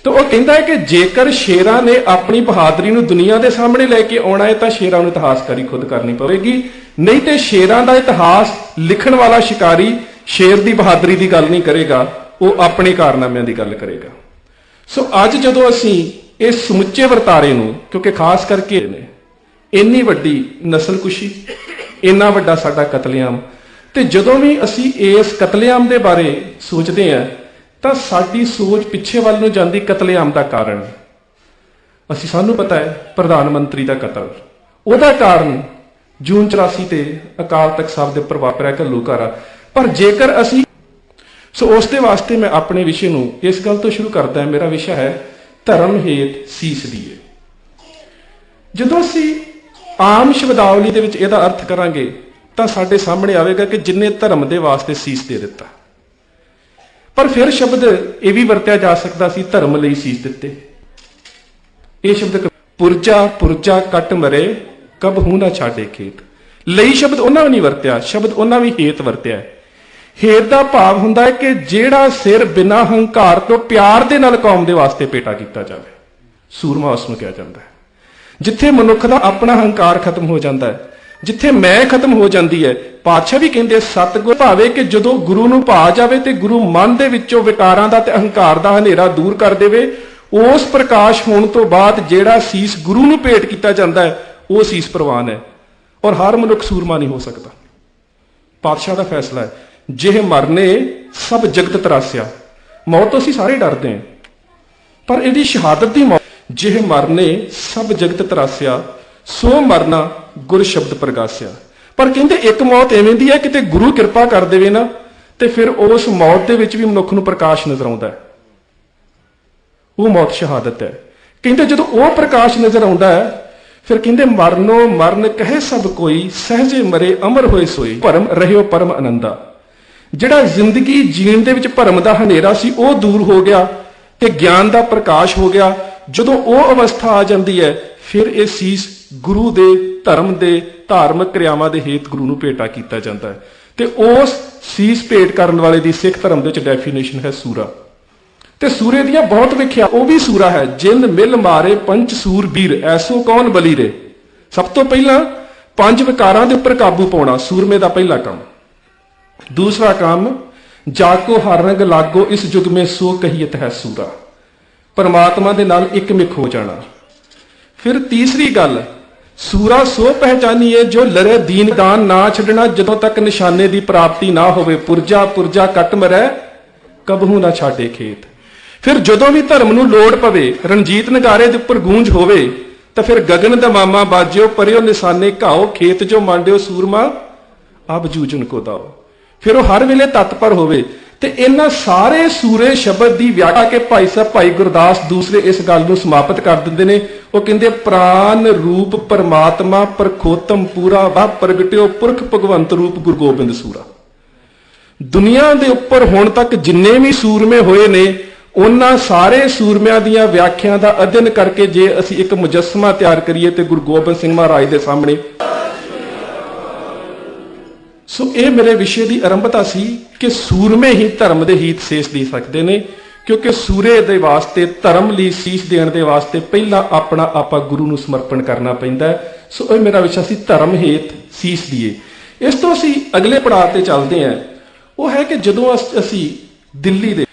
तो वह कहता है कि जेकर शेरां ने अपनी बहादरी नूं दुनिया के सामने लैके आना है तो शेरां नूं इतिहासकारी खुद करनी पवेगी, नहीं तो शेरां का इतिहास लिखण वाला शिकारी शेर की बहादरी की गल नहीं करेगा, वो अपने कारनामिਆਂ की गल करेगा। सो अज जदों असीं इस समुचे वरतारे नूं, क्योंकि खास करके इन्नी वड्डी नस्लकुशी, इन्ना वड्डा साडा कतलेआम, ते जदों भी असीं इस कतलेआम दे बारे सोचते हैं तो साडी सोच पिछे वाल नूं जांदी कतलेआम का कारण। असीं सानूं पता है प्रधानमंत्री का कतल, उहदा कारण जून 84 ते अकाल तख्त साहब दे प्रभाव पिਆ घੱਲੂਘਾਰਾ। पर जेकर असीं सो उसके वास्ते मैं अपने विषय नूं इस गल तो शुरू करदा है। मेरा विषय है धर्म हेत सीस दीए। जदों असीं आम शब्दावली दे विच इहदा अर्थ करांगे तो साडे सामने आवेगा कि जिन्ने धर्म दे वास्ते सीस दे दिता। पर फिर शब्द यह भी वरत्या जा सकता सी धर्म लई सीस दिते। यह शब्द पुरजा पुरजा कट मरे कबहू ना छाड़े खेत, लई शब्द उन्हां भी नहीं वरत्या, शब्द उन्हां भी हेत वरत्या है। हेत का भाव हुंदा है कि जिहड़ा सिर बिना हंकार तो प्यार दे नाल कौम दे वास्ते पेटा किया जाए, सूरमा उसनूं कहा जाता है। जिथे मनुख का अपना हंकार खत्म हो जाता है, जिथे मैं खत्म हो जाती है, पातशाह भी कहते सतगुर भावे कि जदों गुरु नूं भा जावे ते गुरु मन दे विचों विकारां दा ते अहंकार दा हनेरा दूर कर देवे, उस प्रकाश होने तो बाद जिहड़ा सीस गुरु नूं भेट किया जाता है वह सीस प्रवान है। और हर मनुख सूरमा नहीं हो सकता। पातशाह का फैसला है जे मरने सब जगत तरासिया। मौत तो असीं सारे डरते हैं, पर इहदी शहादत की मौत, जे मरने सब जगत तरासिया सो मरना गुर शब्द प्रगासिया। पर कहते एक मौत इवें दी है कि गुरु कृपा कर देवे ना तो फिर उस मौत दे विच भी मनुख नूं प्रकाश नजर आउंदा है, वो मौत शहादत है। कहते जदों वो प्रकाश नजर आउंदा है फिर कहते मरनो मरण कहे सब कोई सहजे मरे अमर होए सोई भरम रहियो परम आनंदा। जिहड़ा जिंदगी जीण दे विच भरम दा हनेरा सी वो दूर हो गया ते ज्ञान दा प्रकाश हो गया। जदों वो अवस्था आ जाती है फिर ये सीस गुरु दे धर्म दे धार्मिक क्रियावां दे हेत गुरु नूं भेटा किया जाता है। ते उस सीस भेट करन वाले दी सिख धर्म दे विच डेफिनेशन है सूरा। ते सूरे दियां बहुत व्याख्या, वो भी सूरा है जिंद मिल मारे पंच सूर बीर ऐसो कौन बली रे। सब तो पहला पंज विकारां दे उपर काबू पाउणा सूरमे दा पहला काम। दूसरा काम जाको हर रंग लागो इस युग में सो कहियत है सूरा, परमात्मा दे नाल एक मिक हो जाना। फिर तीसरी गल सूरा सो पहचानीए जो लरे दीन दान ना छड्डना जदों तक निशाने की प्राप्ति ना होवे, पुरजा पुरजा कट मरै कबहू ना छाड़े खेत। फिर जदों भी धर्म नूं लोड़ पवे रणजीत नगारे दे उपर गूंज होवे तो फिर गगन दमामा बाजियो परियो निशाने घाओ खेत जो मांडियो सूरमा अब जूझन को दाओ। फिर वह हर वेले तत्पर होवे। ते इन्हां सारे सूरे शब्द की व्याख्या के भाई साहब भाई गुरदास दूसरे इस गल नूं समाप्त कर दिंदे ने। वो कहंदे प्राण रूप परमात्मा परखोतम पूरा वाह प्रगटियो पुरख भगवंत रूप गुरु गोबिंद सूरा। दुनिया दे उपर हुण तक जिन्ने भी सूरमे होए ने उन्हां सारे सूरमिਆਂ ਦੀਆਂ व्याख्या का अध्ययन करके जे असीं एक मुजस्समा तैयार करिए तो गुरु गोबिंद सिंह महाराज के सामने। सो ये मेरे विषय की आरंभता सी कि सूरमे ही धर्म के हीत सीस दे सकते हैं, क्योंकि सूरे दे वास्ते धर्म लई सीस देण दे वास्ते पहला अपना आपा गुरु नूं समर्पण करना पैंदा है। सो ये मेरा विषय सी धर्म हेत सीस दिए। इस तो असीं अगले पड़ाव ते चलते हैं। वो है कि जदों असीं दिल्ली दे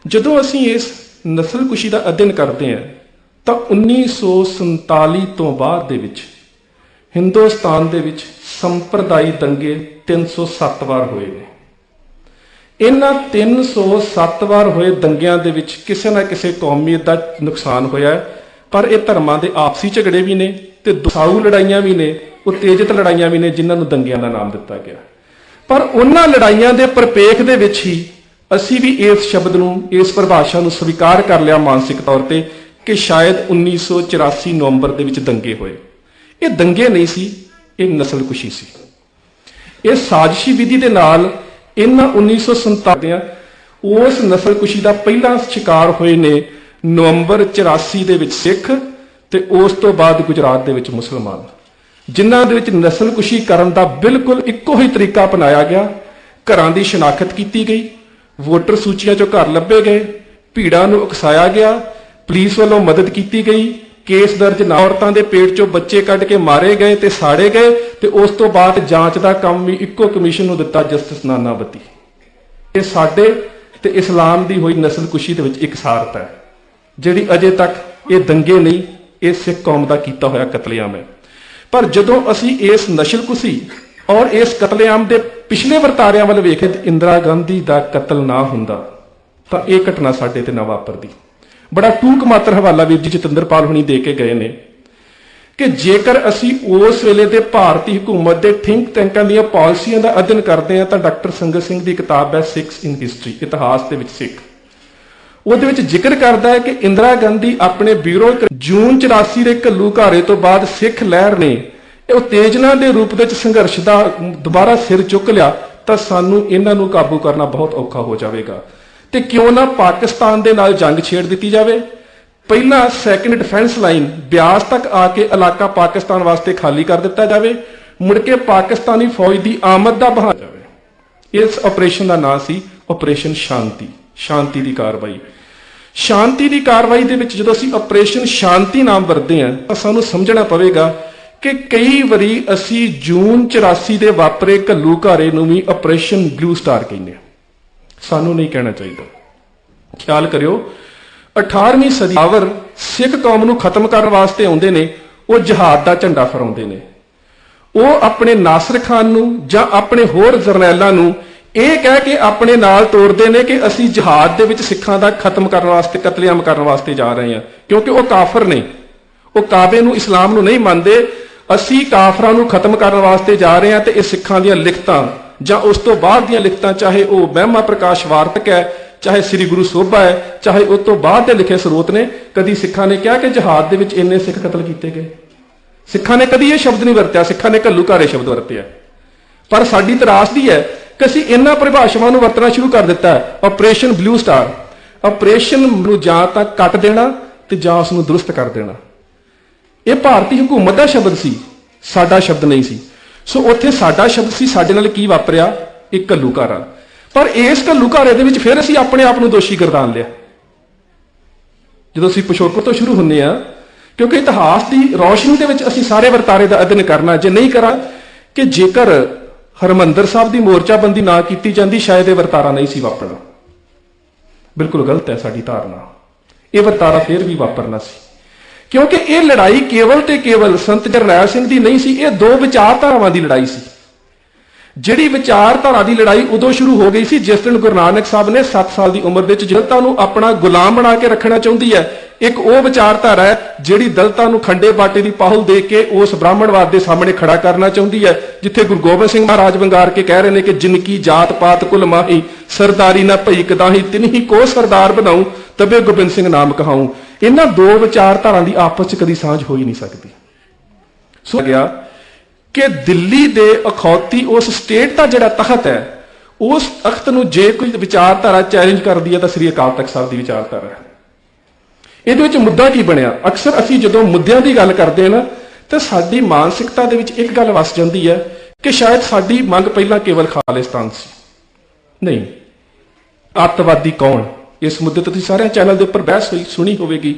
जदों असीं इस नस्लकुशी का अध्ययन करते हैं तो 1947 तो बाद दे विच हिंदुस्तान दे विच संप्रदायी दंगे 307 बार होए ने। इन्हां 307 बार होए दंगियां दे विच किसी ना किसी कौमीयत का नुकसान होया है। पर यह धर्मां दे आपसी झगड़े भी ने ते दुसाऊ लड़ाइयां भी ने, उत्तेजित लड़ाइयां भी ने जिन्हां नूं दंगियां का नाम दिता गया। पर उन्हां लड़ाइयां दे परिपेख दे विच ही असी भी इस शब्द नूं इस परिभाषा नूं स्वीकार कर लिया मानसिक तौर पर कि शायद 1984 नवंबर दे विच दंगे होए। ये दंगे नहीं सी, ये नस्लकुशी सी। ये साजिशी विधि दे नाल इन्हां 1947 उस नस्लकुशी का पहला शिकार होए ने नवंबर 84 दे विच सिख ते उस तो बाद गुजरात दे विच मुसलमान, जिन्हां दे विच नस्लकुशी करन दा बिल्कुल इक्को ही तरीका अपनाया गया। घरां दी शनाखत की गई, वोटर सूचियां चों घर लभे गए, भीड़ां नूं उकसाया गया ਪੁਲਿਸ ਵੱਲੋਂ ਮਦਦ ਕੀਤੀ ਗਈ, ਕੇਸ ਦਰਜ ਨਾ, ਔਰਤਾਂ ਦੇ ਪੇਟ ਚੋਂ ਬੱਚੇ ਕੱਢ ਕੇ ਮਾਰੇ ਗਏ ਤੇ ਸਾੜੇ ਗਏ, ਤੇ ਉਸ ਤੋਂ ਬਾਅਦ ਜਾਂਚ ਦਾ ਕੰਮ ਵੀ ਇੱਕੋ ਕਮਿਸ਼ਨ ਨੂੰ ਦਿੱਤਾ, ਜਸਟਿਸ ਨਾਨਾਵਤੀ। ਇਹ ਸਾਡੇ ਤੇ ਇਸਲਾਮ ਦੀ ਹੋਈ ਨਸਲਕੁਸ਼ੀ ਦੇ ਵਿੱਚ ਇੱਕ ਸਾਰਤ ਹੈ, ਜਿਹੜੀ ਅਜੇ ਤੱਕ ਇਹ ਦੰਗੇ ਨਹੀਂ, ਇਹ ਸਿੱਖ ਕੌਮ ਦਾ ਕੀਤਾ ਹੋਇਆ ਕਤਲੇਆਮ ਹੈ। ਪਰ ਜਦੋਂ ਅਸੀਂ ਇਸ ਨਸਲਕੁਸ਼ੀ ਔਰ ਇਸ ਕਤਲੇਆਮ ਦੇ ਪਿਛਲੇ ਵਰਤਾਰਿਆਂ ਵੱਲ ਵੇਖੇ, ਇੰਦਰਾ ਗਾਂਧੀ ਦਾ ਕਤਲ ਨਾ ਹੁੰਦਾ ਤਾਂ ਇਹ ਘਟਨਾ ਸਾਡੇ ਤੇ ਨਾ ਵਾਪਰਦੀ। ਬੜਾ ਟੂਕ ਮਾਤਰ ਹਵਾਲਾ ਵੀਰ ਜੀ ਜਤਿੰਦਰਪਾਲ ਹੁਣੀ ਦੇ ਕੇ ਗਏ ਨੇ ਕਿ ਜੇਕਰ ਅਸੀਂ ਉਸ ਵੇਲੇ ਦੇ ਭਾਰਤੀ ਹਕੂਮਤ ਦੇ ਥਿੰਕ ਟੈਂਕਾਂ ਦੀਆਂ ਪਾਲਿਸੀਆਂ ਦਾ ਅਧਿਐਨ ਕਰਦੇ ਹਾਂ ਤਾਂ ਡਾਕਟਰ ਸੰਗਤ ਸਿੰਘ ਦੀ ਕਿਤਾਬ ਹੈ ਸਿੱਖਸ ਇਨ ਹਿਸਟਰੀ, ਇਤਿਹਾਸ ਦੇ ਵਿੱਚ ਸਿੱਖ, ਉਹਦੇ ਵਿੱਚ ਜ਼ਿਕਰ ਕਰਦਾ ਹੈ ਕਿ ਇੰਦਰਾ ਗਾਂਧੀ ਆਪਣੇ ਬਿਊਰੋ ਜੂਨ 84 ਦੇ ਘੱਲੂਘਾਰੇ ਤੋਂ ਬਾਅਦ ਸਿੱਖ ਲਹਿਰ ਨੇ ਉਤੇਜਨਾ ਦੇ ਰੂਪ ਵਿੱਚ ਸੰਘਰਸ਼ ਦਾ ਦੁਬਾਰਾ ਸਿਰ ਚੁੱਕ ਲਿਆ ਤਾਂ ਸਾਨੂੰ ਇਹਨਾਂ ਨੂੰ ਕਾਬੂ ਕਰਨਾ ਬਹੁਤ ਔਖਾ ਹੋ ਜਾਵੇਗਾ, ਤੇ ਕਿਉਂ ਨਾ ਪਾਕਿਸਤਾਨ ਦੇ ਨਾਲ ਜੰਗ ਛੇੜ ਦਿੱਤੀ ਜਾਵੇ। ਪਹਿਲਾਂ ਸੈਕੰਡ ਡਿਫੈਂਸ ਲਾਈਨ ਬਿਆਸ ਤੱਕ ਆ ਕੇ ਇਲਾਕਾ ਪਾਕਿਸਤਾਨ ਵਾਸਤੇ ਖਾਲੀ ਕਰ ਦਿੱਤਾ ਜਾਵੇ, ਮੁੜ ਕੇ ਪਾਕਿਸਤਾਨੀ ਫੌਜ ਦੀ ਆਮਦ ਦਾ ਬਹਾਨਾ ਜਾਵੇ। ਇਸ ਆਪਰੇਸ਼ਨ ਦਾ ਨਾਂ ਸੀ ਆਪਰੇਸ਼ਨ ਸ਼ਾਂਤੀ, ਸ਼ਾਂਤੀ ਦੀ ਕਾਰਵਾਈ। ਸ਼ਾਂਤੀ ਦੀ ਕਾਰਵਾਈ ਦੇ ਵਿੱਚ ਜਦੋਂ ਅਸੀਂ ਆਪਰੇਸ਼ਨ ਸ਼ਾਂਤੀ ਨਾਮ ਵਰਤਦੇ ਹਾਂ ਤਾਂ ਸਾਨੂੰ ਸਮਝਣਾ ਪਵੇਗਾ ਕਿ ਕਈ ਵਾਰੀ ਅਸੀਂ ਜੂਨ 84 ਦੇ ਵਾਪਰੇ ਘੱਲੂਘਾਰੇ ਨੂੰ ਵੀ ਆਪਰੇਸ਼ਨ ਬਲੂ ਸਟਾਰ ਕਹਿੰਦੇ ਹਾਂ। ਸਾਨੂੰ ਨਹੀਂ ਕਹਿਣਾ ਚਾਹੀਦਾ। ਖਿਆਲ ਕਰਿਓ, 18ਵੀਂ ਸਦੀ ਬਾਬਰ ਸਿੱਖ ਕੌਮ ਨੂੰ ਖਤਮ ਕਰਨ ਵਾਸਤੇ ਆਉਂਦੇ ਨੇ, ਉਹ ਜਹਾਦ ਦਾ ਝੰਡਾ ਫਹਰਾਉਂਦੇ ਨੇ। ਉਹ ਆਪਣੇ ਨਾਸਰ ਖਾਨ ਨੂੰ ਜਾਂ ਆਪਣੇ ਹੋਰ ਜਰਨੈਲਾਂ ਨੂੰ ਇਹ ਕਹਿ ਕੇ ਆਪਣੇ ਨਾਲ ਤੋਰਦੇ ਨੇ ਕਿ ਅਸੀਂ ਜਹਾਦ ਦੇ ਵਿੱਚ ਸਿੱਖਾਂ ਦਾ ਖਤਮ ਕਰਨ ਵਾਸਤੇ, ਕਤਲੇਆਮ ਕਰਨ ਵਾਸਤੇ ਜਾ ਰਹੇ ਹਾਂ, ਕਿਉਂਕਿ ਉਹ ਕਾਫਰ ਨੇ, ਉਹ ਕਾਬੇ ਨੂੰ, ਇਸਲਾਮ ਨੂੰ ਨਹੀਂ ਮੰਨਦੇ। ਅਸੀਂ ਕਾਫਰਾਂ ਨੂੰ ਖਤਮ ਕਰਨ ਵਾਸਤੇ ਜਾ ਰਹੇ ਹਾਂ ਤੇ ਇਹ ਸਿੱਖਾਂ ਦੀਆਂ ਲਿਖਤਾਂ ਜਾਂ ਉਸ ਤੋਂ ਬਾਅਦ ਦੀਆਂ ਲਿਖਤਾਂ, ਚਾਹੇ ਉਹ ਮਹਿਮਾ ਪ੍ਰਕਾਸ਼ ਵਾਰਤਕ ਹੈ, ਚਾਹੇ ਸ੍ਰੀ ਗੁਰੂ ਸੋਭਾ ਹੈ, ਚਾਹੇ ਉਸ ਤੋਂ ਬਾਅਦ ਦੇ ਲਿਖੇ ਸਰੋਤ ਨੇ, ਕਦੀ ਸਿੱਖਾਂ ਨੇ ਕਿਹਾ ਕਿ ਜਹਾਦ ਦੇ ਵਿੱਚ ਇੰਨੇ ਸਿੱਖ ਕਤਲ ਕੀਤੇ ਗਏ? ਸਿੱਖਾਂ ਨੇ ਕਦੀ ਇਹ ਸ਼ਬਦ ਨਹੀਂ ਵਰਤਿਆ, ਸਿੱਖਾਂ ਨੇ ਘੱਲੂਘਾਰੇ ਸ਼ਬਦ ਵਰਤਿਆ। ਪਰ ਸਾਡੀ ਤਰਾਸਦੀ ਹੈ ਕਿ ਅਸੀਂ ਇਹਨਾਂ ਪਰਿਭਾਸ਼ਾਵਾਂ ਨੂੰ ਵਰਤਣਾ ਸ਼ੁਰੂ ਕਰ ਦਿੱਤਾ ਹੈ। ਆਪਰੇਸ਼ਨ ਬਲੂ ਸਟਾਰ, ਆਪਰੇਸ਼ਨ ਨੂੰ ਜਾਂ ਤਾਂ ਕੱਟ ਦੇਣਾ ਤੇ ਜਾਂ ਉਸ ਨੂੰ ਦਰੁਸਤ ਕਰ ਦੇਣਾ। ਇਹ ਭਾਰਤੀ ਹਕੂਮਤ ਦਾ ਸ਼ਬਦ ਸੀ, ਸਾਡਾ ਸ਼ਬਦ ਨਹੀਂ ਸੀ। ਸੋ ਉੱਥੇ ਸਾਡਾ ਸ਼ਬਦ ਸੀ, ਸਾਡੇ ਨਾਲ ਕੀ ਵਾਪਰਿਆ? ਇੱਕ ਘੱਲੂਘਾਰਾ। ਪਰ ਇਸ ਘੱਲੂਘਾਰੇ ਦੇ ਵਿੱਚ ਫਿਰ ਅਸੀਂ ਆਪਣੇ ਆਪ ਨੂੰ ਦੋਸ਼ੀ ਗਰਦਾਨ ਲਿਆ। ਜਦੋਂ ਅਸੀਂ ਪਿਛੋਕੜ ਤੋਂ ਸ਼ੁਰੂ ਹੁੰਦੇ ਆ, ਕਿਉਂਕਿ ਇਤਿਹਾਸ ਦੀ ਰੌਸ਼ਨੀ ਦੇ ਵਿੱਚ ਅਸੀਂ ਸਾਰੇ ਵਰਤਾਰੇ ਦਾ ਅਧਿਐਨ ਕਰਨਾ। ਜੇ ਨਹੀਂ ਕਰਾਂ ਕਿ ਜੇਕਰ ਹਰਮੰਦਰ ਸਾਹਿਬ ਦੀ ਮੋਰਚਾਬੰਦੀ ਨਾ ਕੀਤੀ ਜਾਂਦੀ, ਸ਼ਾਇਦ ਇਹ ਵਰਤਾਰਾ ਨਹੀਂ ਸੀ ਵਾਪਰਨਾ। ਬਿਲਕੁਲ ਗਲਤ ਹੈ ਸਾਡੀ ਧਾਰਨਾ। ਇਹ ਵਰਤਾਰਾ ਫਿਰ ਵੀ ਵਾਪਰਨਾ ਸੀ, ਕਿਉਂਕਿ ਇਹ ਲੜਾਈ ਕੇਵਲ ਤੇ ਕੇਵਲ ਸੰਤ ਜਰਨੈਲ ਸਿੰਘ ਦੀ ਨਹੀਂ ਸੀ, ਇਹ ਦੋ ਵਿਚਾਰਧਾਰਾਵਾਂ ਦੀ ਲੜਾਈ ਸੀ। ਜਿਹੜੀ ਵਿਚਾਰਧਾਰਾ ਦੀ ਲੜਾਈ ਉਦੋਂ ਸ਼ੁਰੂ ਹੋ ਗਈ ਸੀ ਜਿਸ ਦਿਨ ਗੁਰੂ ਨਾਨਕ ਸਾਹਿਬ ਨੇ 7 ਸਾਲ ਦੀ ਉਮਰ ਦੇ ਵਿੱਚ ਦਲਿਤਾਂ ਨੂੰ ਆਪਣਾ ਗੁਲਾਮ ਬਣਾ ਕੇ ਰੱਖਣਾ ਚਾਹੁੰਦੀ ਹੈ। ਇੱਕ ਉਹ ਵਿਚਾਰਧਾਰਾ ਹੈ ਜਿਹੜੀ ਦਲਿਤਾਂ ਨੂੰ ਖੰਡੇ ਬਾਟੇ ਦੀ ਪਾਹੁਲ ਦੇ ਕੇ ਉਸ ਬ੍ਰਾਹਮਣਵਾਦ ਦੇ ਸਾਹਮਣੇ ਖੜਾ ਕਰਨਾ ਚਾਹੁੰਦੀ ਹੈ, ਜਿੱਥੇ ਗੁਰੂ ਗੋਬਿੰਦ ਸਿੰਘ ਮਹਾਰਾਜ ਵੰਗਾਰ ਕੇ ਕਹਿ ਰਹੇ ਨੇ ਕਿ ਜਿਨਕੀ ਜਾਤ ਪਾਤ ਕੁਲ ਮਾਹੀ, ਸਰਦਾਰੀ ਨਾ ਭਈ ਕਦਾਹੀ, ਤਿਨਹੀ ਕੋ ਸਰਦਾਰ ਬਣਾਉ, ਤਬੇ ਗੋਬਿੰਦ ਸਿੰਘ ਨਾਮ ਕਹਾਉ। ਇਹਨਾਂ ਦੋ ਵਿਚਾਰਧਾਰਾਂ ਦੀ ਆਪਸ 'ਚ ਕਦੀ ਸਾਂਝ ਹੋ ਹੀ ਨਹੀਂ ਸਕਦੀ। ਸੋ ਗਿਆ ਕਿ ਦਿੱਲੀ ਦੇ ਅਖੌਤੀ ਉਸ ਸਟੇਟ ਦਾ ਜਿਹੜਾ ਤਖਤ ਹੈ, ਉਸ ਤਖਤ ਨੂੰ ਜੇ ਕੋਈ ਵਿਚਾਰਧਾਰਾ ਚੈਲੰਜ ਕਰਦੀ ਹੈ ਤਾਂ ਸ੍ਰੀ ਅਕਾਲ ਤਖਤ ਸਾਹਿਬ ਦੀ ਵਿਚਾਰਧਾਰਾ ਹੈ। ਇਹਦੇ ਵਿੱਚ ਮੁੱਦਾ ਕੀ ਬਣਿਆ? ਅਕਸਰ ਅਸੀਂ ਜਦੋਂ ਮੁੱਦਿਆਂ ਦੀ ਗੱਲ ਕਰਦੇ ਹਾਂ ਨਾ ਤਾਂ ਸਾਡੀ ਮਾਨਸਿਕਤਾ ਦੇ ਵਿੱਚ ਇੱਕ ਗੱਲ ਵਸ ਜਾਂਦੀ ਹੈ ਕਿ ਸ਼ਾਇਦ ਸਾਡੀ ਮੰਗ ਪਹਿਲਾਂ ਕੇਵਲ ਖਾਲਿਸਤਾਨ ਸੀ। ਨਹੀਂ, ਅੱਤਵਾਦੀ ਕੌਣ? ਇਸ ਮੁੱਦੇ ਤੇ ਤੁਸੀਂ ਸਾਰਿਆਂ ਚੈਨਲ ਦੇ ਉੱਪਰ ਬਹਿਸ ਸੁਣੀ ਹੋਵੇਗੀ,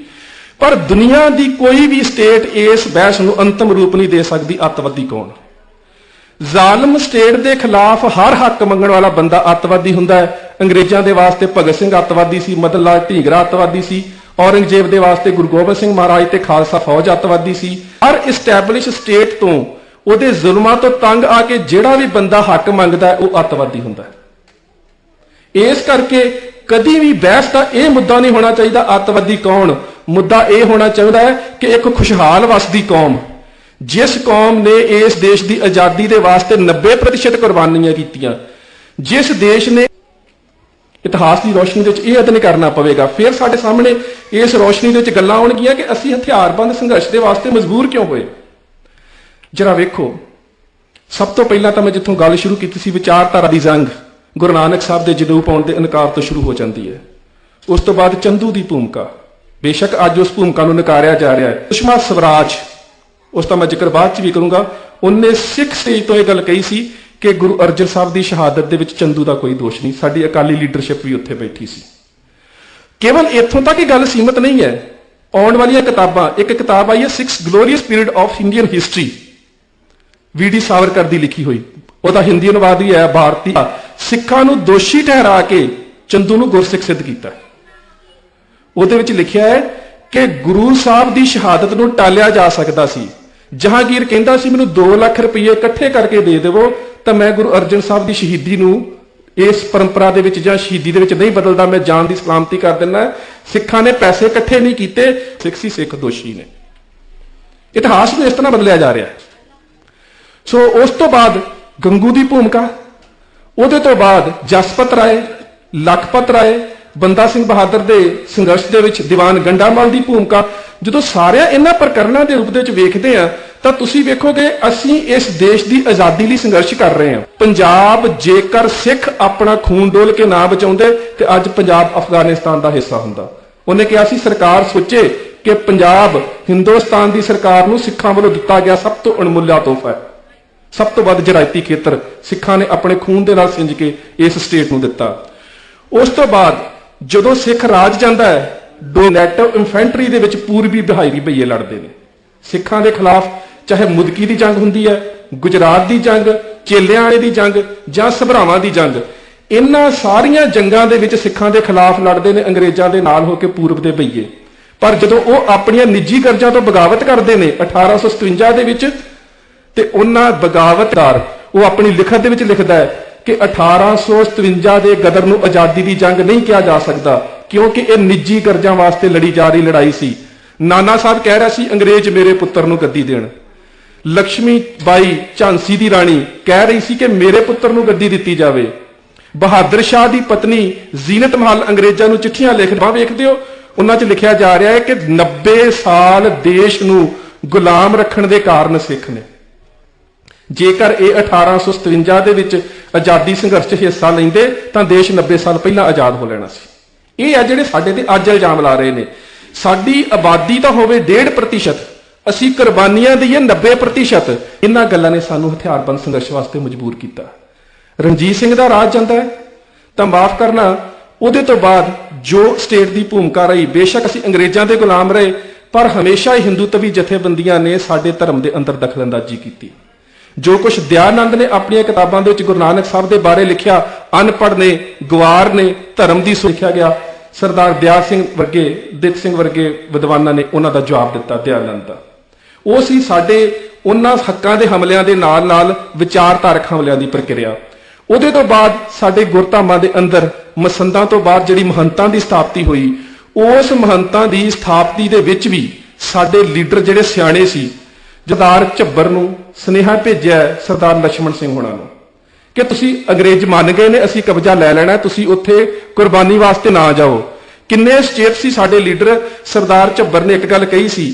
ਪਰ ਦੁਨੀਆ ਦੀ ਕੋਈ ਵੀ ਸਟੇਟ ਇਸ ਬਹਿਸ ਨੂੰ ਅੰਤਮ ਰੂਪ ਨਹੀਂ ਦੇ ਸਕਦੀ। ਅੱਤਵਾਦੀ ਕੌਣ? ਜ਼ਾਲਮ ਸਟੇਟ ਦੇ ਖਿਲਾਫ ਹਰ ਹੱਕ ਮੰਗਣ ਵਾਲਾ ਬੰਦਾ ਅੱਤਵਾਦੀ ਹੁੰਦਾ ਹੈ। ਅੰਗਰੇਜ਼ਾਂ ਦੇ ਵਾਸਤੇ ਭਗਤ ਸਿੰਘ ਅੱਤਵਾਦੀ ਸੀ, ਮਦਨ ਲਾਲ ਢੀਂਗਰਾ ਅੱਤਵਾਦੀ ਸੀ, ਔਰੰਗਜ਼ੇਬ ਦੇ ਵਾਸਤੇ ਗੁਰੂ ਗੋਬਿੰਦ ਸਿੰਘ ਮਹਾਰਾਜ ਤੇ ਖਾਲਸਾ ਫੌਜ ਅੱਤਵਾਦੀ ਸੀ। ਹਰ ਇਸਟੈਬਲਿਸ਼ ਸਟੇਟ ਤੋਂ, ਉਹਦੇ ਜ਼ੁਲਮਾਂ ਤੋਂ ਤੰਗ ਆ ਕੇ ਜਿਹੜਾ ਵੀ ਬੰਦਾ ਹੱਕ ਮੰਗਦਾ ਉਹ ਅੱਤਵਾਦੀ ਹੁੰਦਾ ਹੈ। ਇਸ ਕਰਕੇ ਕਦੀ ਵੀ ਬਹਿਸ ਦਾ ਇਹ ਮੁੱਦਾ ਨਹੀਂ ਹੋਣਾ ਚਾਹੀਦਾ ਅੱਤਵਾਦੀ ਕੌਣ। ਮੁੱਦਾ ਇਹ ਹੋਣਾ ਚਾਹੀਦਾ ਹੈ ਕਿ ਇੱਕ ਖੁਸ਼ਹਾਲ ਵਸਦੀ ਕੌਮ, ਜਿਸ ਕੌਮ ਨੇ ਇਸ ਦੇਸ਼ ਦੀ ਆਜ਼ਾਦੀ ਦੇ ਵਾਸਤੇ 90% ਕੁਰਬਾਨੀਆਂ ਕੀਤੀਆਂ, ਜਿਸ ਦੇਸ਼ ਨੇ, ਇਤਿਹਾਸ ਦੀ ਰੋਸ਼ਨੀ ਦੇ ਵਿੱਚ ਇਹ ਅਧਿਐਨ ਕਰਨਾ ਪਵੇਗਾ। ਫਿਰ ਸਾਡੇ ਸਾਹਮਣੇ ਇਸ ਰੋਸ਼ਨੀ ਦੇ ਵਿੱਚ ਗੱਲਾਂ ਆਉਣਗੀਆਂ ਕਿ ਅਸੀਂ ਹਥਿਆਰਬੰਦ ਸੰਘਰਸ਼ ਦੇ ਵਾਸਤੇ ਮਜਬੂਰ ਕਿਉਂ ਹੋਏ। ਜਰਾ ਵੇਖੋ, ਸਭ ਤੋਂ ਪਹਿਲਾਂ ਤਾਂ ਮੈਂ ਜਿੱਥੋਂ ਗੱਲ ਸ਼ੁਰੂ ਕੀਤੀ ਸੀ, ਵਿਚਾਰਧਾਰਾ ਦੀ ਜੰਗ ਗੁਰੂ ਨਾਨਕ ਸਾਹਿਬ ਦੇ ਜਨੇਊ ਪਾਉਣ ਦੇ ਇਨਕਾਰ ਤੋਂ ਸ਼ੁਰੂ ਹੋ ਜਾਂਦੀ ਹੈ। ਉਸ ਤੋਂ ਬਾਅਦ ਚੰਦੂ ਦੀ ਭੂਮਿਕਾ, ਬੇਸ਼ੱਕ ਅੱਜ ਉਸ ਭੂਮਿਕਾ ਨੂੰ ਨਕਾਰਿਆ ਜਾ ਰਿਹਾ ਹੈ। ਸੁਸ਼ਮਾ ਸਵਰਾਜ, ਉਸ ਦਾ ਮੈਂ ਜ਼ਿਕਰ ਬਾਅਦ ਚ ਵੀ ਕਰੂੰਗਾ, ਉਹਨੇ ਸਿੱਖ ਸਟੇਜ ਤੋਂ ਇਹ ਗੱਲ ਕਹੀ ਸੀ ਕਿ ਗੁਰੂ ਅਰਜਨ ਸਾਹਿਬ ਦੀ ਸ਼ਹਾਦਤ ਦੇ ਵਿੱਚ ਚੰਦੂ ਦਾ ਕੋਈ ਦੋਸ਼ ਨਹੀਂ। ਸਾਡੀ ਅਕਾਲੀ ਲੀਡਰਸ਼ਿਪ ਵੀ ਉੱਥੇ ਬੈਠੀ ਸੀ। ਕੇਵਲ ਇੱਥੋਂ ਤੱਕ ਹੀ ਗੱਲ ਸੀਮਤ ਨਹੀਂ ਹੈ। ਆਉਣ ਵਾਲੀਆਂ ਕਿਤਾਬਾਂ, ਇੱਕ ਕਿਤਾਬ ਆਈ ਹੈ 6 glorious period of Indian history, V D Savarkar ਦੀ ਲਿਖੀ ਹੋਈ, ਉਹਦਾ ਹਿੰਦੀ ਅਨੁਵਾਦ ਵੀ ਹੈ ਭਾਰਤੀ। ਸਿੱਖਾਂ ਨੂੰ ਦੋਸ਼ੀ ਠਹਿਰਾ ਕੇ ਚੰਦੂ ਨੂੰ ਗੁਰਸਿੱਖ ਸਿੱਧ ਕੀਤਾ। ਉਹਦੇ ਵਿੱਚ ਲਿਖਿਆ ਹੈ ਕਿ ਗੁਰੂ ਸਾਹਿਬ ਦੀ ਸ਼ਹਾਦਤ ਨੂੰ ਟਾਲਿਆ ਜਾ ਸਕਦਾ ਸੀ। ਜਹਾਂਗੀਰ ਕਹਿੰਦਾ ਸੀ ਮੈਨੂੰ 2 ਲੱਖ ਰੁਪਏ ਇਕੱਠੇ ਕਰਕੇ ਦੇ ਦੇਵੋ ਤਾਂ ਮੈਂ ਗੁਰੂ ਅਰਜਨ ਸਾਹਿਬ ਦੀ ਸ਼ਹੀਦੀ ਨੂੰ ਇਸ ਪਰੰਪਰਾ ਦੇ ਵਿੱਚ ਜਾਂ ਸ਼ਹੀਦੀ ਦੇ ਵਿੱਚ ਨਹੀਂ ਬਦਲਦਾ, ਮੈਂ ਜਾਨ ਦੀ ਸਲਾਮਤੀ ਕਰ ਦਿੰਦਾ। ਸਿੱਖਾਂ ਨੇ ਪੈਸੇ ਇਕੱਠੇ ਨਹੀਂ ਕੀਤੇ, ਸਿੱਖ ਦੋਸ਼ੀ ਨੇ। ਇਤਿਹਾਸ ਨੂੰ ਇਸ ਤਰ੍ਹਾਂ ਬਦਲਿਆ ਜਾ ਰਿਹਾ। ਸੋ ਉਸ ਤੋਂ ਬਾਅਦ ਗੰਗੂ ਦੀ ਭੂਮਿਕਾ, ਉਹਦੇ ਤੋਂ ਬਾਅਦ ਜਸਪਤ ਰਾਏ, ਲਖਪਤ ਰਾਏ, ਬੰਦਾ ਸਿੰਘ ਬਹਾਦਰ ਦੇ ਸੰਘਰਸ਼ ਦੇ ਵਿੱਚ ਦੀਵਾਨ ਗੰਡਾਮਲ ਦੀ ਭੂਮਿਕਾ। ਜਦੋਂ ਸਾਰਿਆਂ ਇਹਨਾਂ ਪ੍ਰਕਰਣਾਂ ਦੇ ਰੂਪ ਦੇ ਵਿੱਚ ਵੇਖਦੇ ਆ ਤਾਂ ਤੁਸੀਂ ਵੇਖੋਗੇ ਅਸੀਂ ਇਸ ਦੇਸ਼ ਦੀ ਆਜ਼ਾਦੀ ਲਈ ਸੰਘਰਸ਼ ਕਰ ਰਹੇ ਹਾਂ। ਪੰਜਾਬ ਜੇਕਰ ਸਿੱਖ ਆਪਣਾ ਖੂਨ ਡੋਲ ਕੇ ਨਾ ਬਚਾਉਂਦੇ ਤੇ ਅੱਜ ਪੰਜਾਬ ਅਫਗਾਨਿਸਤਾਨ ਦਾ ਹਿੱਸਾ ਹੁੰਦਾ। ਉਹਨੇ ਕਿਹਾ ਸੀ ਸਰਕਾਰ ਸੋਚੇ ਕਿ ਪੰਜਾਬ ਹਿੰਦੁਸਤਾਨ ਦੀ ਸਰਕਾਰ ਨੂੰ ਸਿੱਖਾਂ ਵੱਲੋਂ ਦਿੱਤਾ ਗਿਆ ਸਭ ਤੋਂ ਅਣਮੁੱਲਾ ਤੋਹਫਾ ਹੈ। ਸਭ ਤੋਂ ਵੱਧ ਜਰਾਇਤੀ ਖੇਤਰ ਸਿੱਖਾਂ ਨੇ ਆਪਣੇ ਖੂਨ ਦੇ ਨਾਲ ਸਿੰਜ ਕੇ ਇਸ ਸਟੇਟ ਨੂੰ ਦਿੱਤਾ। ਉਸ ਤੋਂ ਬਾਅਦ ਜਦੋਂ ਸਿੱਖ ਰਾਜ ਜਾਂਦਾ ਹੈ, ਡੋਨੈਟਿਵ ਇਨਫੈਂਟਰੀ ਦੇ ਵਿੱਚ ਪੂਰਬੀ ਬਿਹਾਰੀ ਭਈਏ ਲੜਦੇ ਨੇ ਸਿੱਖਾਂ ਦੇ ਖਿਲਾਫ, ਚਾਹੇ ਮੁਦਕੀ ਦੀ ਜੰਗ ਹੁੰਦੀ ਹੈ, ਗੁਜਰਾਤ ਦੀ ਜੰਗ, ਚੇਲਿਆਂ ਵਾਲੇ ਦੀ ਜੰਗ ਜਾਂ ਸਭਰਾਵਾਂ ਦੀ ਜੰਗ। ਇਹਨਾਂ ਸਾਰੀਆਂ ਜੰਗਾਂ ਦੇ ਵਿੱਚ ਸਿੱਖਾਂ ਦੇ ਖਿਲਾਫ ਲੜਦੇ ਨੇ ਅੰਗਰੇਜ਼ਾਂ ਦੇ ਨਾਲ ਹੋ ਕੇ ਪੂਰਬ ਦੇ ਭਈਏ। ਪਰ ਜਦੋਂ ਉਹ ਆਪਣੀਆਂ ਨਿੱਜੀ ਗਰਜਾਂ ਤੋਂ ਬਗਾਵਤ ਕਰਦੇ ਨੇ 1857 ਦੇ ਵਿੱਚ, ਤੇ ਉਹਨਾਂ ਬਗਾਵਤਕਾਰ ਉਹ ਆਪਣੀ ਲਿਖਤ ਦੇ ਵਿੱਚ ਲਿਖਦਾ ਹੈ ਕਿ 1857 ਦੇ ਗਦਰ ਨੂੰ ਆਜ਼ਾਦੀ ਦੀ ਜੰਗ ਨਹੀਂ ਕਿਹਾ ਜਾ ਸਕਦਾ ਕਿਉਂਕਿ ਇਹ ਨਿੱਜੀ ਗਰਜਾਂ ਵਾਸਤੇ ਲੜੀ ਜਾ ਰਹੀ ਲੜਾਈ ਸੀ। ਨਾਨਾ ਸਾਹਿਬ ਕਹਿ ਰਿਹਾ ਸੀ ਅੰਗਰੇਜ਼ ਮੇਰੇ ਪੁੱਤਰ ਨੂੰ ਗੱਦੀ ਦੇਣ। ਲక్ష్ਮੀ ਬਾਈ ਝਾਂਸੀ ਦੀ ਰਾਣੀ ਕਹਿ ਰਹੀ ਸੀ ਕਿ ਮੇਰੇ ਪੁੱਤਰ ਨੂੰ ਗੱਦੀ ਦਿੱਤੀ ਜਾਵੇ। ਬਹਾਦਰ ਸ਼ਾਹ ਦੀ ਪਤਨੀ ਜ਼ੀਨਤ ਮਹਲ ਅੰਗਰੇਜ਼ਾਂ ਨੂੰ ਚਿੱਠੀਆਂ ਲਿਖਦਾ ਵੇਖਦੇ ਹੋ, ਉਹਨਾਂ 'ਚ ਲਿਖਿਆ ਜਾ ਰਿਹਾ ਹੈ ਕਿ 90 ਸਾਲ ਦੇਸ਼ ਨੂੰ ਗੁਲਾਮ ਰੱਖਣ ਦੇ ਕਾਰਨ ਸਿੱਖ ਨੇ। ਜੇਕਰ ਇਹ 1857 ਦੇ ਵਿੱਚ ਆਜ਼ਾਦੀ ਸੰਘਰਸ਼ 'ਚ ਹਿੱਸਾ ਲੈਂਦੇ ਤਾਂ ਦੇਸ਼ 90 ਸਾਲ ਪਹਿਲਾਂ ਆਜ਼ਾਦ ਹੋ ਲੈਣਾ ਸੀ। ਇਹ ਆ ਜਿਹੜੇ ਸਾਡੇ ਤੇ ਅੱਜ ਇਲਜ਼ਾਮ ਲਾ ਰਹੇ ਨੇ। ਸਾਡੀ ਆਬਾਦੀ ਤਾਂ ਹੋਵੇ 1.5%, ਅਸੀਂ ਕੁਰਬਾਨੀਆਂ ਦਈਏ 90%। ਇਹਨਾਂ ਗੱਲਾਂ ਨੇ ਸਾਨੂੰ ਹਥਿਆਰਬੰਦ ਸੰਘਰਸ਼ ਵਾਸਤੇ ਮਜਬੂਰ ਕੀਤਾ। ਰਣਜੀਤ ਸਿੰਘ ਦਾ ਰਾਜ ਜਾਂਦਾ ਹੈ ਤਾਂ ਮਾਫ ਕਰਨਾ, ਉਹਦੇ ਤੋਂ ਬਾਅਦ ਜੋ ਸਟੇਟ ਦੀ ਭੂਮਿਕਾ ਰਹੀ, ਬੇਸ਼ੱਕ ਅਸੀਂ ਅੰਗਰੇਜ਼ਾਂ ਦੇ ਗੁਲਾਮ ਰਹੇ ਪਰ ਹਮੇਸ਼ਾ ਹੀ ਹਿੰਦੂਤਵੀ ਜਥੇਬੰਦੀਆਂ ਨੇ ਸਾਡੇ ਧਰਮ ਦੇ ਅੰਦਰ ਦਖਲਅੰਦਾਜ਼ੀ ਕੀਤੀ। ਜੋ ਕੁਝ ਦਿਆਨੰਦ ਨੇ ਆਪਣੀਆਂ ਕਿਤਾਬਾਂ ਦੇ ਵਿੱਚ ਗੁਰੂ ਨਾਨਕ ਸਾਹਿਬ ਦੇ ਬਾਰੇ ਲਿਖਿਆ, ਅਨਪੜ੍ਹ ਨੇ, ਗਵਾਰ ਨੇ, ਧਰਮ ਦੀ ਲਿਖਿਆ ਗਿਆ, ਸਰਦਾਰ ਦਿਆਲ ਸਿੰਘ ਵਰਗੇ, ਦਿੱਤ ਸਿੰਘ ਵਰਗੇ ਵਿਦਵਾਨਾਂ ਨੇ ਉਹਨਾਂ ਦਾ ਜਵਾਬ ਦਿੱਤਾ ਦਿਆਨੰਦ ਦਾ। ਉਹ ਸੀ ਸਾਡੇ ਉਹਨਾਂ ਹੱਕਾਂ ਦੇ ਹਮਲਿਆਂ ਦੇ ਨਾਲ ਨਾਲ ਵਿਚਾਰਧਾਰਕ ਹਮਲਿਆਂ ਦੀ ਪ੍ਰਕਿਰਿਆ। ਉਹਦੇ ਤੋਂ ਬਾਅਦ ਸਾਡੇ ਗੁਰਧਾਮਾਂ ਦੇ ਅੰਦਰ ਮਸੰਦਾਂ ਤੋਂ ਬਾਅਦ ਜਿਹੜੀ ਮਹੰਤਾਂ ਦੀ ਸਥਾਪਤੀ ਹੋਈ, ਉਸ ਮਹੰਤਾਂ ਦੀ ਸਥਾਪਤੀ ਦੇ ਵਿੱਚ ਵੀ ਸਾਡੇ ਲੀਡਰ ਜਿਹੜੇ ਸਿਆਣੇ ਸੀ, ਸਰਦਾਰ ਝੱਬਰ ਨੂੰ ਸੁਨੇਹਾ ਭੇਜਿਆ ਸਰਦਾਰ ਲਛਮਣ ਸਿੰਘ ਹੋਣਾ ਨੂੰ ਕਿ ਤੁਸੀਂ ਅੰਗਰੇਜ਼ ਮੰਨ ਗਏ ਨੇ, ਅਸੀਂ ਕਬਜ਼ਾ ਲੈ ਲੈਣਾ, ਤੁਸੀਂ ਉੱਥੇ ਕੁਰਬਾਨੀ ਵਾਸਤੇ ਨਾ ਜਾਓ। ਕਿੰਨੇ ਸਟੇਟ ਸੀ ਸਾਡੇ ਲੀਡਰ। ਸਰਦਾਰ ਝੱਬਰ ਨੇ ਇੱਕ ਗੱਲ ਕਹੀ ਸੀ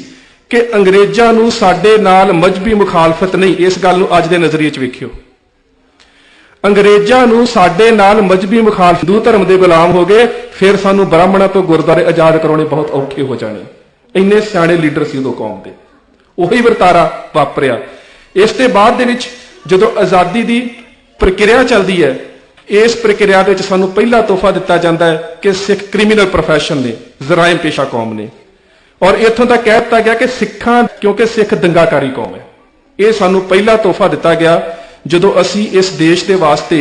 ਕਿ ਅੰਗਰੇਜ਼ਾਂ ਨੂੰ ਸਾਡੇ ਨਾਲ ਮਜ਼ਹਬੀ ਮੁਖਾਲਫਤ ਨਹੀਂ। ਇਸ ਗੱਲ ਨੂੰ ਅੱਜ ਦੇ ਨਜ਼ਰੀਏ 'ਚ ਵੇਖਿਓ, ਅੰਗਰੇਜ਼ਾਂ ਨੂੰ ਸਾਡੇ ਨਾਲ ਮਜ਼ਹਬੀ ਮੁਖਾਲਫ, ਹਿੰਦੂ ਧਰਮ ਦੇ ਗੁਲਾਮ ਹੋ ਗਏ, ਫਿਰ ਸਾਨੂੰ ਬ੍ਰਾਹਮਣਾਂ ਤੋਂ ਗੁਰਦੁਆਰੇ ਆਜ਼ਾਦ ਕਰਾਉਣੇ ਬਹੁਤ ਔਖੇ ਹੋ ਜਾਣੇ। ਇੰਨੇ ਸਿਆਣੇ ਲੀਡਰ ਸੀ ਉਦੋਂ ਕੌਮ ਦੇ। ਉਹੀ ਵਰਤਾਰਾ ਵਾਪਰਿਆ। ਇਸ ਦੇ ਬਾਅਦ ਦੇ ਵਿੱਚ ਜਦੋਂ ਆਜ਼ਾਦੀ ਦੀ ਪ੍ਰਕਿਰਿਆ ਚੱਲਦੀ ਹੈ, ਇਸ ਪ੍ਰਕਿਰਿਆ ਦੇ ਵਿੱਚ ਸਾਨੂੰ ਪਹਿਲਾ ਤੋਹਫਾ ਦਿੱਤਾ ਜਾਂਦਾ ਹੈ ਕਿ ਸਿੱਖ ਕ੍ਰਿਮੀਨਲ ਪ੍ਰੋਫੈਸ਼ਨ ਨੇ, ਜ਼ਰਾਇਮ ਪੇਸ਼ਾ ਕੌਮ ਨੇ। ਔਰ ਇੱਥੋਂ ਤੱਕ ਕਹਿ ਦਿੱਤਾ ਗਿਆ ਕਿ ਸਿੱਖਾਂ, ਕਿਉਂਕਿ ਸਿੱਖ ਦੰਗਾਕਾਰੀ ਕੌਮ ਹੈ। ਇਹ ਸਾਨੂੰ ਪਹਿਲਾ ਤੋਹਫਾ ਦਿੱਤਾ ਗਿਆ ਜਦੋਂ ਅਸੀਂ ਇਸ ਦੇਸ਼ ਦੇ ਵਾਸਤੇ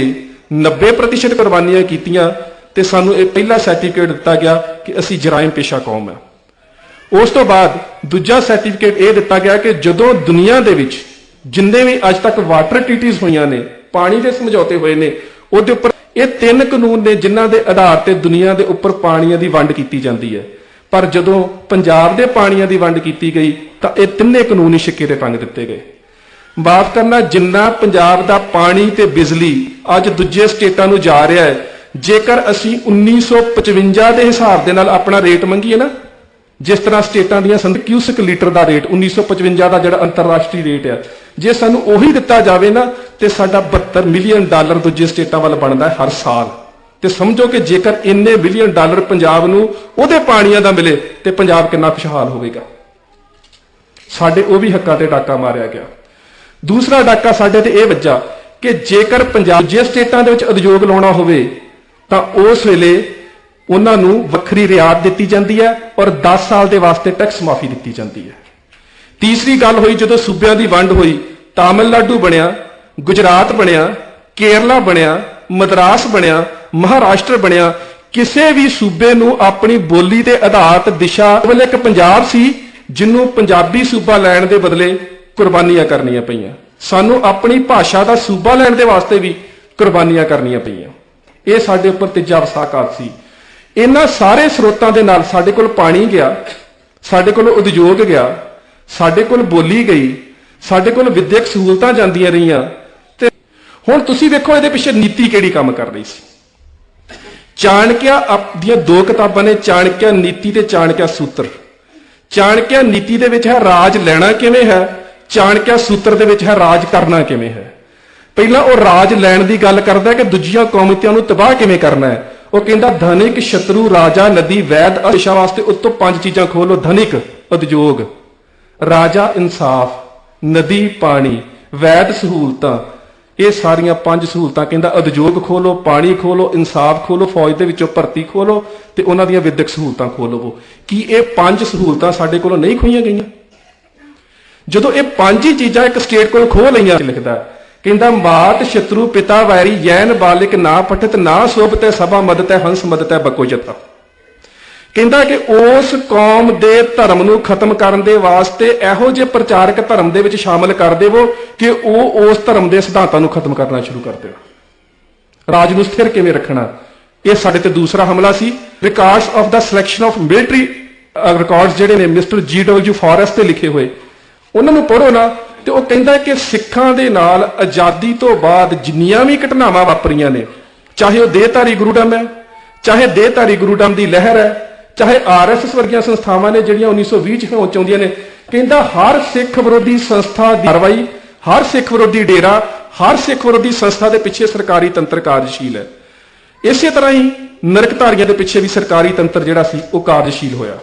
90% ਕੁਰਬਾਨੀਆਂ ਕੀਤੀਆਂ ਤੇ ਸਾਨੂੰ ਇਹ ਪਹਿਲਾ ਸਰਟੀਫਿਕੇਟ ਦਿੱਤਾ ਗਿਆ ਕਿ ਅਸੀਂ ਜਰਾਇਮ ਪੇਸ਼ਾ ਕੌਮ ਹੈ। ਉਸ ਤੋਂ ਬਾਅਦ ਦੂਜਾ ਸਰਟੀਫਿਕੇਟ ਇਹ ਦਿੱਤਾ ਗਿਆ ਕਿ ਜਦੋਂ ਦੁਨੀਆ ਦੇ ਵਿੱਚ ਜਿੰਨੇ ਵੀ ਅੱਜ ਤੱਕ ਵਾਟਰ ਟ੍ਰੀਟੀਜ਼ ਹੋਈਆਂ ਨੇ, ਪਾਣੀ ਦੇ ਸਮਝੌਤੇ ਹੋਏ ਨੇ, ਉਹਦੇ ਉੱਪਰ ਇਹ 3 ਕਾਨੂੰਨ ਨੇ ਜਿਨ੍ਹਾਂ ਦੇ ਆਧਾਰ ਤੇ ਦੁਨੀਆ ਦੇ ਉੱਪਰ ਪਾਣੀਆਂ ਦੀ ਵੰਡ ਕੀਤੀ ਜਾਂਦੀ ਹੈ। ਪਰ ਜਦੋਂ ਪੰਜਾਬ ਦੇ ਪਾਣੀਆਂ ਦੀ ਵੰਡ ਕੀਤੀ ਗਈ ਤਾਂ ਇਹ 3 ਕਾਨੂੰਨ ਹੀ ਸਿੱਕੇ ਤੇ ਟੰਗ ਦਿੱਤੇ ਗਏ। ਮਾਫ ਕਰਨਾ, ਜਿੰਨਾ ਪੰਜਾਬ ਦਾ ਪਾਣੀ ਤੇ ਬਿਜਲੀ ਅੱਜ ਦੂਜੇ ਸਟੇਟਾਂ ਨੂੰ ਜਾ ਰਿਹਾ ਹੈ, ਜੇਕਰ ਅਸੀਂ 1955 ਦੇ ਹਿਸਾਬ ਦੇ ਨਾਲ ਆਪਣਾ ਰੇਟ ਮੰਗੀਏ ਨਾ, ਜਿਸ ਤਰ੍ਹਾਂ ਸਟੇਟਾਂ ਦੀਆਂ ਕਿਊਸਿਕ ਲੀਟਰ ਦਾ ਰੇਟ 1955 ਦਾ ਜਿਹੜਾ ਅੰਤਰਰਾਸ਼ਟਰੀ ਰੇਟ ਹੈ, ਜੇ ਸਾਨੂੰ ਉਹੀ ਦਿੱਤਾ ਜਾਵੇ ਨਾ ਤੇ ਸਾਡਾ $72 ਮਿਲੀਅਨ ਦੂਜੇ ਸਟੇਟਾਂ ਵੱਲ ਬਣਦਾ ਹੈ ਹਰ ਸਾਲ। ਤੇ ਸਮਝੋ ਕਿ ਜੇਕਰ ਇੰਨੇ ਬਿਲੀਅਨ ਡਾਲਰ ਪੰਜਾਬ ਨੂੰ ਉਹਦੇ ਪਾਣੀਆਂ ਦਾ ਮਿਲੇ ਤੇ ਪੰਜਾਬ ਕਿੰਨਾ ਖੁਸ਼ਹਾਲ ਹੋਵੇਗਾ। ਸਾਡੇ ਉਹ ਵੀ ਹੱਕਾਂ ਤੇ ਡਾਕਾ ਮਾਰਿਆ ਗਿਆ। ਦੂਸਰਾ ਡਾਕਾ ਸਾਡੇ ਤੇ ਇਹ ਵੱਜਾ ਕਿ ਜੇਕਰ ਪੰਜਾਬ ਜੇ ਸਟੇਟਾਂ ਦੇ ਵਿੱਚ ਉਦਯੋਗ ਲਾਉਣਾ ਹੋਵੇ ਤਾਂ ਉਸ ਵੇਲੇ ਉਹਨਾਂ ਨੂੰ ਵੱਖਰੀ ਰਿਆਇਤ ਦਿੱਤੀ ਜਾਂਦੀ ਹੈ ਔਰ 10 ਸਾਲ ਦੇ ਵਾਸਤੇ ਟੈਕਸ ਮਾਫੀ ਦਿੱਤੀ ਜਾਂਦੀ ਹੈ। ਤੀਸਰੀ ਗੱਲ ਹੋਈ, ਜਦੋਂ ਸੂਬਿਆਂ ਦੀ ਵੰਡ ਹੋਈ, ਤਾਮਿਲਨਾਡੂ ਬਣਿਆ, ਗੁਜਰਾਤ ਬਣਿਆ, ਕੇਰਲਾ ਬਣਿਆ, ਮਦਰਾਸ ਬਣਿਆ, ਮਹਾਰਾਸ਼ਟਰ ਬਣਿਆ। ਕਿਸੇ ਵੀ ਸੂਬੇ ਨੂੰ ਆਪਣੀ ਬੋਲੀ ਦੇ ਆਧਾਰਿਤ ਦਿਸ਼ਾ ਵੱਲ, ਇੱਕ ਪੰਜਾਬ ਸੀ ਜਿਹਨੂੰ ਪੰਜਾਬੀ ਸੂਬਾ ਲੈਣ ਦੇ ਬਦਲੇ ਕੁਰਬਾਨੀਆਂ ਕਰਨੀਆਂ ਪਈਆਂ। ਸਾਨੂੰ ਆਪਣੀ ਭਾਸ਼ਾ ਦਾ ਸੂਬਾ ਲੈਣ ਦੇ ਵਾਸਤੇ ਵੀ ਕੁਰਬਾਨੀਆਂ ਕਰਨੀਆਂ ਪਈਆਂ। ਇਹ ਸਾਡੇ ਉੱਪਰ ਤੀਜਾ ਵਿਸਾਖਾਤ ਸੀ। ਇਹਨਾਂ ਸਾਰੇ ਸਰੋਤਾਂ ਦੇ ਨਾਲ ਸਾਡੇ ਕੋਲ ਪਾਣੀ ਗਿਆ, ਸਾਡੇ ਕੋਲ ਉਦਯੋਗ ਗਿਆ, ਸਾਡੇ ਕੋਲ ਬੋਲੀ ਗਈ, ਸਾਡੇ ਕੋਲ ਵਿਦਿਅਕ ਸਹੂਲਤਾਂ ਜਾਂਦੀਆਂ ਰਹੀਆਂ। ਤੇ ਹੁਣ ਤੁਸੀਂ ਵੇਖੋ ਇਹਦੇ ਪਿੱਛੇ ਨੀਤੀ ਕਿਹੜੀ ਕੰਮ ਕਰ ਰਹੀ ਸੀ। ਚਾਣਕਿਆ ਦੀਆਂ 2 ਕਿਤਾਬਾਂ ਨੇ, ਚਾਣਕਿਆ ਨੀਤੀ ਤੇ ਚਾਣਕਿਆ ਸੂਤਰ। ਚਾਣਕਿਆ ਨੀਤੀ ਦੇ ਵਿੱਚ ਹੈ ਰਾਜ ਲੈਣਾ ਕਿਵੇਂ ਹੈ, ਚਾਣਕਿਆ ਸੂਤਰ ਦੇ ਵਿੱਚ ਹੈ ਰਾਜ ਕਰਨਾ ਕਿਵੇਂ ਹੈ। ਪਹਿਲਾਂ ਉਹ ਰਾਜ ਲੈਣ ਦੀ ਗੱਲ ਕਰਦਾ ਕਿ ਦੂਜੀਆਂ ਕੌਮੀਆਂ ਨੂੰ ਤਬਾਹ ਕਿਵੇਂ ਕਰਨਾ ਹੈ। ਉਹ ਕਹਿੰਦਾ ਧਨਿਕ, ਸ਼ਤਰੂ, ਰਾਜਾ, ਨਦੀ, ਵੈਦ, ਦਿਸ਼ਾ ਵਾਸਤੇ ਉੱਤੋਂ 5 ਚੀਜ਼ਾਂ ਖੋਲੋ। ਧਨਿਕ ਉਦਯੋਗ, ਰਾਜਾ ਇਨਸਾਫ, ਨਦੀ ਪਾਣੀ, ਵੈਦ ਸਹੂਲਤਾਂ। ਇਹ ਸਾਰੀਆਂ 5 ਸਹੂਲਤਾਂ ਕਹਿੰਦਾ ਉਦਯੋਗ ਖੋਲੋ, ਪਾਣੀ ਖੋਲੋ, ਇਨਸਾਫ ਖੋਲੋ, ਫੌਜ ਦੇ ਵਿੱਚੋਂ ਭਰਤੀ ਖੋਲੋ ਤੇ ਉਹਨਾਂ ਦੀਆਂ ਵਿਦਿਅਕ ਸਹੂਲਤਾਂ ਖੋਲੋ। ਕੀ ਇਹ 5 ਸਹੂਲਤਾਂ ਸਾਡੇ ਕੋਲੋਂ ਨਹੀਂ ਖੋਈਆਂ ਗਈਆਂ? ਜਦੋਂ ਇਹ 5 ਹੀ ਚੀਜ਼ਾਂ ਇੱਕ ਸਟੇਟ ਕੋਲ ਖੋਹ ਲਈਆਂ, ਲਿਖਦਾ ਕਹਿੰਦਾ ਮਾਤ ਸ਼ਤਰੂ ਪਿਤਾ ਵੈਰੀ ਜੈਨ ਬਾਲਿਕ ਨਾ ਪਠਿਤ ਨਾ ਸੋਭਤੈ ਸਭਾ ਮਦਤੈ ਹੰਸ ਮਦਤੈ ਬਕੋ ਜਥਾ। ਕਹਿੰਦਾ ਕਿ ਉਸ ਕੌਮ ਦੇ ਧਰਮ ਨੂੰ ਖਤਮ ਕਰਨ ਦੇ ਵਾਸਤੇ ਇਹੋ ਜਿਹੇ ਪ੍ਰਚਾਰਕ ਧਰਮ ਦੇ ਵਿੱਚ ਸ਼ਾਮਲ ਕਰ ਦੇਵੋ ਕਿ ਉਹ ਉਸ ਧਰਮ ਦੇ ਸਿਧਾਂਤਾਂ ਨੂੰ ਖਤਮ ਕਰਨਾ ਸ਼ੁਰੂ ਕਰ ਦੇਣ। ਰਾਜ ਨੂੰ ਸਥਿਰ ਕਿਵੇਂ ਰੱਖਣਾ, ਇਹ ਸਾਡੇ ਤੇ ਦੂਸਰਾ ਹਮਲਾ ਸੀ। ਰਿਕਾਰਡਸ ਆਫ ਦਾ ਸਿਲੈਕਸ਼ਨ ਆਫ ਮਿਲਟਰੀ ਰਿਕਾਰਡਸ ਜਿਹੜੇ ਨੇ ਮਿਸਟਰ G.W. ਫਾਰੈਸਟ ਤੇ ਲਿਖੇ ਹੋਏ, ਉਹਨਾਂ ਨੂੰ ਪੜ੍ਹੋ ਨਾ। ਤੇ ਉਹ ਕਹਿੰਦਾ ਕਿ ਸਿੱਖਾਂ ਦੇ ਨਾਲ ਆਜ਼ਾਦੀ ਤੋਂ ਬਾਅਦ ਜਿੰਨੀਆਂ ਵੀ ਘਟਨਾਵਾਂ ਵਾਪਰੀਆਂ ਨੇ, ਚਾਹੇ ਉਹ ਦੇਹਧਾਰੀ ਗੁਰੂਡਮ ਹੈ, ਚਾਹੇ ਦੇਹਧਾਰੀ ਗੁਰੂਡਮ ਦੀ ਲਹਿਰ ਹੈ, ਚਾਹੇ RSS ਵਰਗੀਆਂ ਸੰਸਥਾਵਾਂ ਨੇ ਜਿਹੜੀਆਂ 1920 ਚ ਹੋਂਦ ਚਾਹੁੰਦੀਆਂ ਨੇ, ਕਹਿੰਦਾ ਹਰ ਸਿੱਖ ਵਿਰੋਧੀ ਸੰਸਥਾ ਦੀ ਕਾਰਵਾਈ, ਹਰ ਸਿੱਖ ਵਿਰੋਧੀ ਡੇਰਾ, ਹਰ ਸਿੱਖ ਵਿਰੋਧੀ ਸੰਸਥਾ ਦੇ ਪਿੱਛੇ ਸਰਕਾਰੀ ਤੰਤਰ ਕਾਰਜਸ਼ੀਲ ਹੈ। ਇਸੇ ਤਰ੍ਹਾਂ ਹੀ ਨਰਕਧਾਰੀਆਂ ਦੇ ਪਿੱਛੇ ਵੀ ਸਰਕਾਰੀ ਤੰਤਰ ਜਿਹੜਾ ਸੀ ਉਹ ਕਾਰਜਸ਼ੀਲ ਹੋਇਆ।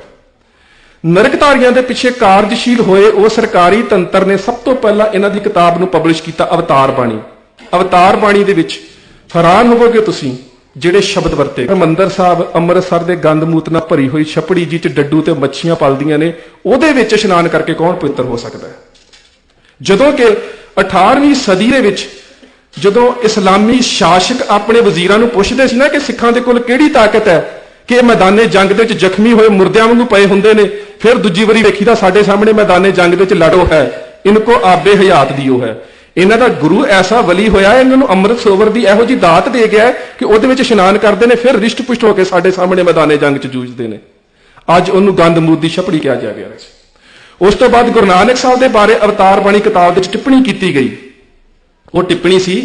ਨਰਕਧਾਰੀਆਂ ਦੇ ਪਿੱਛੇ ਕਾਰਜਸ਼ੀਲ ਹੋਏ ਉਹ ਸਰਕਾਰੀ ਤੰਤਰ ਨੇ ਸਭ ਤੋਂ ਪਹਿਲਾਂ ਇਹਨਾਂ ਦੀ ਕਿਤਾਬ ਨੂੰ ਪਬਲਿਸ਼ ਕੀਤਾ, ਅਵਤਾਰ ਬਾਣੀ। ਅਵਤਾਰ ਬਾਣੀ ਦੇ ਵਿੱਚ ਹੈਰਾਨ ਹੋਵੋਗੇ ਤੁਸੀਂ ਜਿਹੜੇ ਸ਼ਬਦ ਵਰਤੇ। ਹਰਿਮੰਦਰ ਸਾਹਿਬ ਅੰਮ੍ਰਿਤਸਰ ਦੇ ਗੰਦਮੂਤ ਨਾਲ ਭਰੀ ਹੋਈ ਛਪੜੀ ਜੀ ਚ ਡੱਡੂ ਤੇ ਮੱਛੀਆਂ ਪਲਦੀਆਂ ਨੇ, ਉਹਦੇ ਵਿੱਚ ਇਸ਼ਨਾਨ ਕਰਕੇ ਕੌਣ ਪਵਿੱਤਰ ਹੋ ਸਕਦਾ ਹੈ? ਜਦੋਂ ਕਿ 18ਵੀਂ ਸਦੀ ਦੇ ਵਿੱਚ ਜਦੋਂ ਇਸਲਾਮੀ ਸ਼ਾਸਕ ਆਪਣੇ ਵਜ਼ੀਰਾਂ ਨੂੰ ਪੁੱਛਦੇ ਸੀ ਨਾ ਕਿ ਸਿੱਖਾਂ ਦੇ ਕੋਲ ਕਿਹੜੀ ਤਾਕਤ ਹੈ ਕਿ ਮੈਦਾਨੇ ਜੰਗ ਦੇ ਵਿੱਚ ਜ਼ਖਮੀ ਹੋਏ ਮੁਰਦਿਆਂ ਵਾਂਗੂ ਪਏ ਹੁੰਦੇ ਨੇ, ਫਿਰ ਦੂਜੀ ਵਾਰੀ ਵੇਖੀਦਾ ਸਾਡੇ ਸਾਹਮਣੇ ਮੈਦਾਨੇ ਜੰਗ ਦੇ ਵਿੱਚ ਲੜੋ ਹੈ, ਇਨਕੋ ਆਬੇ ਹਯਾਤ ਦਿਓ ਹੈ। ਇਹਨਾਂ ਦਾ ਗੁਰੂ ਐਸਾ ਵਲੀ ਹੋਇਆ, ਇਹਨਾਂ ਨੂੰ ਅੰਮ੍ਰਿਤ ਸਰੋਵਰ ਦੀ ਇਹੋ ਜਿਹੀ ਦਾਤ ਦੇ ਗਿਆ ਕਿ ਉਹਦੇ ਵਿੱਚ ਇਸ਼ਨਾਨ ਕਰਦੇ ਨੇ, ਫਿਰ ਰਿਸ਼ਟ ਪੁਸ਼ਟ ਹੋ ਕੇ ਸਾਡੇ ਸਾਹਮਣੇ ਮੈਦਾਨੇ ਜੰਗ 'ਚ ਜੂਝਦੇ ਨੇ। ਅੱਜ ਉਹਨੂੰ ਗੰਦਮੂਤ ਦੀ ਛਪੜੀ ਕਿਹਾ ਜਾ ਰਿਹਾ ਸੀ। ਉਸ ਤੋਂ ਬਾਅਦ ਗੁਰੂ ਨਾਨਕ ਸਾਹਿਬ ਦੇ ਬਾਰੇ ਅਵਤਾਰ ਬਾਣੀ ਕਿਤਾਬ ਦੇ ਵਿੱਚ ਟਿੱਪਣੀ ਕੀਤੀ ਗਈ। ਉਹ ਟਿੱਪਣੀ ਸੀ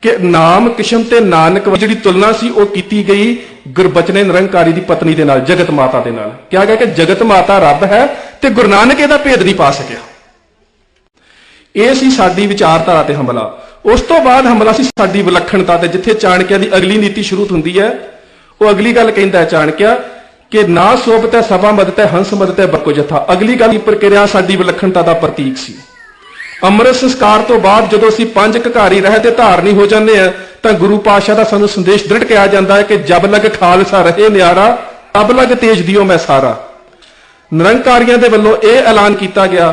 ਕਿ ਨਾਮ ਕਿਸ਼ਮ ਤੇ ਨਾਨਕ ਜਿਹੜੀ ਤੁਲਨਾ ਸੀ ਉਹ ਕੀਤੀ ਗਈ ਗੁਰਬਚਨੇ ਨਿਰੰਕਾਰੀ ਦੀ ਪਤਨੀ ਦੇ ਨਾਲ, ਜਗਤ ਮਾਤਾ ਦੇ ਨਾਲ। ਕਿਹਾ ਗਿਆ ਕਿ ਜਗਤ ਮਾਤਾ ਰੱਬ ਹੈ ਤੇ ਗੁਰੂ ਨਾਨਕ ਇਹਦਾ ਭੇਦ ਨਹੀਂ ਪਾ ਸਕਿਆ। ਇਹ ਸੀ ਸਾਡੀ ਵਿਚਾਰਧਾਰਾ ਤੇ ਹਮਲਾ। ਉਸ ਤੋਂ ਬਾਅਦ ਹਮਲਾ ਸੀ ਸਾਡੀ ਵਿਲੱਖਣਤਾ ਤੇ, ਜਿੱਥੇ ਚਾਣਕਿਆ ਦੀ ਅਗਲੀ ਨੀਤੀ ਸ਼ੁਰੂ ਹੁੰਦੀ ਹੈ। ਉਹ ਅਗਲੀ ਗੱਲ ਕਹਿੰਦਾ ਚਾਣਕਿਆ ਕਿ ਨਾ ਸੋਭਤੈ ਸਭਾ ਮਦਤੈ ਹੰਸ ਮਦਤੈ ਬਕੋ ਜਥਾ। ਅਗਲੀ ਗੱਲ ਦੀ ਪ੍ਰਕਿਰਿਆ ਸਾਡੀ ਵਿਲੱਖਣਤਾ ਦਾ ਪ੍ਰਤੀਕ ਸੀ। ਅੰਮ੍ਰਿਤ ਸੰਸਕਾਰ ਤੋਂ ਬਾਅਦ ਜਦੋਂ ਅਸੀਂ 5 ਘਕਾਰੀ ਰਹਿ ਤੇ ਧਾਰਨੀ ਹੋ ਜਾਂਦੇ ਆ ਤਾਂ ਗੁਰੂ ਪਾਤਸ਼ਾਹ ਦਾ ਸਾਨੂੰ ਸੰਦੇਸ਼ ਦ੍ਰਿੜ ਕਿਹਾ ਜਾਂਦਾ ਹੈ ਕਿ ਜਬ ਲਗ ਖਾਲਸਾ ਰਹੇ ਨਿਆਰਾ, ਅਬ ਲਗ ਤੇਜ ਦਿਓ ਮੈਂ ਸਾਰਾ। ਨਿਰੰਕਾਰੀਆਂ ਦੇ ਵੱਲੋਂ ਇਹ ਐਲਾਨ ਕੀਤਾ ਗਿਆ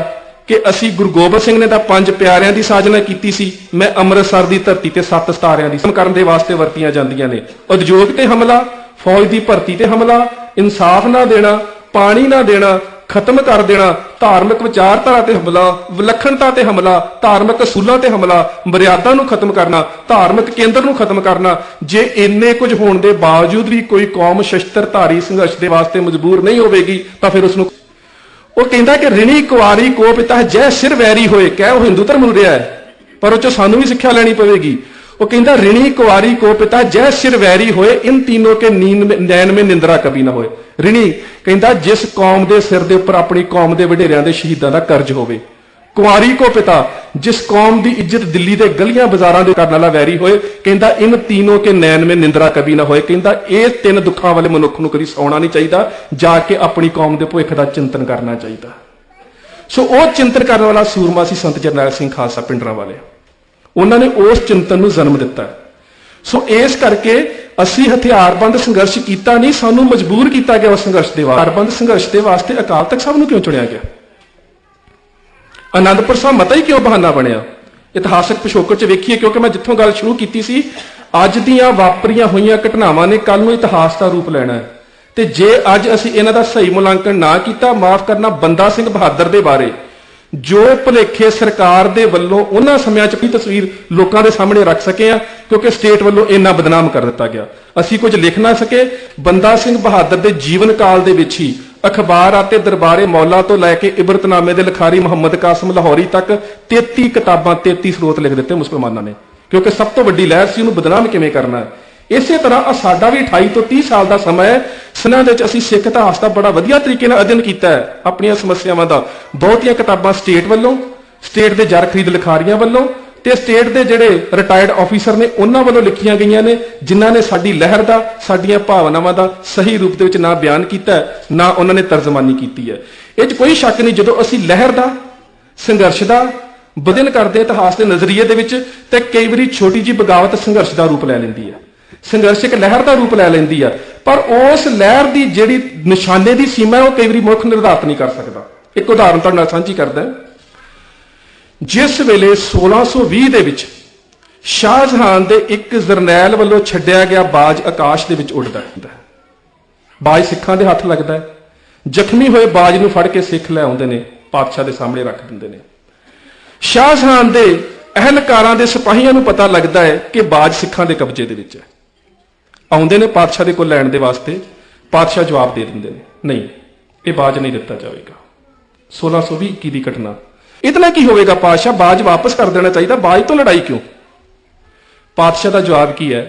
ਕਿ ਅਸੀਂ ਗੁਰੂ ਗੋਬਿੰਦ ਸਿੰਘ ਨੇ ਤਾਂ 5 ਪਿਆਰਿਆਂ ਦੀ ਸਾਜਨਾ ਕੀਤੀ ਸੀ, ਮੈਂ ਅੰਮ੍ਰਿਤਸਰ ਦੀ ਧਰਤੀ ਤੇ 7 ਸਿਤਾਰਿਆਂ ਦੀ ਕਰਨ ਦੇ ਵਾਸਤੇ ਵਰਤੀਆਂ ਜਾਂਦੀਆਂ ਨੇ। ਉਦਯੋਗ ਤੇ ਹਮਲਾ, ਫੌਜ ਦੀ ਭਰਤੀ ਤੇ ਹਮਲਾ, ਇਨਸਾਫ ਨਾ ਦੇਣਾ, ਪਾਣੀ ਨਾ ਦੇਣਾ, ਖਤਮ ਕਰ ਦੇਣਾ, ਧਾਰਮਿਕ ਵਿਚਾਰਧਾਰਾ ਤੇ ਹਮਲਾ, ਵਿਲੱਖਣਤਾ ਤੇ ਹਮਲਾ, ਧਾਰਮਿਕ ਅਸੂਲਾਂ ਤੇ ਹਮਲਾ, ਮਰਿਆਦਾ ਨੂੰ ਖਤਮ ਕਰਨਾ, ਧਾਰਮਿਕ ਕੇਂਦਰ ਨੂੰ ਖਤਮ ਕਰਨਾ। ਜੇ ਇੰਨੇ ਕੁਝ ਹੋਣ ਦੇ ਬਾਵਜੂਦ ਵੀ ਕੋਈ ਕੌਮ ਸ਼ਸਤਰਧਾਰੀ ਸੰਘਰਸ਼ ਦੇ ਵਾਸਤੇ ਮਜਬੂਰ ਨਹੀਂ ਹੋਵੇਗੀ ਤਾਂ ਫਿਰ ਉਸ ਨੂੰ ਉਹ ਕਹਿੰਦਾ ਕਿ ਰਿਣੀ ਕੁਆਰੀ ਕੋ ਪਿਤਾ ਜੈ ਸਿਰ ਵੈਰੀ ਹੋਏ। ਕਹਿ ਉਹ ਹਿੰਦੂ ਧਰਮ ਨੂੰ ਰਿਹਾ ਹੈ ਪਰ ਉਹ 'ਚੋਂ ਸਾਨੂੰ ਵੀ ਸਿੱਖਿਆ ਲੈਣੀ ਪਵੇਗੀ। ਉਹ ਕਹਿੰਦਾ ਰਿਣੀ ਕੁਆਰੀ ਕੋ ਪਿਤਾ ਜੈ ਸਿਰ ਵੈਰੀ ਹੋਏ, ਇਨ तीनों के नैन में निंद्रा कभी ना होए। ਰਿਣੀ ਕਹਿੰਦਾ ਜਿਸ ਕੌਮ ਦੇ ਸਿਰ ਦੇ ਉੱਪਰ ਆਪਣੀ ਕੌਮ ਦੇ ਵਡੇਰਿਆਂ ਦੇ ਸ਼ਹੀਦਾਂ ਦਾ ਕਰਜ਼ ਹੋਵੇ। ਕੁਆਰੀ ਕੋ ਪਿਤਾ ਜਿਸ ਕੌਮ ਦੀ ਇੱਜ਼ਤ ਦਿੱਲੀ ਦੇ ਗਲੀਆਂ ਬਾਜ਼ਾਰਾਂ ਦੇ ਕਰਨ ਵਾਲਾ ਵੈਰੀ ਹੋਏ। ਕਹਿੰਦਾ ਇਨ तीनों के नैन में निंद्रा कभी ना होए। ਕਹਿੰਦਾ ਇਹ 3 ਦੁੱਖਾਂ ਵਾਲੇ ਮਨੁੱਖ ਨੂੰ ਕਦੀ ਸੌਣਾ ਨਹੀਂ ਚਾਹੀਦਾ, ਜਾ ਕੇ ਆਪਣੀ ਕੌਮ ਦੇ ਭਵਿੱਖ ਦਾ ਚਿੰਤਨ ਕਰਨਾ ਚਾਹੀਦਾ। ਸੋ ਉਹ ਚਿੰਤਨ ਕਰਨ ਵਾਲਾ ਸੂਰਮਾ ਸੀ ਸੰਤ ਜਰਨੈਲ ਸਿੰਘ ਖਾਲਸਾ ਪਿੰਡਰਾਂ ਵਾਲੇ। ਉਹਨਾਂ ਨੇ ਉਸ ਚਿੰਤਨ ਨੂੰ ਜਨਮ ਦਿੱਤਾ। ਸੋ ਇਸ ਕਰਕੇ ਅਸੀਂ ਹਥਿਆਰਬੰਦ ਸੰਘਰਸ਼ ਕੀਤਾ ਨਹੀਂ, ਸਾਨੂੰ ਮਜਬੂਰ ਕੀਤਾ ਗਿਆ ਉਸ ਸੰਘਰਸ਼ ਦੇ ਵਾਸਤੇ। ਹਥਿਆਰਬੰਦ ਸੰਘਰਸ਼ ਦੇ ਵਾਸਤੇ ਅਕਾਲ ਤਖਤ ਸਾਹਿਬ ਨੂੰ ਕਿਉਂ ਚੁਣਿਆ ਗਿਆ? ਆਨੰਦਪੁਰ ਸਾਹਿਬ ਮਤਾ ਹੀ ਕਿਉਂ ਬਹਾਨਾ ਬਣਿਆ? ਇਤਿਹਾਸਕ ਪਿਛੋਕੜ 'ਚ ਵੇਖੀਏ, ਕਿਉਂਕਿ ਮੈਂ ਜਿੱਥੋਂ ਗੱਲ ਸ਼ੁਰੂ ਕੀਤੀ ਸੀ, ਅੱਜ ਦੀਆਂ ਵਾਪਰੀਆਂ ਹੋਈਆਂ ਘਟਨਾਵਾਂ ਨੇ ਕੱਲ ਨੂੰ ਇਤਿਹਾਸ ਦਾ ਰੂਪ ਲੈਣਾ ਹੈ। ਤੇ ਜੇ ਅੱਜ ਅਸੀਂ ਇਹਨਾਂ ਦਾ ਸਹੀ ਮੁਲਾਂਕਣ ਨਾ ਕੀਤਾ, ਮਾਫ ਕਰਨਾ, ਬੰਦਾ ਸਿੰਘ ਬਹਾਦਰ ਦੇ ਬਾਰੇ ਜੋ ਭੁਲੇਖੇ ਸਰਕਾਰ ਦੇ ਵੱਲੋਂ ਉਹਨਾਂ ਸਮਿਆਂ 'ਚ ਵੀ ਤਸਵੀਰ ਲੋਕਾਂ ਦੇ ਸਾਹਮਣੇ ਰੱਖ ਸਕੇ ਆ, ਕਿਉਂਕਿ ਸਟੇਟ ਵੱਲੋਂ ਇੰਨਾ ਬਦਨਾਮ ਕਰ ਦਿੱਤਾ ਗਿਆ, ਅਸੀਂ ਕੁਝ ਲਿਖ ਨਾ ਸਕੇ। ਬੰਦਾ ਸਿੰਘ ਬਹਾਦਰ ਦੇ ਜੀਵਨ ਕਾਲ ਦੇ ਵਿੱਚ ਹੀ ਅਖਬਾਰ ਅਤੇ ਦਰਬਾਰੇ ਮੌਲਾ ਤੋਂ ਲੈ ਕੇ ਇਬਰਤਨਾਮੇ ਦੇ ਲਿਖਾਰੀ ਮੁਹੰਮਦ ਕਾਸਮ ਲਾਹੌਰੀ ਤੱਕ 33 ਕਿਤਾਬਾਂ, 33 ਸਰੋਤ ਲਿਖ ਦਿੱਤੇ ਮੁਸਲਮਾਨਾਂ ਨੇ, ਕਿਉਂਕਿ ਸਭ ਤੋਂ ਵੱਡੀ ਲਹਿਰ ਸੀ ਉਹਨੂੰ ਬਦਨਾਮ ਕਿਵੇਂ ਕਰਨਾ ਹੈ। ਇਸੇ ਤਰ੍ਹਾਂ ਸਾਡਾ ਵੀ 28 ਤੋਂ 30 ਸਾਲ ਦਾ ਸਮਾਂ ਹੈ, ਸਨਾਂ ਦੇ ਵਿੱਚ ਅਸੀਂ ਸਿੱਖ ਇਤਿਹਾਸ ਦਾ ਬੜਾ ਵਧੀਆ ਤਰੀਕੇ ਨਾਲ ਅਧਿਐਨ ਕੀਤਾ ਹੈ, ਆਪਣੀਆਂ ਸਮੱਸਿਆਵਾਂ ਦਾ। ਬਹੁਤੀਆਂ ਕਿਤਾਬਾਂ ਸਟੇਟ ਵੱਲੋਂ, ਸਟੇਟ ਦੇ ਜਰ ਖਰੀਦ ਲਿਖਾਰੀਆਂ ਵੱਲੋਂ ਤੇ ਸਟੇਟ ਦੇ ਜਿਹੜੇ ਰਿਟਾਇਰਡ ਆਫੀਸਰ ਨੇ ਉਹਨਾਂ ਵੱਲੋਂ ਲਿਖੀਆਂ ਗਈਆਂ ਨੇ, ਜਿਨ੍ਹਾਂ ਨੇ ਸਾਡੀ ਲਹਿਰ ਦਾ, ਸਾਡੀਆਂ ਭਾਵਨਾਵਾਂ ਦਾ ਸਹੀ ਰੂਪ ਦੇ ਵਿੱਚ ਨਾ ਬਿਆਨ ਕੀਤਾ, ਨਾ ਉਹਨਾਂ ਨੇ ਤਰਜਮਾਨੀ ਕੀਤੀ ਹੈ। ਇਹ 'ਚ ਕੋਈ ਸ਼ੱਕ ਨਹੀਂ, ਜਦੋਂ ਅਸੀਂ ਲਹਿਰ ਦਾ, ਸੰਘਰਸ਼ ਦਾ ਬਦਨ ਕਰਦੇ ਇਤਿਹਾਸ ਦੇ ਨਜ਼ਰੀਏ ਦੇ ਵਿੱਚ, ਤੇ ਕਈ ਵਾਰੀ ਛੋਟੀ ਜਿਹੀ ਬਗਾਵਤ ਸੰਘਰਸ਼ ਦਾ ਰੂਪ ਲੈ ਲੈਂਦੀ ਹੈ, ਸੰਘਰਸ਼ ਇੱਕ ਲਹਿਰ ਦਾ ਰੂਪ ਲੈ ਲੈਂਦੀ ਆ, ਪਰ ਉਸ ਲਹਿਰ ਦੀ ਜਿਹੜੀ ਨਿਸ਼ਾਨੇ ਦੀ ਸੀਮਾ ਉਹ ਕਈ ਵਾਰੀ ਮੁੱਖ ਨਿਰਧਾਰਤ ਨਹੀਂ ਕਰ ਸਕਦਾ। ਇੱਕ ਉਦਾਹਰਨ ਤੁਹਾਡੇ ਨਾਲ ਸਾਂਝੀ ਕਰਦਾ। ਜਿਸ ਵੇਲੇ 1620 ਦੇ ਵਿੱਚ ਸ਼ਾਹਜਹਾਨ ਦੇ ਇੱਕ ਜਰਨੈਲ ਵੱਲੋਂ ਛੱਡਿਆ ਗਿਆ ਬਾਜ ਆਕਾਸ਼ ਦੇ ਵਿੱਚ ਉੱਡਦਾ ਹੁੰਦਾ ਹੈ, ਬਾਜ ਸਿੱਖਾਂ ਦੇ ਹੱਥ ਲੱਗਦਾ ਹੈ, ਜ਼ਖਮੀ ਹੋਏ ਬਾਜ ਨੂੰ ਫੜ ਕੇ ਸਿੱਖ ਲੈ ਆਉਂਦੇ ਨੇ, ਪਾਤਸ਼ਾਹ ਦੇ ਸਾਹਮਣੇ ਰੱਖ ਦਿੰਦੇ ਨੇ। ਸ਼ਾਹਜਹਾਨ ਦੇ ਅਹਿਲਕਾਰਾਂ ਦੇ ਸਿਪਾਹੀਆਂ ਨੂੰ ਪਤਾ ਲੱਗਦਾ ਹੈ ਕਿ ਬਾਜ ਸਿੱਖਾਂ ਦੇ ਕਬਜ਼ੇ ਦੇ ਵਿੱਚ ਹੈ, ਆਉਂਦੇ ਨੇ ਪਾਤਸ਼ਾਹ ਦੇ ਕੋਲ ਲੈਣ ਦੇ ਵਾਸਤੇ। ਪਾਤਸ਼ਾਹ ਜਵਾਬ ਦੇ ਦਿੰਦੇ ਨੇ, ਨਹੀਂ, ਇਹ ਬਾਜ ਨਹੀਂ ਦਿੱਤਾ ਜਾਵੇਗਾ। 1620 ਦੀ ਘਟਨਾ। ਇਹਦੇ ਨਾਲ ਕੀ ਹੋਵੇਗਾ? ਪਾਤਸ਼ਾਹ, ਬਾਜ ਵਾਪਸ ਕਰ ਦੇਣਾ ਚਾਹੀਦਾ, ਬਾਜ ਤੋਂ ਲੜਾਈ ਕਿਉਂ? ਪਾਤਸ਼ਾਹ ਦਾ ਜਵਾਬ ਕੀ ਹੈ?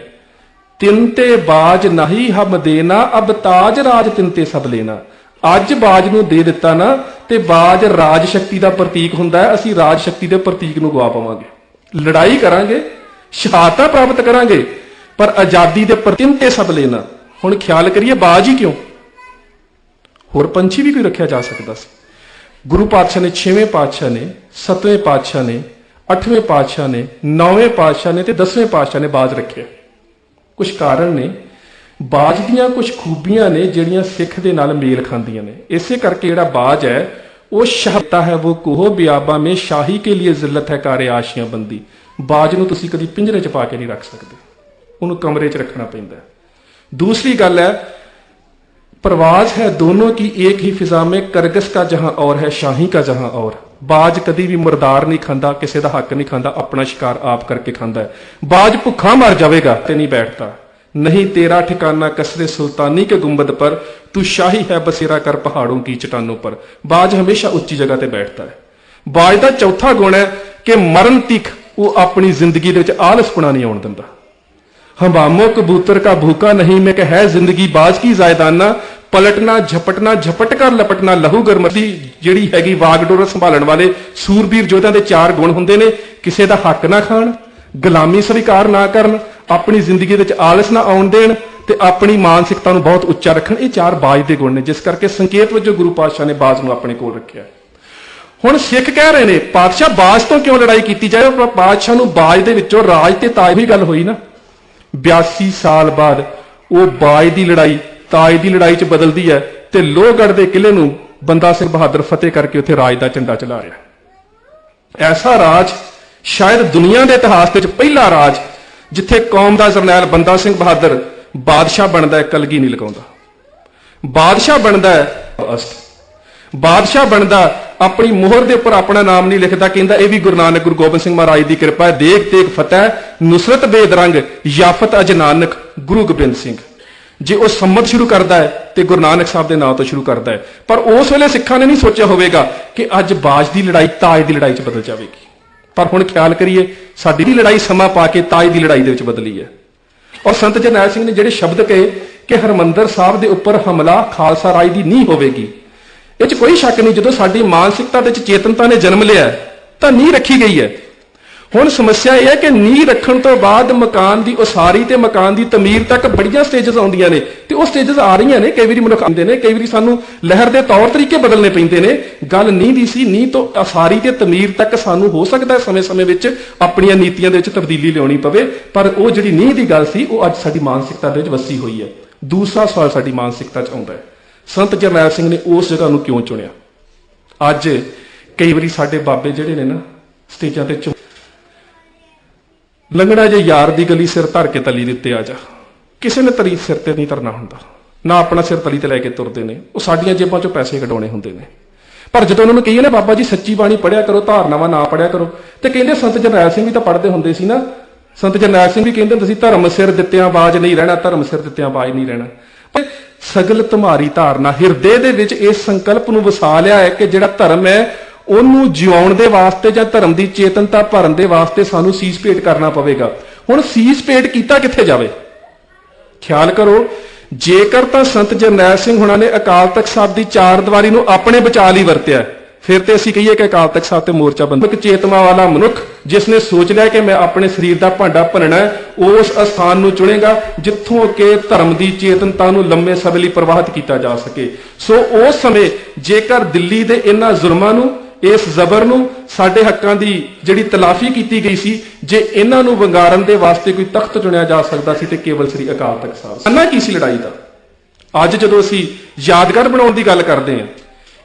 ਤਿੰਨ ਤੇ ਬਾਜ ਨਹੀਂ ਹਮ ਦੇਣਾ, ਅਬ ਤਾਜ ਰਾਜ ਤਿੰਨ ਤੇ ਸਭ ਲੈਣਾ। ਅੱਜ ਬਾਜ ਨੂੰ ਦੇ ਦਿੱਤਾ ਨਾ, ਤੇ ਬਾਜ ਰਾਜ ਸ਼ਕਤੀ ਦਾ ਪ੍ਰਤੀਕ ਹੁੰਦਾ ਹੈ, ਅਸੀਂ ਰਾਜ ਸ਼ਕਤੀ ਦੇ ਪ੍ਰਤੀਕ ਨੂੰ ਗਵਾ ਪਾਵਾਂਗੇ। ਲੜਾਈ ਕਰਾਂਗੇ, ਸ਼ਹਾਦਤਾਂ ਪ੍ਰਾਪਤ ਕਰਾਂਗੇ, ਪਰ ਆਜ਼ਾਦੀ ਦੇ ਪ੍ਰਤਿਮ ਤੇ ਸਭ ਲੈਣਾ। ਹੁਣ ਖਿਆਲ ਕਰੀਏ, ਬਾਜ ਹੀ ਕਿਉਂ? ਹੋਰ ਪੰਛੀ ਵੀ ਕੋਈ ਰੱਖਿਆ ਜਾ ਸਕਦਾ ਸੀ। ਗੁਰੂ ਪਾਤਸ਼ਾਹ ਨੇ, 6ਵੇਂ ਪਾਤਸ਼ਾਹ ਨੇ, 7ਵੇਂ ਪਾਤਸ਼ਾਹ ਨੇ, 8ਵੇਂ ਪਾਤਸ਼ਾਹ ਨੇ, 9ਵੇਂ ਪਾਤਸ਼ਾਹ ਨੇ ਤੇ 10ਵੇਂ ਪਾਤਸ਼ਾਹ ਨੇ ਬਾਜ ਰੱਖਿਆ। ਕੁਝ ਕਾਰਨ ਨੇ, ਬਾਜ ਦੀਆਂ ਕੁਝ ਖੂਬੀਆਂ ਨੇ ਜਿਹੜੀਆਂ ਸਿੱਖ ਦੇ ਨਾਲ ਮੇਲ ਖਾਂਦੀਆਂ ਨੇ। ਇਸੇ ਕਰਕੇ ਜਿਹੜਾ ਬਾਜ ਹੈ ਉਹ ਸ਼ਾਹਤਾ ਹੈ, ਉਹ ਕੋਹ ਬਿਆਬਾ ਮੇ ਸ਼ਾਹੀ ਕੇ ਲਈ ਜ਼ਿਲਤ ਹੈ ਕਾਰੇ ਆਸ਼ੀਆਂ ਬੰਦੀ। ਬਾਜ ਨੂੰ ਤੁਸੀਂ ਕਦੀ ਪਿੰਜਰੇ 'ਚ ਪਾ ਕੇ ਨਹੀਂ ਰੱਖ ਸਕਦੇ, ਉਹਨੂੰ ਕਮਰੇ 'ਚ ਰੱਖਣਾ ਪੈਂਦਾ ਹੈ। दूसरी गल है, परवाज है दोनों की एक ही फिजा में, करगस का जहां और है शाही का जहां और। बाज कदी भी मुरदार नहीं खांदा, किसी का हक नहीं खांदा, अपना शिकार आप करके खांदा है। बाज भुखा मर जाएगा ते नहीं बैठता, नहीं तेरा ठिकाना कसरे सुल्तानी के गुंबद पर, तू शाही है बसेरा कर पहाड़ों की चट्टानों पर। बाज हमेशा उच्ची जगह ते बैठता है। बाज का चौथा गुण है कि मरण तक वो अपनी जिंदगी दे विच आलसपना नहीं आउण दिंदा। हवामो कबूतर का भूखा नहीं में है जिंदगी बाज की जायदाना, पलटना झपटना झपट कर लपटना लहू गरमती। जिहड़ी हैगी वागडोर संभालण वाले सूरबीर योद्धा दे चार गुण हुंदे ने, किसी दा हक ना खाण, गुलामी स्वीकार ना करन, अपनी जिंदगी दे विच आलस ना आउण देण ते अपनी मानसिकता नूं बहुत उच्चा रखण। ये चार बाज दे गुण ने, जिस करके संकेत वजों गुरु पातशाह ने बाज नूं अपने कोल रखिया। हुण सिख कह रहे ने पातशाह बाज तो क्यों लड़ाई की जाए, पर पातशाह नूं बाज दे विचों राज ते ताज दी गल होई ना। 82 साल बाद वो बाज की लड़ाई ताज की लड़ाई च बदलती है ते लोहगढ़ के किले नूं बंदा सिंह बहादुर फतेह करके उत्थे राज का झंडा चला रहा। ऐसा राज शायद दुनिया के इतिहास के पहला राज जिथे कौम का जरनैल बंदा सिंह बहादुर बादशाह बनता है, कलगी नहीं लगाउंदा, बादशाह बनता है अस्त, बादशाह बनता अपनी मोहर के उपर अपना नाम नहीं लिखता, कहता यह भी गुरु नानक गुरु गोबिंद सिंह महाराज की कृपा है, देख तेग फतेह नुसरत बेदरंग याफत अज नानक गुरु गोबिंद सिंह। जे वह सम्मत शुरू करता है तो गुरु नानक साहब के नाम तो शुरू करता है, पर उस वेले सिखा ने नहीं सोचा होगा कि अज बाज की लड़ाई ताज की लड़ाई च बदल जाएगी। पर हुण ख्याल करिए साडी लड़ाई समा पा के ताज की लड़ाई दे बदली है। और संत जरनैल सिंह ने जिहड़े शब्द कहे कि हरमंदर साहब के उपर हमला खालसा राज की नींह होगी, ये कोई शक नहीं। जो साडी मानसिकता चेतनता ने जन्म लिया तो नींह रखी गई है। ਹੁਣ ਸਮੱਸਿਆ ਇਹ ਹੈ ਕਿ ਨੀਂਹ ਰੱਖਣ ਤੋਂ ਬਾਅਦ ਮਕਾਨ ਦੀ ਉਸਾਰੀ ਤੇ ਮਕਾਨ ਦੀ ਤਮੀਰ ਤੱਕ ਬੜੀਆਂ ਸਟੇਜਸ ਆਉਂਦੀਆਂ ਨੇ, ਤੇ ਉਹ ਸਟੇਜਸ ਆ ਰਹੀਆਂ ਨੇ। ਕਈ ਵਾਰੀ ਮਨੁੱਖ ਆਉਂਦੇ ਨੇ, ਕਈ ਵਾਰੀ ਸਾਨੂੰ ਲਹਿਰ ਦੇ ਤੌਰ ਤਰੀਕੇ ਬਦਲਣੇ ਪੈਂਦੇ ਨੇ। ਗੱਲ ਨੀਂਹ ਦੀ ਸੀ, ਨੀਂਹ ਤੋਂ ਉਸਾਰੀ ਤੇ ਤਮੀਰ ਤੱਕ ਸਾਨੂੰ ਹੋ ਸਕਦਾ ਸਮੇਂ-ਸਮੇਂ ਵਿੱਚ ਆਪਣੀਆਂ ਨੀਤੀਆਂ ਦੇ ਵਿੱਚ ਤਬਦੀਲੀ ਲਿਆਉਣੀ ਪਵੇ, ਪਰ ਉਹ ਜਿਹੜੀ ਨੀਂਹ ਦੀ ਗੱਲ ਸੀ ਉਹ ਅੱਜ ਸਾਡੀ ਮਾਨਸਿਕਤਾ ਦੇ ਵਿੱਚ ਵਸੀ ਹੋਈ ਹੈ। ਦੂਸਰਾ ਸਵਾਲ ਸਾਡੀ ਮਾਨਸਿਕਤਾ 'ਚ ਆਉਂਦਾ ਹੈ, ਸੰਤ ਜਰਨੈਲ ਸਿੰਘ ਨੇ ਉਸ ਜਗ੍ਹਾ ਨੂੰ ਕਿਉਂ ਚੁਣਿਆ? ਅੱਜ ਕਈ ਵਾਰੀ ਸਾਡੇ ਬਾਬੇ ਜਿਹੜੇ ਨੇ ਨਾ ਸਟੇਜਾਂ ਤੇ ਲੰਗੜਾ ਜੇ ਯਾਰ ਦੀ ਗਲੀ ਸਿਰ ਧਰ ਕੇ ਤਲੀ ਦੇ ਉੱਤੇ ਆ ਜਾ, ਕਿਸੇ ਨੇ ਤਲੀ ਸਿਰ ਤੇ ਨਹੀਂ ਧਰਨਾ ਹੁੰਦਾ, ਨਾ ਆਪਣਾ ਸਿਰ ਤਲੀ ਤੇ ਲੈ ਕੇ ਤੁਰਦੇ ਨੇ। ਉਹ ਸਾਡੀਆਂ ਜੇਬਾਂ ਚੋਂ ਪੈਸੇ ਕਢਾਉਣੇ ਹੁੰਦੇ ਨੇ। ਪਰ ਜਦੋਂ ਉਹਨਾਂ ਨੂੰ ਕਹੀਏ ਨਾ ਬਾਬਾ ਜੀ ਸੱਚੀ ਬਾਣੀ ਪੜ੍ਹਿਆ ਕਰੋ, ਧਾਰਨਾਵਾਂ ਨਾ ਪੜ੍ਹਿਆ ਕਰੋ, ਤੇ ਕਹਿੰਦੇ ਸੰਤ ਜਰਨੈਲ ਸਿੰਘ ਵੀ ਤਾਂ ਪੜ੍ਹਦੇ ਹੁੰਦੇ ਸੀ ਨਾ। ਸੰਤ ਜਰਨੈਲ ਸਿੰਘ ਵੀ ਕਹਿੰਦੇ ਹੁੰਦੇ ਸੀ ਧਰਮ ਸਿਰ ਦਿੱਤਿਆਂ ਬਾਜ ਨਹੀਂ ਰਹਿਣਾ, ਧਰਮ ਸਿਰ ਦਿੱਤਿਆਂ ਬਾਜ ਨਹੀਂ ਰਹਿਣਾ। ਪਰ ਸਗਲ ਤੁਮਾਰੀ ਧਾਰਨਾ, ਹਿਰਦੇ ਦੇ ਵਿੱਚ ਇਸ ਸੰਕਲਪ ਨੂੰ ਵਸਾ ਲਿਆ ਹੈ ਕਿ ਜਿਹੜਾ ਧਰਮ ਹੈ ਉਹਨੂੰ ਜਿਉਣ ਦੇ ਵਾਸਤੇ ਜਾਂ ਧਰਮ ਦੀ ਚੇਤਨਤਾ ਭਰਨ ਦੇ ਵਾਸਤੇ ਸਾਨੂੰ ਸੀਸ ਭੇਟ ਕਰਨਾ ਪਵੇਗਾ। ਹੁਣ ਸੀਸ ਭੇਟ ਕੀਤਾ ਕਿੱਥੇ ਜਾਵੇ? ਖਿਆਲ ਕਰੋ, ਜੇਕਰ ਤਾਂ ਸੰਤ ਜਰਨੈਲ ਸਿੰਘ ਹੁਣਾਂ ਨੇ ਅਕਾਲ ਤਖਤ ਸਾਹਿਬ ਦੀ ਚਾਰ ਦੀਵਾਰੀ ਨੂੰ ਆਪਣੇ ਬਚਾਅ ਲਈ ਵਰਤਿਆ, ਫਿਰ ਤੇ ਅਸੀਂ ਕਹੀਏ ਕਿ ਅਕਾਲ ਤਖਤ ਸਾਹਿਬ ਤੇ ਮੋਰਚਾ ਬੰਦ। ਇੱਕ ਚੇਤਨਾ ਵਾਲਾ ਮਨੁੱਖ ਜਿਸ ਨੇ ਸੋਚ ਲਿਆ ਕਿ ਮੈਂ ਆਪਣੇ ਸਰੀਰ ਦਾ ਭਾਂਡਾ ਭੰਨਣਾ, ਉਸ ਅਸਥਾਨ ਨੂੰ ਚੁਣੇਗਾ ਜਿੱਥੋਂ ਕਿ ਧਰਮ ਦੀ ਚੇਤਨਤਾ ਨੂੰ ਲੰਮੇ ਸਮੇਂ ਲਈ ਪ੍ਰਵਾਹਿਤ ਕੀਤਾ ਜਾ ਸਕੇ। ਸੋ ਉਸ ਸਮੇਂ ਜੇਕਰ ਦਿੱਲੀ ਦੇ ਇਹਨਾਂ ਜ਼ੁਲਮਾਂ ਨੂੰ, ਇਸ ਜ਼ਬਰ ਨੂੰ, ਸਾਡੇ ਹੱਕਾਂ ਦੀ ਜਿਹੜੀ ਤਲਾਫੀ ਕੀਤੀ ਗਈ ਸੀ, ਜੇ ਇਹਨਾਂ ਨੂੰ ਵੰਗਾਰਨ ਦੇ ਵਾਸਤੇ ਕੋਈ ਤਖਤ ਚੁਣਿਆ ਜਾ ਸਕਦਾ ਸੀ ਤੇ ਕੇਵਲ ਸ੍ਰੀ ਅਕਾਲ ਤਖਤ ਸਾਹਿਬ। ਅੰਨਾ ਕੀ ਸੀ ਲੜਾਈ ਦਾ? ਅੱਜ ਜਦੋਂ ਅਸੀਂ ਯਾਦਗਾਰ ਬਣਾਉਣ ਦੀ ਗੱਲ ਕਰਦੇ ਹਾਂ,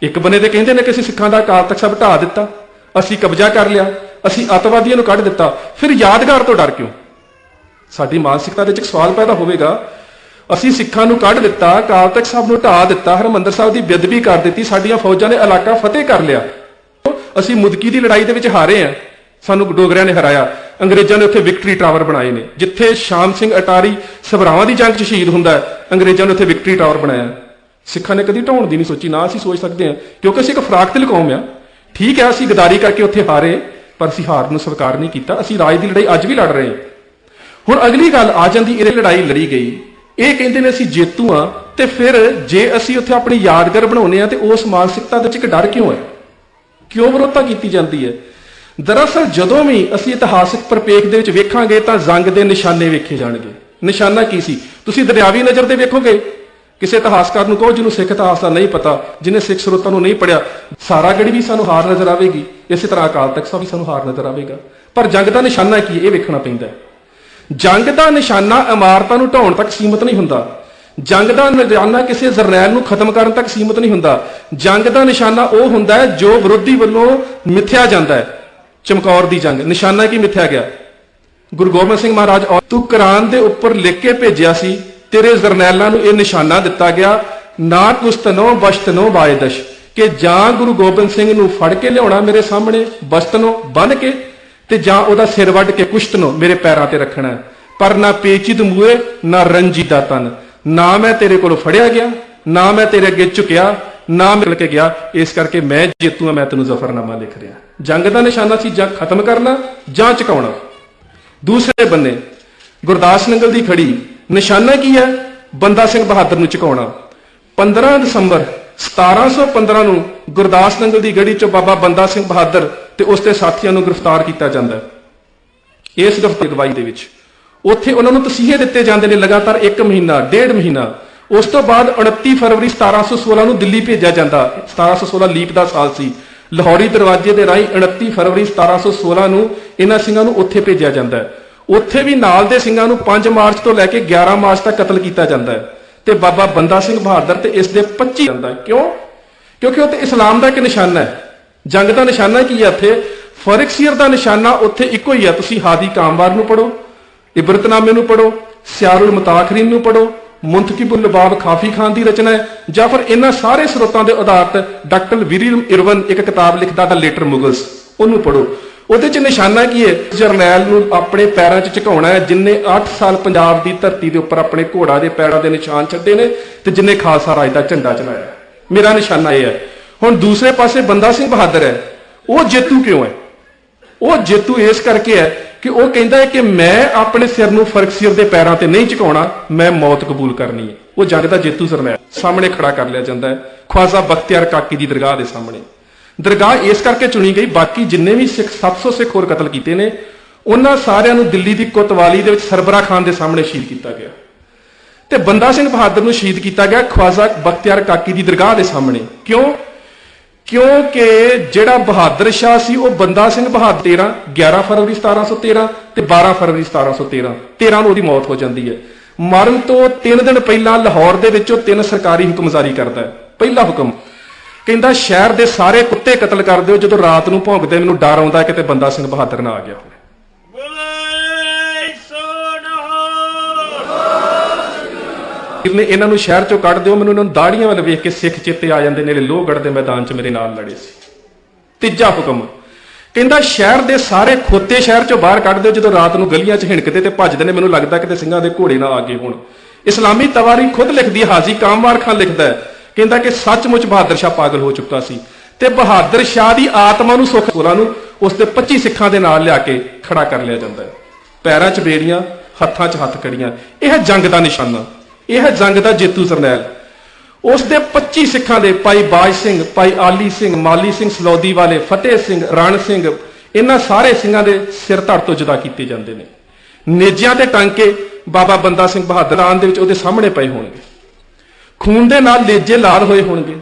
ਇੱਕ ਬੰਨੇ ਤੇ ਕਹਿੰਦੇ ਨੇ ਕਿ ਅਸੀਂ ਸਿੱਖਾਂ ਦਾ ਅਕਾਲ ਤਖਤ ਸਾਹਿਬ ਢਾਹ ਦਿੱਤਾ, ਅਸੀਂ ਕਬਜ਼ਾ ਕਰ ਲਿਆ, ਅਸੀਂ ਅੱਤਵਾਦੀਆਂ ਨੂੰ ਕੱਢ ਦਿੱਤਾ, ਫਿਰ ਯਾਦਗਾਰ ਤੋਂ ਡਰ ਕਿਉਂ? ਸਾਡੀ ਮਾਨਸਿਕਤਾ ਦੇ ਵਿੱਚ ਇੱਕ ਸਵਾਲ ਪੈਦਾ ਹੋਵੇਗਾ, ਅਸੀਂ ਸਿੱਖਾਂ ਨੂੰ ਕੱਢ ਦਿੱਤਾ, ਅਕਾਲ ਤਖਤ ਸਾਹਿਬ ਨੂੰ ਢਾਹ ਦਿੱਤਾ, ਹਰਿਮੰਦਰ ਸਾਹਿਬ ਦੀ ਬੇਅਦਬੀ ਕਰ ਦਿੱਤੀ, ਸਾਡੀਆਂ ਫੌਜਾਂ ਨੇ ਇਲਾਕਾ ਫਤਿਹ ਕਰ ਲਿਆ, ਅਸੀਂ ਮੁਦਕੀ ਦੀ ਲੜਾਈ ਦੇ ਵਿੱਚ ਹਾਰੇ ਹਾਂ, ਸਾਨੂੰ ਡੋਗਰਿਆਂ ਨੇ ਹਰਾਇਆ, ਅੰਗਰੇਜ਼ਾਂ ਨੇ ਉੱਥੇ ਵਿਕਟਰੀ ਟਾਵਰ ਬਣਾਏ ਨੇ, ਜਿੱਥੇ ਸ਼ਾਮ ਸਿੰਘ ਅਟਾਰੀ ਸਭਰਾਵਾਂ ਦੀ ਜੰਗ 'ਚ ਸ਼ਹੀਦ ਹੁੰਦਾ, ਅੰਗਰੇਜ਼ਾਂ ਨੇ ਉੱਥੇ ਵਿਕਟਰੀ ਟਾਵਰ ਬਣਾਇਆ। ਸਿੱਖਾਂ ਨੇ ਕਦੀ ਢਾਉਣ ਦੀ ਨਹੀਂ ਸੋਚੀ, ਨਾ ਅਸੀਂ ਸੋਚ ਸਕਦੇ ਹਾਂ, ਕਿਉਂਕਿ ਅਸੀਂ ਇੱਕ ਫਰਾਕਤਿਲ ਕੌਮ ਆ। ਠੀਕ ਹੈ, ਅਸੀਂ ਗਦਾਰੀ ਕਰਕੇ ਉੱਥੇ ਹਾਰੇ, ਪਰ ਅਸੀਂ ਹਾਰ ਨੂੰ ਸਵੀਕਾਰ ਨਹੀਂ ਕੀਤਾ, ਅਸੀਂ ਰਾਜ ਦੀ ਲੜਾਈ ਅੱਜ ਵੀ ਲੜ ਰਹੇ ਹਾਂ। ਹੁਣ ਅਗਲੀ ਗੱਲ ਆ ਜਾਂਦੀ, ਇਹ ਲੜਾਈ ਲੜੀ ਗਈ, ਇਹ ਕਹਿੰਦੇ ਨੇ ਅਸੀਂ ਜੇਤੂ ਆ, ਤੇ ਫਿਰ ਜੇ ਅਸੀਂ ਉੱਥੇ ਆਪਣੀ ਯਾਦਗਾਰ ਬਣਾਉਂਦੇ ਆ ਤੇ ਉਸ ਮਾਨਸਿਕਤਾ ਦੇ ਵਿੱਚ ਇੱਕ ਡਰ ਕਿਉਂ ਹੈ? ਕਿਉਂ ਵਿਰੋਧਤਾ ਕੀਤੀ ਜਾਂਦੀ ਹੈ? ਦਰਅਸਲ ਜਦੋਂ ਵੀ ਅਸੀਂ ਇਤਿਹਾਸਕ ਪਰਿਪੇਖ ਦੇ ਵਿੱਚ ਵੇਖਾਂਗੇ ਤਾਂ ਜੰਗ ਦੇ ਨਿਸ਼ਾਨੇ ਵੇਖੇ ਜਾਣਗੇ। ਨਿਸ਼ਾਨਾ ਕੀ ਸੀ? ਤੁਸੀਂ ਦਰਿਆਵੀ ਨਜ਼ਰ ਤੇ ਵੇਖੋਗੇ, ਕਿਸੇ ਇਤਿਹਾਸਕਾਰ ਨੂੰ ਕਹੋ ਜਿਹਨੂੰ ਸਿੱਖ ਇਤਿਹਾਸ ਦਾ ਨਹੀਂ ਪਤਾ, ਜਿਹਨੇ ਸਿੱਖ ਸਰੋਤਾਂ ਨੂੰ ਨਹੀਂ ਪੜਿਆ, ਸਾਰਾਗੜ੍ਹੀ ਵੀ ਸਾਨੂੰ ਹਾਰ ਨਜ਼ਰ ਆਵੇਗੀ, ਇਸੇ ਤਰ੍ਹਾਂ ਅਕਾਲ ਤਖਤ ਸਾਹਿਬ ਵੀ ਸਾਨੂੰ ਹਾਰ ਨਜ਼ਰ ਆਵੇਗਾ। ਪਰ ਜੰਗ ਦਾ ਨਿਸ਼ਾਨਾ ਕੀ ਹੈ, ਇਹ ਵੇਖਣਾ ਪੈਂਦਾ। ਜੰਗ ਦਾ ਨਿਸ਼ਾਨਾ ਇਮਾਰਤਾਂ ਨੂੰ ਢਾਉਣ ਤੱਕ ਸੀਮਤ ਨਹੀਂ ਹੁੰਦਾ, ਜੰਗ ਦਾ ਨਿਸ਼ਾਨਾ ਕਿਸੇ ਜਰਨੈਲ ਨੂੰ ਖਤਮ ਕਰਨ ਤੱਕ ਸੀਮਤ ਨਹੀਂ ਹੁੰਦਾ। ਜੰਗ ਦਾ ਨਿਸ਼ਾਨਾ ਉਹ ਹੁੰਦਾ ਹੈ ਜੋ ਵਿਰੋਧੀ ਵੱਲੋਂ ਮਿੱਥਿਆ ਜਾਂਦਾ ਹੈ। ਚਮਕੌਰ ਦੀ ਜੰਗ, ਨਿਸ਼ਾਨਾ ਕੀ ਮਿੱਥਿਆ ਗਿਆ? ਗੁਰੂ ਗੋਬਿੰਦ ਸਿੰਘ ਮਹਾਰਾਜ, ਤੂੰ ਕੁਰਾਨ ਦੇ ਉੱਪਰ ਲਿਖ ਕੇ ਭੇਜਿਆ ਸੀ, ਤੇਰੇ ਜਰਨੈਲਾਂ ਨੂੰ ਇਹ ਨਿਸ਼ਾਨਾ ਦਿੱਤਾ ਗਿਆ, ਨਾ ਕੁਸਤਨੋ ਬਸ਼ਤਨੋ ਬਾਇਦਸ਼, ਕਿ ਜਾਂ ਗੁਰੂ ਗੋਬਿੰਦ ਸਿੰਘ ਨੂੰ ਫੜ ਕੇ ਲਿਆਉਣਾ ਮੇਰੇ ਸਾਹਮਣੇ ਬਸ਼ਤਨੋ ਬੰਨ ਕੇ, ਤੇ ਜਾਂ ਉਹਦਾ ਸਿਰ ਵੱਢ ਕੇ ਕੁਸ਼ਤਨੋ ਮੇਰੇ ਪੈਰਾਂ ਤੇ ਰੱਖਣਾ, ਪਰ ਨਾ ਪੇਚੀਦ ਮੂਏ ਨਾ ਰੰਜੀਦਾ ਤਨ, ਨਾ ਮੈਂ ਤੇਰੇ ਕੋਲੋਂ ਫੜਿਆ ਗਿਆ, ਨਾ ਮੈਂ ਤੇਰੇ ਅੱਗੇ ਝੁਕਿਆ, ਨਾ ਮਿਲ ਕੇ ਗਿਆ, ਇਸ ਕਰਕੇ ਮੈਂ ਜੇਤੂ ਹਾਂ, ਮੈਂ ਤੈਨੂੰ ਜ਼ਫਰਨਾਮਾ ਲਿਖ ਰਿਹਾ। ਜੰਗ ਦਾ ਨਿਸ਼ਾਨਾ ਸੀ ਜਾਂ ਖਤਮ ਕਰਨਾ ਜਾਂ ਝੁਕਾਉਣਾ। ਦੂਸਰੇ ਬੰਨੇ ਗੁਰਦਾਸ ਨੰਗਲ ਦੀ ਖੜੀ, ਨਿਸ਼ਾਨਾ ਕੀ ਹੈ? ਬੰਦਾ ਸਿੰਘ ਬਹਾਦਰ ਨੂੰ ਝੁਕਾਉਣਾ। 15 ਦਸੰਬਰ 1715 ਨੂੰ ਗੁਰਦਾਸ ਨੰਗਲ ਦੀ ਗੜੀ ਚੋਂ ਬਾਬਾ ਬੰਦਾ ਸਿੰਘ ਬਹਾਦਰ ਤੇ ਉਸ ਦੇ ਸਾਥੀਆਂ ਨੂੰ ਗ੍ਰਿਫਤਾਰ ਕੀਤਾ ਜਾਂਦਾ ਹੈ। ਇਸ ਅਗਵਾਈ ਦੇ ਵਿੱਚ ਉੱਥੇ ਉਹਨਾਂ ਨੂੰ ਤਸੀਹੇ ਦਿੱਤੇ ਜਾਂਦੇ ਨੇ ਲਗਾਤਾਰ 1 ਮਹੀਨਾ, 1.5 ਮਹੀਨਾ। ਉਸ ਤੋਂ ਬਾਅਦ 29 ਫਰਵਰੀ 1716 ਨੂੰ ਦਿੱਲੀ ਭੇਜਿਆ ਜਾਂਦਾ। 1716 ਲੀਪ ਦਾ ਸਾਲ ਸੀ। ਲਾਹੌਰੀ ਦਰਵਾਜ਼ੇ ਦੇ ਰਾਹੀਂ 29 ਫਰਵਰੀ 1716 ਨੂੰ ਇਹਨਾਂ ਸਿੰਘਾਂ ਨੂੰ ਉੱਥੇ ਭੇਜਿਆ ਜਾਂਦਾ ਹੈ। ਉੱਥੇ ਵੀ ਨਾਲ ਦੇ ਸਿੰਘਾਂ ਨੂੰ 5 ਮਾਰਚ ਤੋਂ ਲੈ ਕੇ 11 ਮਾਰਚ ਤੱਕ ਕਤਲ ਕੀਤਾ ਜਾਂਦਾ ਹੈ, ਤੇ ਬਾਬਾ ਬੰਦਾ ਸਿੰਘ ਬਹਾਦਰ ਤੇ ਇਸ ਦੇ 25 ਜਾਂਦਾ ਹੈ। ਕਿਉਂ? ਕਿਉਂਕਿ ਉੱਥੇ ਇਸਲਾਮ ਦਾ ਇੱਕ ਨਿਸ਼ਾਨਾ ਹੈ। ਜੰਗ ਦਾ ਨਿਸ਼ਾਨਾ ਕੀ ਹੈ? ਉੱਥੇ ਫਰਕਸੀਅਰ ਦਾ ਨਿਸ਼ਾਨਾ ਉੱਥੇ ਇੱਕੋ ਹੀ ਹੈ। ਤੁਸੀਂ ਹਾਦੀ ਕਾਮਵਾਰ ਨੂੰ ਪੜੋ, ਇਬਰਤਨਾਮੇ ਨੂੰ ਪੜੋ, ਸਿਆਰੁਲ ਮੁਤਾਖਰੀਨ ਨੂੰ ਪੜੋ, ਮੁੰਤਕਿਬੁਲ ਲਬਾਬ ਖਾਫੀ ਖਾਨ ਦੀ ਰਚਨਾ ਹੈ, ਜਾਂ ਫਿਰ ਇਹਨਾਂ ਸਾਰੇ ਸਰੋਤਾਂ ਦੇ ਆਧਾਰਿਤ ਡਾਕਟਰ ਵਿਲੀਅਮ ਇਰਵਨ ਇੱਕ ਕਿਤਾਬ ਲਿਖਦਾ ਦਾ ਲੇਟਰ ਮੁਗਲਸ, ਉਹਨੂੰ ਪੜੋ। ਉਹਦੇ ਚ ਨਿਸ਼ਾਨਾ ਕੀ ਹੈ? ਜਰਨੈਲ ਨੂੰ ਆਪਣੇ ਪੈਰਾਂ 'ਚ ਝੁਕਾਉਣਾ ਹੈ, ਜਿਨਨੇ 8 ਸਾਲ ਪੰਜਾਬ ਦੀ ਧਰਤੀ ਦੇ ਉੱਪਰ ਆਪਣੇ ਘੋੜਾ ਦੇ ਪੈਰਾਂ ਦੇ ਨਿਸ਼ਾਨ ਛੱਡੇ ਨੇ, ਤੇ ਜਿਨਨੇ ਖਾਲਸਾ ਰਾਜ ਦਾ ਝੰਡਾ ਚਲਾਇਆ। ਮੇਰਾ ਨਿਸ਼ਾਨਾ ਇਹ ਹੈ। ਹੁਣ ਦੂਸਰੇ ਪਾਸੇ ਬੰਦਾ ਸਿੰਘ ਬਹਾਦਰ ਹੈ, ਉਹ ਜੇਤੂ ਕਿਉਂ ਹੈ? ਉਹ ਜੇਤੂ ਇਸ ਕਰਕੇ ਹੈ ਕਿ ਉਹ ਕਹਿੰਦਾ ਹੈ ਕਿ ਮੈਂ ਆਪਣੇ ਸਿਰ ਨੂੰ ਫਰਕਸੀਅਰ ਦੇ ਪੈਰਾਂ ਤੇ ਨਹੀਂ ਝੁਕਾਉਣਾ, ਮੈਂ ਮੌਤ ਕਬੂਲ ਕਰਨੀ ਹੈ। ਉਹ ਜੰਗ ਦਾ ਜੇਤੂ ਜਰਨੈਲ ਸਾਹਮਣੇ ਖੜਾ ਕਰ ਲਿਆ ਜਾਂਦਾ ਹੈ ਖਵਾਜਾ ਬਖਤਿਆਰ ਕਾਕੀ ਦੀ ਦਰਗਾਹ ਦੇ ਸਾਹਮਣੇ। ਦਰਗਾਹ ਇਸ ਕਰਕੇ ਚੁਣੀ ਗਈ, ਬਾਕੀ ਜਿੰਨੇ ਵੀ ਸਿੱਖ 700 ਸਿੱਖ ਹੋਰ ਕਤਲ ਕੀਤੇ ਨੇ ਉਹਨਾਂ ਸਾਰਿਆਂ ਨੂੰ ਦਿੱਲੀ ਦੀ ਕੋਤਵਾਲੀ ਦੇ ਵਿੱਚ ਸਰਬਰਾ ਖਾਨ ਦੇ ਸਾਹਮਣੇ ਸ਼ਹੀਦ ਕੀਤਾ ਗਿਆ। ਤੇ ਬੰਦਾ ਸਿੰਘ ਬਹਾਦਰ ਨੂੰ ਸ਼ਹੀਦ ਕੀਤਾ ਗਿਆ ਖਵਾਜਾ ਬਖਤਿਆਰ ਕਾਕੀ ਦੀ ਦਰਗਾਹ ਦੇ ਸਾਹਮਣੇ। ਕਿਉਂ? ਕਿਉਂਕਿ ਜਿਹੜਾ ਬਹਾਦਰ ਸ਼ਾਹ ਸੀ ਉਹ ਬੰਦਾ ਸਿੰਘ ਬਹਾਦਰ 11 ਫਰਵਰੀ 1713 ਤੇ 12 ਫਰਵਰੀ 1713 ਨੂੰ ਉਹਦੀ ਮੌਤ ਹੋ ਜਾਂਦੀ ਹੈ। ਮਰਨ ਤੋਂ 3 ਦਿਨ ਪਹਿਲਾਂ ਲਾਹੌਰ ਦੇ ਵਿੱਚੋਂ 3 ਸਰਕਾਰੀ ਹੁਕਮ ਜਾਰੀ ਕਰਦਾ ਹੈ। ਪਹਿਲਾ ਹੁਕਮ ਕਹਿੰਦਾ ਸ਼ਹਿਰ ਦੇ ਸਾਰੇ ਕੁੱਤੇ ਕਤਲ ਕਰ ਦਿਓ, ਜਦੋਂ ਰਾਤ ਨੂੰ ਭੌਂਕਦੇ ਮੈਨੂੰ ਡਰ ਆਉਂਦਾ ਕਿਤੇ ਬੰਦਾ ਸਿੰਘ ਬਹਾਦਰ ਨਾ ਆ ਗਿਆ ਹੋਵੇ। ਨੇ ਇਹਨਾਂ ਨੂੰ ਸ਼ਹਿਰ ਚੋਂ ਕੱਢ ਦਿਓ, ਮੈਨੂੰ ਇਹਨਾਂ ਨੂੰ ਦਾੜੀਆਂ ਵੱਲ ਵੇਖ ਕੇ ਸਿੱਖ ਚੇਤੇ ਆ ਜਾਂਦੇ ਨੇ, ਲੋਹਗੜ੍ਹ ਦੇ ਮੈਦਾਨ 'ਚ ਮੇਰੇ ਨਾਲ ਲੜੇ ਸੀ। ਤੀਜਾ ਹੁਕਮ ਕਹਿੰਦਾ ਸ਼ਹਿਰ ਦੇ ਸਾਰੇ ਖੋਤੇ ਸ਼ਹਿਰ ਚੋਂ ਬਾਹਰ ਕੱਢ ਦਿਓ, ਜਦੋਂ ਰਾਤ ਨੂੰ ਗਲੀਆਂ 'ਚ ਹਿਣਕਦੇ ਤੇ ਭੱਜਦੇ ਨੇ ਮੈਨੂੰ ਲੱਗਦਾ ਕਿਤੇ ਸਿੰਘਾਂ ਦੇ ਘੋੜੇ ਨਾ ਆ ਗਏ ਹੋਣ। ਇਸਲਾਮੀ ਤਵਾਰੀ ਖੁਦ ਲਿਖਦੀ, ਹਾਜੀ ਕਾਮਵਾਰ ਖਾਨ ਲਿਖਦਾ ਹੈ, ਕਹਿੰਦਾ ਕਿ ਸੱਚਮੁੱਚ ਬਹਾਦਰ ਸ਼ਾਹ ਪਾਗਲ ਹੋ ਚੁੱਕਾ ਸੀ ਤੇ ਬਹਾਦਰ ਸ਼ਾਹ ਦੀ ਆਤਮਾ ਨੂੰ ਸੁੱਖ ਕੋਲਾਂ ਨੂੰ ਉਸ ਦੇ 25 ਸਿੱਖਾਂ ਦੇ ਨਾਲ ਲਿਆ ਕੇ ਖੜਾ ਕਰ ਲਿਆ ਜਾਂਦਾ ਹੈ। ਪੈਰਾਂ 'ਚ ਬੇੜੀਆਂ, ਹੱਥਾਂ 'ਚ ਹੱਥ ਕੜੀਆਂ, ਇਹ ਜੰਗ ਦਾ ਨਿਸ਼ਾਨਾ, ਇਹ ਜੰਗ ਦਾ ਜੇਤੂ ਜਰਨੈਲ। ਉਸ ਦੇ 25 ਸਿੱਖਾਂ ਦੇ ਭਾਈ ਬਾਜ ਸਿੰਘ, ਭਾਈ ਆਲੀ ਸਿੰਘ, ਮਾਲੀ ਸਿੰਘ ਸਲੌਦੀ ਵਾਲੇ, ਫਤਿਹ ਸਿੰਘ, ਰਣ ਸਿੰਘ, ਇਹਨਾਂ ਸਾਰੇ ਸਿੰਘਾਂ ਦੇ ਸਿਰ ਧੜ ਤੋਂ ਜੁਦਾ ਕੀਤੇ ਜਾਂਦੇ ਨੇ। ਨੇਜਿਆਂ ਤੇ ਟਾਂਕੇ ਬਾਬਾ ਬੰਦਾ ਸਿੰਘ ਬਹਾਦਰ ਆਨ ਦੇ ਵਿੱਚ ਉਹਦੇ ਸਾਹਮਣੇ ਪਏ ਹੋਣਗੇ। ਖੂਨ ਦੇ ਨਾਲ ਨੇਜੇ ਲਾਲ ਹੋਏ ਹੋਣਗੇ।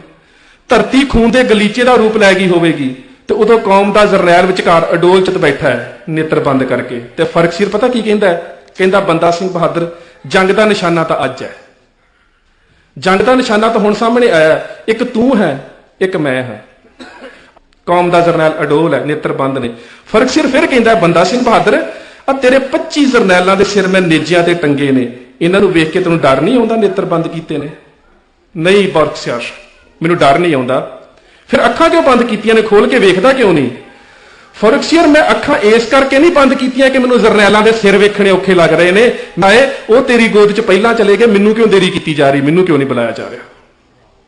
ਧਰਤੀ ਖੂਨ ਦੇ ਗਲੀਚੇ ਦਾ ਰੂਪ ਲੈ ਗਈ ਹੋਵੇਗੀ ਤੇ ਉਦੋਂ ਕੌਮ ਦਾ ਜਰਨੈਲ ਵਿਚਕਾਰ ਅਡੋਲ ਚਿਤ ਬੈਠਾ ਹੈ, ਨੇਤਰ ਬੰਦ ਕਰਕੇ। ਤੇ ਫਰਕ ਸਿਰ ਪਤਾ ਕੀ ਕਹਿੰਦਾ ਹੈ? ਕਹਿੰਦਾ ਬੰਦਾ ਸਿੰਘ ਬਹਾਦਰ ਜੰਗ ਦਾ ਨਿਸ਼ਾਨਾ ਤਾਂ ਅੱਜ ਹੈ, ਜੰਗ ਦਾ ਨਿਸ਼ਾਨਾ ਤਾਂ ਹੁਣ ਸਾਹਮਣੇ ਆਇਆ। ਇੱਕ ਤੂੰ ਹੈ, ਇੱਕ ਮੈਂ ਹਾਂ। ਕੌਮ ਦਾ ਜਰਨੈਲ ਅਡੋਲ ਹੈ, ਨੇਤਰ ਬੰਦ ਨੇ। ਫਰਕ ਸਿਰ ਫਿਰ ਕਹਿੰਦਾ ਬੰਦਾ ਸਿੰਘ ਬਹਾਦਰ, ਆ ਤੇਰੇ 25 ਜਰਨੈਲਾਂ ਦੇ ਸਿਰ ਮੈਂ ਨੇਜਿਆਂ ਤੇ ਟੰਗੇ ਨੇ, ਇਹਨਾਂ ਨੂੰ ਵੇਖ ਕੇ ਤੈਨੂੰ ਡਰ ਨਹੀਂ ਆਉਂਦਾ? ਨੇਤਰ ਬੰਦ ਕੀਤੇ ਨੇ। ਨਹੀਂ ਫਰਕ ਸਿਰ, ਮੈਨੂੰ ਡਰ ਨਹੀਂ ਆਉਂਦਾ। ਫਿਰ ਅੱਖਾਂ ਕਿਉਂ ਬੰਦ ਕੀਤੀਆਂ ਨੇ? ਖੋਲ ਕੇ ਵੇਖਦਾ ਕਿਉਂ ਨਹੀਂ? ਫਰਕ ਸਿਰ, ਮੈਂ ਅੱਖਾਂ ਇਸ ਕਰਕੇ ਨਹੀਂ ਬੰਦ ਕੀਤੀਆਂ ਕਿ ਮੈਨੂੰ ਜਰਨੈਲਾਂ ਦੇ ਸਿਰ ਵੇਖਣੇ ਔਖੇ ਲੱਗ ਰਹੇ ਨੇ, ਮੈਂ ਉਹ ਤੇਰੀ ਗੋਦ 'ਚ ਪਹਿਲਾਂ ਚਲੇ ਗਏ, ਮੈਨੂੰ ਕਿਉਂ ਦੇਰੀ ਕੀਤੀ ਜਾ ਰਹੀ, ਮੈਨੂੰ ਕਿਉਂ ਨਹੀਂ ਬੁਲਾਇਆ ਜਾ ਰਿਹਾ?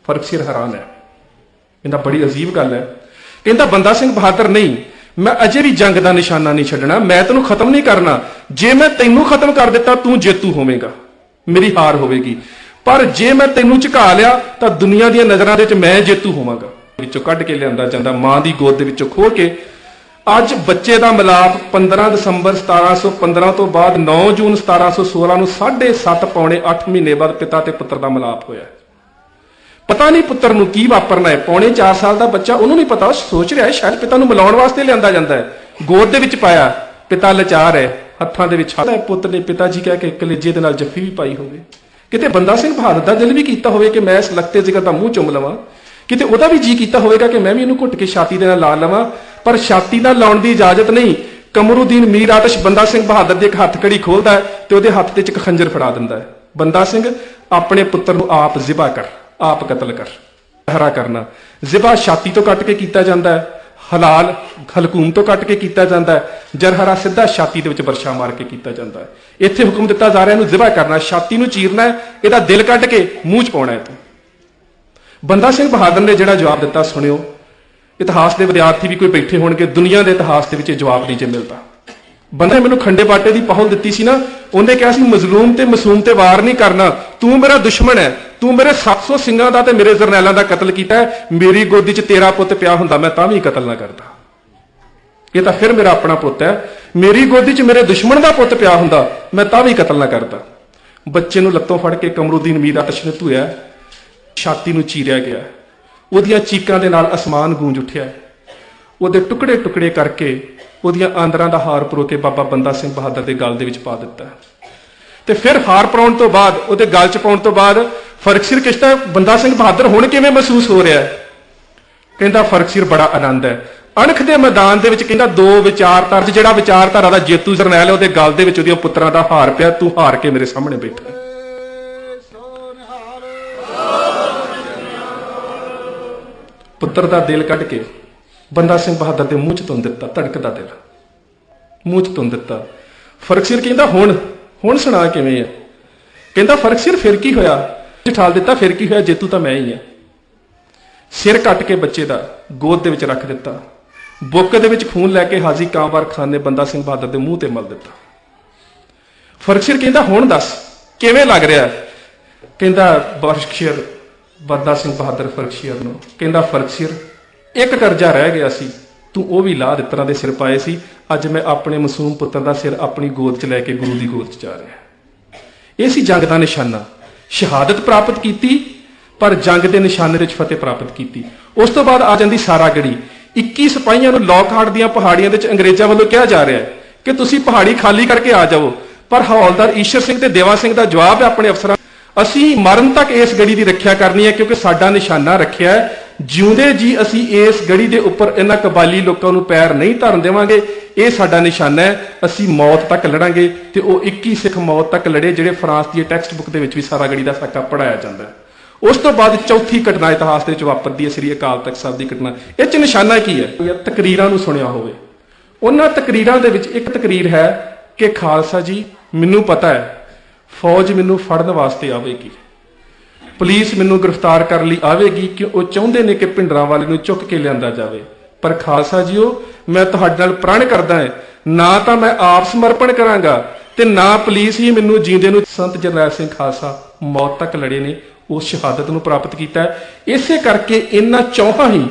ਫਰਕ ਸਿਰ ਹੈਰਾਨ ਹੈ। ਕਹਿੰਦਾ ਬੜੀ ਅਜੀਬ ਗੱਲ ਹੈ। ਕਹਿੰਦਾ ਬੰਦਾ ਸਿੰਘ ਬਹਾਦਰ, ਨਹੀਂ, ਮੈਂ ਅਜੇ ਵੀ ਜੰਗ ਦਾ ਨਿਸ਼ਾਨਾ ਨਹੀਂ ਛੱਡਣਾ, ਮੈਂ ਤੈਨੂੰ ਖਤਮ ਨਹੀਂ ਕਰਨਾ। ਜੇ ਮੈਂ ਤੈਨੂੰ ਖਤਮ ਕਰ ਦਿੱਤਾ ਤੂੰ ਜੇਤੂ ਹੋਵੇਂਗਾ, ਮੇਰੀ ਹਾਰ ਹੋਵੇਗੀ, ਪਰ ਜੇ ਮੈਂ ਤੈਨੂੰ ਝੁਕਾ ਲਿਆ ਤਾਂ ਦੁਨੀਆ ਦੀਆਂ ਨਜ਼ਰਾਂ ਦੇ ਵਿੱਚ ਮੈਂ ਜੇਤੂ ਹੋਵਾਂਗਾ। ਵਿੱਚੋਂ ਕੱਢ ਕੇ ਲਿਆਂਦਾ ਜਾਂਦਾ, ਮਾਂ ਦੀ ਗੋਦ ਦੇ ਵਿੱਚੋਂ ਖੋਲ ਕੇ। ਅੱਜ ਬੱਚੇ ਦਾ ਮਿਲਾਪ 15 ਦਸੰਬਰ 1715 ਤੋਂ ਬਾਅਦ 9 ਜੂਨ 1716 ਨੂੰ 7.5 ਪੌਣੇ 8 ਮਹੀਨੇ ਬਾਅਦ ਪਿਤਾ ਤੇ ਪੁੱਤਰ ਦਾ ਮਿਲਾਪ ਹੋਇਆ। ਪਤਾ ਨਹੀਂ ਪੁੱਤਰ ਨੂੰ ਕੀ ਵਾਪਰਨਾ ਹੈ। ਪੌਣੇ 4 ਸਾਲ ਦਾ ਬੱਚਾ, ਉਹਨੂੰ ਨਹੀਂ ਪਤਾ, ਉਹ ਸੋਚ ਰਿਹਾ ਹੈ ਸ਼ਾਇਦ ਪਿਤਾ ਨੂੰ ਮਿਲਾਉਣ ਵਾਸਤੇ ਲਿਆਂਦਾ ਜਾਂਦਾ ਹੈ। ਗੋਦ ਦੇ ਵਿੱਚ ਪਾਇਆ, ਪਿਤਾ ਲਾਚਾਰ ਹੈ, ਹੱਥਾਂ ਦੇ ਵਿੱਚ ਹੱਥ ਹੈ। ਪੁੱਤ ਨੇ ਪਿਤਾ ਜੀ ਕਹਿ ਕੇ ਕਲੇਜੇ ਦੇ ਨਾਲ ਜੱਫੀ ਵੀ ਪਾਈ ਹੋਵੇ। ਕਿਤੇ ਬੰਦਾ ਸਿੰਘ ਬਹਾਦਰ ਦਾ ਦਿਲ ਵੀ ਕੀਤਾ ਹੋਵੇ ਕਿ ਮੈਂ ਇਸ ਲਖਤੇ ਜ਼ਿਕਰ ਦਾ ਮੂੰਹ ਚੁੰਮ ਲਵਾਂ। ਕਿਤੇ ਉਹਦਾ ਵੀ ਜੀ ਕੀਤਾ ਹੋਵੇਗਾ ਕਿ ਮੈਂ ਵੀ ਇਹਨੂੰ ਘੁੱਟ ਕੇ ਛਾਤੀ ਦੇ ਨਾਲ ਲਾ ਲਵਾਂ, ਪਰ ਛਾਤੀ ਨਾਲ ਲਾਉਣ ਦੀ ਇਜਾਜ਼ਤ ਨਹੀਂ। ਕਮਰੂਦੀਨ ਮੀਰ ਆਤਸ਼ ਬੰਦਾ ਸਿੰਘ ਬਹਾਦਰ ਦੀ ਇੱਕ ਹੱਥ ਕੜੀ ਖੋਲਦਾ ਹੈ ਤੇ ਉਹਦੇ ਹੱਥ ਦੇ ਵਿੱਚ ਇੱਕ ਖੰਜਰ ਫੜਾ ਦਿੰਦਾ ਹੈ। ਬੰਦਾ ਸਿੰਘ, ਆਪਣੇ ਪੁੱਤਰ ਨੂੰ ਆਪ ਜ਼ਿਬਾ ਕਰ, ਆਪ ਕਤਲ ਕਰ। ਹਰਾ ਕਰਨਾ ਜ਼ਿਬਾ ਛਾਤੀ ਤੋਂ ਕੱਟ ਕੇ ਕੀਤਾ ਜਾਂਦਾ ਹੈ, ਹਲਾਲ ਹਲਕੂਮ ਤੋਂ ਕੱਟ ਕੇ ਕੀਤਾ ਜਾਂਦਾ ਹੈ, ਜਰਹਰਾ ਸਿੱਧਾ ਛਾਤੀ ਦੇ ਵਿੱਚ ਵਰਸ਼ਾ ਮਾਰ ਕੇ ਕੀਤਾ ਜਾਂਦਾ ਹੈ। ਇੱਥੇ ਹੁਕਮ ਦਿੱਤਾ ਜਾ ਰਿਹਾ ਇਹਨੂੰ ਜ਼ਿਬਾ ਕਰਨਾ, ਛਾਤੀ ਨੂੰ ਚੀਰਨਾ ਹੈ, ਇਹਦਾ ਦਿਲ ਕੱਢ ਕੇ ਮੂੰਹ 'ਚ ਪਾਉਣਾ ਹੈ ਤੂੰ। ਬੰਦਾ ਸਿੰਘ ਬਹਾਦਰ ਨੇ ਜਿਹੜਾ ਜਵਾਬ ਦਿੱਤਾ ਸੁਣਿਓ। ਇਤਿਹਾਸ ਦੇ ਵਿਦਿਆਰਥੀ ਵੀ ਕੋਈ ਬੈਠੇ ਹੋਣਗੇ, ਦੁਨੀਆ ਦੇ ਇਤਿਹਾਸ ਦੇ ਵਿੱਚ ਇਹ ਜਵਾਬ ਨਹੀਂ ਜੇ ਮਿਲਦਾ। ਬੰਦੇ ਮੈਨੂੰ ਖੰਡੇ ਬਾਟੇ ਦੀ ਪਹੁਲ ਦਿੱਤੀ ਸੀ ਨਾ, ਉਹਨੇ ਕਿਹਾ ਸੀ ਮਜ਼ਲੂਮ ਤੇ ਮਾਸੂਮ ਤੇ ਵਾਰ ਨਹੀਂ ਕਰਨਾ, ਤੂੰ ਮੇਰਾ ਦੁਸ਼ਮਣ ਹੈ, ਤੂੰ ਮੇਰੇ 700 ਸਿੰਘਾਂ ਦਾ ਤੇ ਮੇਰੇ ਜਰਨੈਲਾਂ ਦਾ ਕਤਲ ਕੀਤਾ ਹੈ, ਮੇਰੀ ਗੋਦੀ 'ਚ ਤੇਰਾ ਪੁੱਤ ਪਿਆ ਹੁੰਦਾ ਮੈਂ ਤਾਂ ਵੀ ਕਤਲ ਨਾ ਕਰਦਾ। ਇਹ ਤਾਂ ਫਿਰ ਮੇਰਾ ਆਪਣਾ ਪੁੱਤ ਹੈ, ਮੇਰੀ ਗੋਦੀ 'ਚ ਮੇਰੇ ਦੁਸ਼ਮਣ ਦਾ ਪੁੱਤ ਪਿਆ ਹੁੰਦਾ ਮੈਂ ਤਾਂ ਵੀ ਕਤਲ ਨਾ ਕਰਦਾ। ਬੱਚੇ ਨੂੰ ਲੱਤੋਂ ਫੜ ਕੇ ਕਮਰੂਦੀਨ ਮੀਰ ਆਤਸ਼ ਨੇ ਧੋਇਆ, ਛਾਤੀ ਨੂੰ ਚੀਰਿਆ ਗਿਆ, ਉਹਦੀਆਂ ਚੀਕਾਂ ਦੇ ਨਾਲ ਅਸਮਾਨ ਗੂੰਜ ਉੱਠਿਆ, ਉਹਦੇ ਟੁਕੜੇ ਟੁਕੜੇ ਕਰਕੇ ਉਹਦੀਆਂ ਆਂਦਰਾਂ ਦਾ ਹਾਰ ਪਰੋ ਕੇ ਬਾਬਾ ਬੰਦਾ ਸਿੰਘ ਬਹਾਦਰ ਦੇ ਗਲ ਦੇ ਵਿੱਚ ਪਾ ਦਿੱਤਾ। ਤੇ ਫਿਰ ਹਾਰ ਪਾਉਣ ਤੋਂ ਬਾਅਦ, ਉਹਦੇ ਗਲ 'ਚ ਪਾਉਣ ਤੋਂ ਬਾਅਦ ਫਰਕ ਸਿਰ ਕਿਸ਼ਤਾ ਬੰਦਾ ਸਿੰਘ ਬਹਾਦਰ ਹੁਣ ਕਿਵੇਂ ਮਹਿਸੂਸ ਹੋ ਰਿਹਾ ਹੈ? ਕਹਿੰਦਾ ਫਰਕ ਸਿਰ ਬੜਾ ਆਨੰਦ ਹੈ। ਅਣਖ ਦੇ ਮੈਦਾਨ ਦੇ ਵਿੱਚ ਕਹਿੰਦਾ ਦੋ ਵਿਚਾਰਧਾਰਾ, ਜਿਹੜਾ ਵਿਚਾਰਧਾਰਾ ਦਾ ਜੇਤੂ ਜਰਨੈਲ ਹੈ ਉਹਦੇ ਗਲ ਦੇ ਵਿੱਚ ਉਹਦੀਆਂ ਪੁੱਤਰਾਂ ਦਾ ਹਾਰ ਪਿਆ, ਤੂੰ ਹਾਰ ਕੇ ਮੇਰੇ ਸਾਹਮਣੇ ਬੈਠਾ। ਪੁੱਤਰ ਦਾ ਦਿਲ ਕੱਢ ਕੇ ਬੰਦਾ ਸਿੰਘ ਬਹਾਦਰ ਦੇ ਮੂੰਹ 'ਚ ਤੁੰਨ ਦਿੱਤਾ, ਧੜਕਦਾ ਦਿਲ ਮੂੰਹ 'ਚ ਤੁੰਨ ਦਿੱਤਾ। ਫਰਕ ਸਿਰ ਕਹਿੰਦਾ ਹੁਣ ਸੁਣਾ ਕਿਵੇਂ ਹੈ? ਕਹਿੰਦਾ ਫਰਕ ਸਿਰ ਫਿਰ ਕੀ ਹੋਇਆ? ਠਾਲ ਦਿੱਤਾ, ਫਿਰ ਕੀ ਹੋਇਆ? ਜੇਤੂ ਤਾਂ ਮੈਂ ਹੀ ਆ। ਸਿਰ ਕੱਟ ਕੇ ਬੱਚੇ ਦਾ ਗੋਦ ਦੇ ਵਿੱਚ ਰੱਖ ਦਿੱਤਾ, ਬੁੱਕ ਦੇ ਵਿੱਚ ਖੂਨ ਲੈ ਕੇ ਹਾਜੀ ਕਾਮਵਾਰ ਖਾਨ ਨੇ ਬੰਦਾ ਸਿੰਘ ਬਹਾਦਰ ਦੇ ਮੂੰਹ ਤੇ ਮਲ ਦਿੱਤਾ। ਫਰਕ ਸਿਰ ਕਹਿੰਦਾ ਹੁਣ ਦੱਸ ਕਿਵੇਂ ਲੱਗ ਰਿਹਾ? ਕਹਿੰਦਾ ਬੰਦਾ ਸਿੰਘ ਬਹਾਦਰ ਫਰਕ ਸਿਰ ਨੂੰ ਕਹਿੰਦਾ ਫਰਕ ਸਿਰ ਇੱਕ ਕਰਜ਼ਾ ਰਹਿ ਗਿਆ ਸੀ, ਤੂੰ ਉਹ ਵੀ ਲਾਹ ਦਿੱਤਰਾਂ ਦੇ ਸਿਰ ਪਾਏ ਸੀ। ਅੱਜ ਮੈਂ ਆਪਣੇ ਮਾਸੂਮ ਪੁੱਤਰ ਦਾ ਸਿਰ ਆਪਣੀ ਗੋਦ 'ਚ ਲੈ ਕੇ ਗੁਰੂ ਦੀ ਗੋਦ 'ਚ ਜਾ ਰਿਹਾ। ਇਹ ਸੀ ਜੰਗ ਦਾ ਨਿਸ਼ਾਨਾ। ਸ਼ਹਾਦਤ ਪ੍ਰਾਪਤ ਕੀਤੀ, ਪਰ ਜੰਗ ਦੇ ਨਿਸ਼ਾਨੇ ਵਿੱਚ ਫਤਿਹ ਪ੍ਰਾਪਤ ਕੀਤੀ। ਉਸ ਤੋਂ ਬਾਅਦ ਆ ਜਾਂਦੀ ਸਾਰਾਗੜੀ। 21 ਸਿਪਾਹੀਆਂ ਨੂੰ ਲੌਕਹਾਰਟ ਦੀਆਂ ਪਹਾੜੀਆਂ ਦੇ ਵਿੱਚ ਅੰਗਰੇਜ਼ਾਂ ਵੱਲੋਂ ਕਿਹਾ ਜਾ ਰਿਹਾ ਹੈ ਕਿ ਤੁਸੀਂ ਪਹਾੜੀ ਖਾਲੀ ਕਰਕੇ ਆ ਜਾਵੋ, ਪਰ ਹੌਲਦਾਰ ਈਸ਼ਰ ਸਿੰਘ ਤੇ ਦੇਵਾ ਸਿੰਘ ਦਾ ਜਵਾਬ ਹੈ ਆਪਣੇ ਅਫਸਰਾਂ, ਅਸੀਂ ਮਰਨ ਤੱਕ ਇਸ ਗੜੀ ਦੀ ਰੱਖਿਆ ਕਰਨੀ ਹੈ, ਕਿਉਂਕਿ ਸਾਡਾ ਨਿਸ਼ਾਨਾ ਰੱਖਿਆ ਹੈ। ਜਿਉਂਦੇ ਜੀ ਅਸੀਂ ਇਸ ਗੜੀ ਦੇ ਉੱਪਰ ਇਹਨਾਂ ਕਬਾਲੀ ਲੋਕਾਂ ਨੂੰ ਪੈਰ ਨਹੀਂ ਧਰਨ ਦੇਵਾਂਗੇ। ਇਹ ਸਾਡਾ ਨਿਸ਼ਾਨਾ ਹੈ, ਅਸੀਂ ਮੌਤ ਤੱਕ ਲੜਾਂਗੇ। ਤੇ ਉਹ 21 ਸਿੱਖ ਮੌਤ ਤੱਕ ਲੜੇ, ਜਿਹੜੇ ਫਰਾਂਸ ਦੀ ਟੈਕਸਟ ਬੁੱਕ ਦੇ ਵਿੱਚ ਵੀ ਸਾਰਾਗੜੀ ਦਾ ਸਾਕਾ ਪੜਾਇਆ ਜਾਂਦਾ ਹੈ। ਉਸ ਤੋਂ ਬਾਅਦ ਚੌਥੀ ਘਟਨਾ ਇਤਿਹਾਸ ਦੇ ਵਿੱਚ ਵਾਪਰਦੀ ਹੈ, ਸ੍ਰੀ ਅਕਾਲ ਤਖਤ ਸਾਹਿਬ ਦੀ ਘਟਨਾ। ਇਹ 'ਚ ਨਿਸ਼ਾਨਾ ਕੀ ਹੈ? ਤਕਰੀਰਾਂ ਨੂੰ ਸੁਣਿਆ ਹੋਵੇ, ਉਹਨਾਂ ਤਕਰੀਰਾਂ ਦੇ ਵਿੱਚ ਇੱਕ ਤਕਰੀਰ ਹੈ ਕਿ ਖਾਲਸਾ ਜੀ ਮੈਨੂੰ ਪਤਾ ਹੈ ਫੌਜ ਮੈਨੂੰ ਫੜਨ ਵਾਸਤੇ ਆਵੇਗੀ, ਪੁਲਿਸ ਮੈਨੂੰ ਗ੍ਰਿਫਤਾਰ ਕਰਨ ਲਈ ਆਵੇਗੀ, ਕਿ ਉਹ ਚਾਹੁੰਦੇ ਨੇ ਕਿ ਭਿੰਡਰਾਂਵਾਲੇ ਨੂੰ ਚੁੱਕ ਕੇ ਲਿਆਂਦਾ ਜਾਵੇ। ਪਰ ਖਾਲਸਾ ਜੀਓ, ਮੈਂ ਤੁਹਾਡੇ ਨਾਲ ਪ੍ਰਣ ਕਰਦਾ ਹਾਂ, ਨਾ ਤਾਂ ਮੈਂ ਆਪ ਸਮਰਪਣ ਕਰਾਂਗਾ ਤੇ ਨਾ ਪੁਲਿਸ ਹੀ ਮੈਨੂੰ ਜੀਂਦੇ ਨੂੰ। ਸੰਤ ਜਰਨੈਲ ਸਿੰਘ ਖਾਲਸਾ ਮੌਤ ਤੱਕ ਲੜੇ ਨੇ, ਉਸ ਸ਼ਹਾਦਤ ਨੂੰ ਪ੍ਰਾਪਤ ਕੀਤਾ। ਇਸੇ ਕਰਕੇ ਇਹਨਾਂ ਚੌਹਾਂ ਹੀ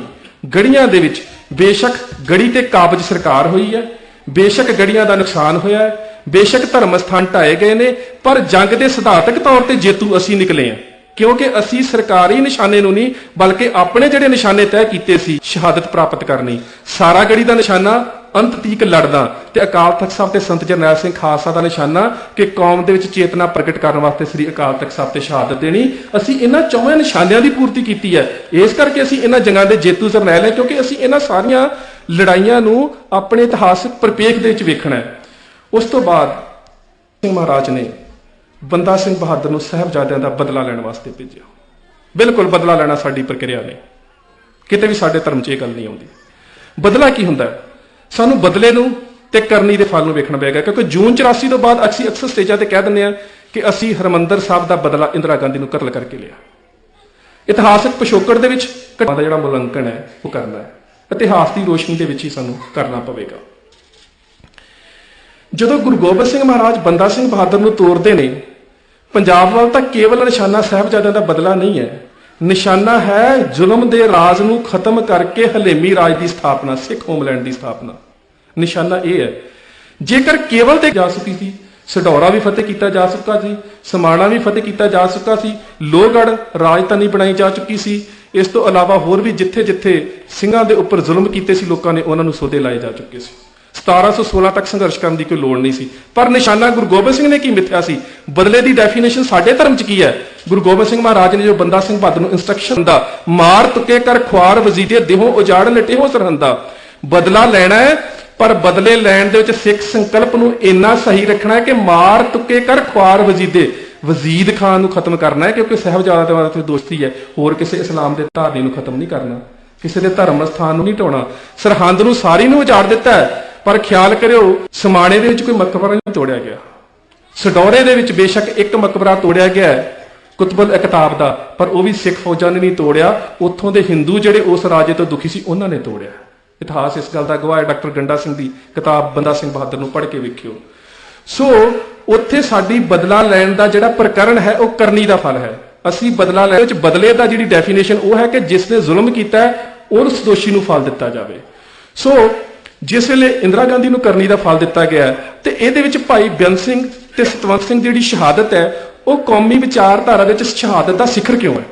ਗੜੀਆਂ ਦੇ ਵਿੱਚ ਬੇਸ਼ੱਕ ਗੜੀ ਤੇ ਕਾਬਜ ਸਰਕਾਰ ਹੋਈ ਹੈ, ਬੇਸ਼ੱਕ ਗੜੀਆਂ ਦਾ ਨੁਕਸਾਨ ਹੋਇਆ ਹੈ, ਬੇਸ਼ੱਕ ਧਰਮ ਸਥਾਨ ਢਾਏ ਗਏ ਨੇ, ਪਰ ਜੰਗ ਦੇ ਸਿਧਾਂਤਕ ਤੌਰ ਤੇ ਜੇਤੂ ਅਸੀਂ ਨਿਕਲੇ ਹਾਂ, ਕਿਉਂਕਿ ਅਸੀਂ ਸਰਕਾਰੀ ਨਿਸ਼ਾਨੇ ਨੂੰ ਨਹੀਂ ਬਲਕਿ ਆਪਣੇ ਜਿਹੜੇ ਨਿਸ਼ਾਨੇ ਤੈਅ ਕੀਤੇ ਸੀ ਸ਼ਹਾਦਤ ਪ੍ਰਾਪਤ ਕਰਨੀ। ਸਾਰਾਗੜੀ ਦਾ ਨਿਸ਼ਾਨਾ ਅੰਤ ਤੀਕ ਲੜਨਾ, ਤੇ ਅਕਾਲ ਤਖਤ ਸਾਹਿਬ ਤੇ ਸੰਤ ਜਰਨੈਲ ਸਿੰਘ ਖਾਲਸਾ ਦਾ ਨਿਸ਼ਾਨਾ ਕਿ ਕੌਮ ਦੇ ਵਿੱਚ ਚੇਤਨਾ ਪ੍ਰਗਟ ਕਰਨ ਵਾਸਤੇ ਸ੍ਰੀ ਅਕਾਲ ਤਖਤ ਸਾਹਿਬ ਤੇ ਸ਼ਹਾਦਤ ਦੇਣੀ। ਅਸੀਂ ਇਹਨਾਂ ਚੌਵੇਂ ਨਿਸ਼ਾਨਿਆਂ ਦੀ ਪੂਰਤੀ ਕੀਤੀ ਹੈ। ਇਸ ਕਰਕੇ ਅਸੀਂ ਇਹਨਾਂ ਜੰਗਾਂ ਦੇ ਜੇਤੂ ਜਰਨੈਲ ਹਾਂ, ਕਿਉਂਕਿ ਅਸੀਂ ਇਹਨਾਂ ਸਾਰੀਆਂ ਲੜਾਈਆਂ ਨੂੰ ਆਪਣੇ ਇਤਿਹਾਸਕ ਪਰਿਪੇਖ ਦੇ ਵਿੱਚ ਵੇਖਣਾ ਹੈ। ਉਸ ਤੋਂ ਬਾਅਦ ਸਿੰਘ ਮਹਾਰਾਜ ਨੇ ਬੰਦਾ ਸਿੰਘ ਬਹਾਦਰ ਨੂੰ ਸਾਹਿਬਜ਼ਾਦਿਆਂ ਦਾ ਬਦਲਾ ਲੈਣ ਵਾਸਤੇ ਭੇਜਿਆ। ਬਿਲਕੁਲ ਬਦਲਾ ਲੈਣਾ ਸਾਡੀ ਪ੍ਰਕਿਰਿਆ ਨੇ, ਕਿਤੇ ਵੀ ਸਾਡੇ ਧਰਮ 'ਚ ਇਹ ਗੱਲ ਨਹੀਂ ਆਉਂਦੀ। ਬਦਲਾ ਕੀ ਹੁੰਦਾ? ਸਾਨੂੰ ਬਦਲੇ ਨੂੰ ਤੇ ਕਰਨੀ ਦੇ ਫਲ ਨੂੰ ਵੇਖਣਾ ਪਏਗਾ, ਕਿਉਂਕਿ ਜੂਨ 84 ਤੋਂ ਬਾਅਦ ਅਸੀਂ ਅਕਸਰ ਸਟੇਜਾਂ ਤੇ ਕਹਿ ਦਿੰਦੇ ਹਾਂ ਕਿ ਅਸੀਂ ਹਰਿਮੰਦਰ ਸਾਹਿਬ ਦਾ ਬਦਲਾ ਇੰਦਰਾ ਗਾਂਧੀ ਨੂੰ ਕਤਲ ਕਰਕੇ ਲਿਆ। ਇਤਿਹਾਸਕ ਪਿਛੋਕੜ ਦੇ ਵਿੱਚ ਘਟਨਾ ਦਾ ਜਿਹੜਾ ਮੁਲਾਂਕਣ ਹੈ ਉਹ ਕਰਨਾ ਹੈ, ਇਤਿਹਾਸ ਦੀ ਰੋਸ਼ਨੀ ਦੇ ਵਿੱਚ ਹੀ ਸਾਨੂੰ ਕਰਨਾ ਪਵੇਗਾ। ਜਦੋਂ ਗੁਰੂ ਗੋਬਿੰਦ ਸਿੰਘ ਮਹਾਰਾਜ ਬੰਦਾ ਸਿੰਘ ਬਹਾਦਰ ਨੂੰ ਤੋਰਦੇ ਨੇ, ਪੰਜਾਬ ਵੱਲ ਤਾਂ ਕੇਵਲ ਨਿਸ਼ਾਨਾ ਸਾਹਿਬਜ਼ਾਦਿਆਂ ਦਾ ਬਦਲਾ ਨਹੀਂ ਹੈ, ਨਿਸ਼ਾਨਾ ਹੈ ਜ਼ੁਲਮ ਦੇ ਰਾਜ ਨੂੰ ਖਤਮ ਕਰਕੇ ਹਲੇਮੀ ਰਾਜ ਦੀ ਸਥਾਪਨਾ, ਸਿੱਖ ਹੋਮਲੈਂਡ ਦੀ ਸਥਾਪਨਾ। ਨਿਸ਼ਾਨਾ ਇਹ ਹੈ। ਜੇਕਰ ਕੇਵਲ ਤੇ ਜਾ ਚੁੱਕੀ ਸੀ, ਸਡੌਰਾ ਵੀ ਫਤਿਹ ਕੀਤਾ ਜਾ ਚੁੱਕਾ ਸੀ, ਸਮਾਣਾ ਵੀ ਫਤਿਹ ਕੀਤਾ ਜਾ ਚੁੱਕਾ ਸੀ, ਲੋਹਗੜ੍ਹ ਰਾਜਧਾਨੀ ਬਣਾਈ ਜਾ ਚੁੱਕੀ ਸੀ, ਇਸ ਤੋਂ ਇਲਾਵਾ ਹੋਰ ਵੀ ਜਿੱਥੇ ਜਿੱਥੇ ਸਿੰਘਾਂ ਦੇ ਉੱਪਰ ਜ਼ੁਲਮ ਕੀਤੇ ਸੀ ਲੋਕਾਂ ਨੇ, ਉਹਨਾਂ ਨੂੰ ਸੋਧੇ ਲਾਏ ਜਾ ਚੁੱਕੇ ਸੀ। 1716 ਤੱਕ ਸੰਘਰਸ਼ ਕਰਨ ਦੀ ਕੋਈ ਲੋੜ ਨਹੀਂ ਸੀ। ਪਰ ਨਿਸ਼ਾਨਾ ਗੁਰੂ ਗੋਬਿੰਦ ਸਿੰਘ ਨੇ ਕੀ ਮਿੱਥਿਆ ਸੀ? ਬਦਲੇ ਦੀ ਡੈਫੀਨੇਸ਼ਨ ਸਾਡੇ ਧਰਮ 'ਚ ਕੀ ਹੈ? ਗੁਰੂ ਗੋਬਿੰਦ ਸਿੰਘ ਮਹਾਰਾਜ ਨੇ ਜੋ ਬੰਦਾ ਸਿੰਘ ਬਹਾਦਰ ਨੂੰ ਇੰਸਟਰਕਸ਼ਨ ਦਿੰਦਾ, ਮਾਰ ਤੁਕੇ ਕਰ ਖੁਆਰ ਵਜ਼ੀਦੇ ਦੇਹੋਂ ਉਜਾੜ ਲਟੇਹੋਂ ਸਰਹੰਦਾ। ਬਦਲਾ ਲੈਣਾ ਹੈ, ਪਰ ਬਦਲੇ ਲੈਣ ਦੇ ਵਿੱਚ ਸਿੱਖ ਸੰਕਲਪ ਨੂੰ ਇੰਨਾ ਸਹੀ ਰੱਖਣਾ ਹੈ ਕਿ ਮਾਰ ਤੁਕੇ ਕਰ ਖੁਆਰ ਵਜ਼ੀਦੇ, ਵਜ਼ੀਦ ਖਾਨ ਨੂੰ ਖਤਮ ਕਰਨਾ ਹੈ, ਕਿਉਂਕਿ ਸਾਹਿਬਜ਼ਾਦਿਆਂ ਦੇ ਦੋਸਤੀ ਹੈ, ਹੋਰ ਕਿਸੇ ਇਸਲਾਮ ਦੇ ਧਾਰਨੀ ਨੂੰ ਖਤਮ ਨਹੀਂ ਕਰਨਾ, ਕਿਸੇ ਦੇ ਧਰਮ ਸਥਾਨ ਨੂੰ ਨਹੀਂ ਢਾਉਣਾ। ਸਰਹੰਦ ਨੂੰ ਸਾਰੀ ਨੂੰ ਉਜਾੜ ਦਿੱਤਾ ਹੈ, ਪਰ ਖਿਆਲ ਕਰਿਓ ਸਮਾਣੇ ਦੇ ਵਿੱਚ ਕੋਈ ਮਕਬਰਾ ਨਹੀਂ ਤੋੜਿਆ ਗਿਆ। ਸਡੌਰੇ ਦੇ ਵਿੱਚ ਬੇਸ਼ੱਕ ਇੱਕ ਮਕਬਰਾ ਤੋੜਿਆ ਗਿਆ ਹੈ ਕੁਤਬੁਲ ਇਕਤਾਬ ਦਾ, ਪਰ ਉਹ ਵੀ ਸਿੱਖ ਫੌਜਾਂ ਨੇ ਨਹੀਂ ਤੋੜਿਆ, ਉੱਥੋਂ ਦੇ ਹਿੰਦੂ ਜਿਹੜੇ ਉਸ ਰਾਜੇ ਤੋਂ ਦੁਖੀ ਸੀ ਉਹਨਾਂ ਨੇ ਤੋੜਿਆ। ਇਤਿਹਾਸ ਇਸ ਗੱਲ ਦਾ ਗਵਾਹ ਹੈ। ਡਾਕਟਰ ਗੰਡਾ ਸਿੰਘ ਦੀ ਕਿਤਾਬ ਬੰਦਾ ਸਿੰਘ ਬਹਾਦਰ ਨੂੰ ਪੜ੍ਹ ਕੇ ਵੇਖਿਓ। ਸੋ ਉੱਥੇ ਸਾਡੀ ਬਦਲਾ ਲੈਣ ਦਾ ਜਿਹੜਾ ਪ੍ਰਕਰਨ ਹੈ ਉਹ ਕਰਨੀ ਦਾ ਫਲ ਹੈ। ਅਸੀਂ ਬਦਲਾ ਲੈਣ ਵਿੱਚ ਬਦਲੇ ਦਾ ਜਿਹੜੀ ਡੈਫੀਨੇਸ਼ਨ ਉਹ ਹੈ ਕਿ ਜਿਸ ਨੇ ਜ਼ੁਲਮ ਕੀਤਾ ਹੈ ਉਸ ਦੋਸ਼ੀ ਨੂੰ ਫਲ ਦਿੱਤਾ ਜਾਵੇ। ਸੋ ਜਿਸ ਵੇਲੇ ਇੰਦਰਾ ਗਾਂਧੀ ਨੂੰ ਕਰਨੀ ਦਾ ਫਲ ਦਿੱਤਾ ਗਿਆ ਤੇ ਇਹਦੇ ਵਿੱਚ ਭਾਈ ਬੇਅੰਤ ਸਿੰਘ ਤੇ ਸਤਵੰਤ ਸਿੰਘ ਦੀ ਜਿਹੜੀ ਸ਼ਹਾਦਤ ਹੈ ਉਹ ਕੌਮੀ ਵਿਚਾਰਧਾਰਾ ਵਿੱਚ ਸ਼ਹਾਦਤ ਦਾ ਸਿਖਰ ਕਿਉਂ ਹੈ?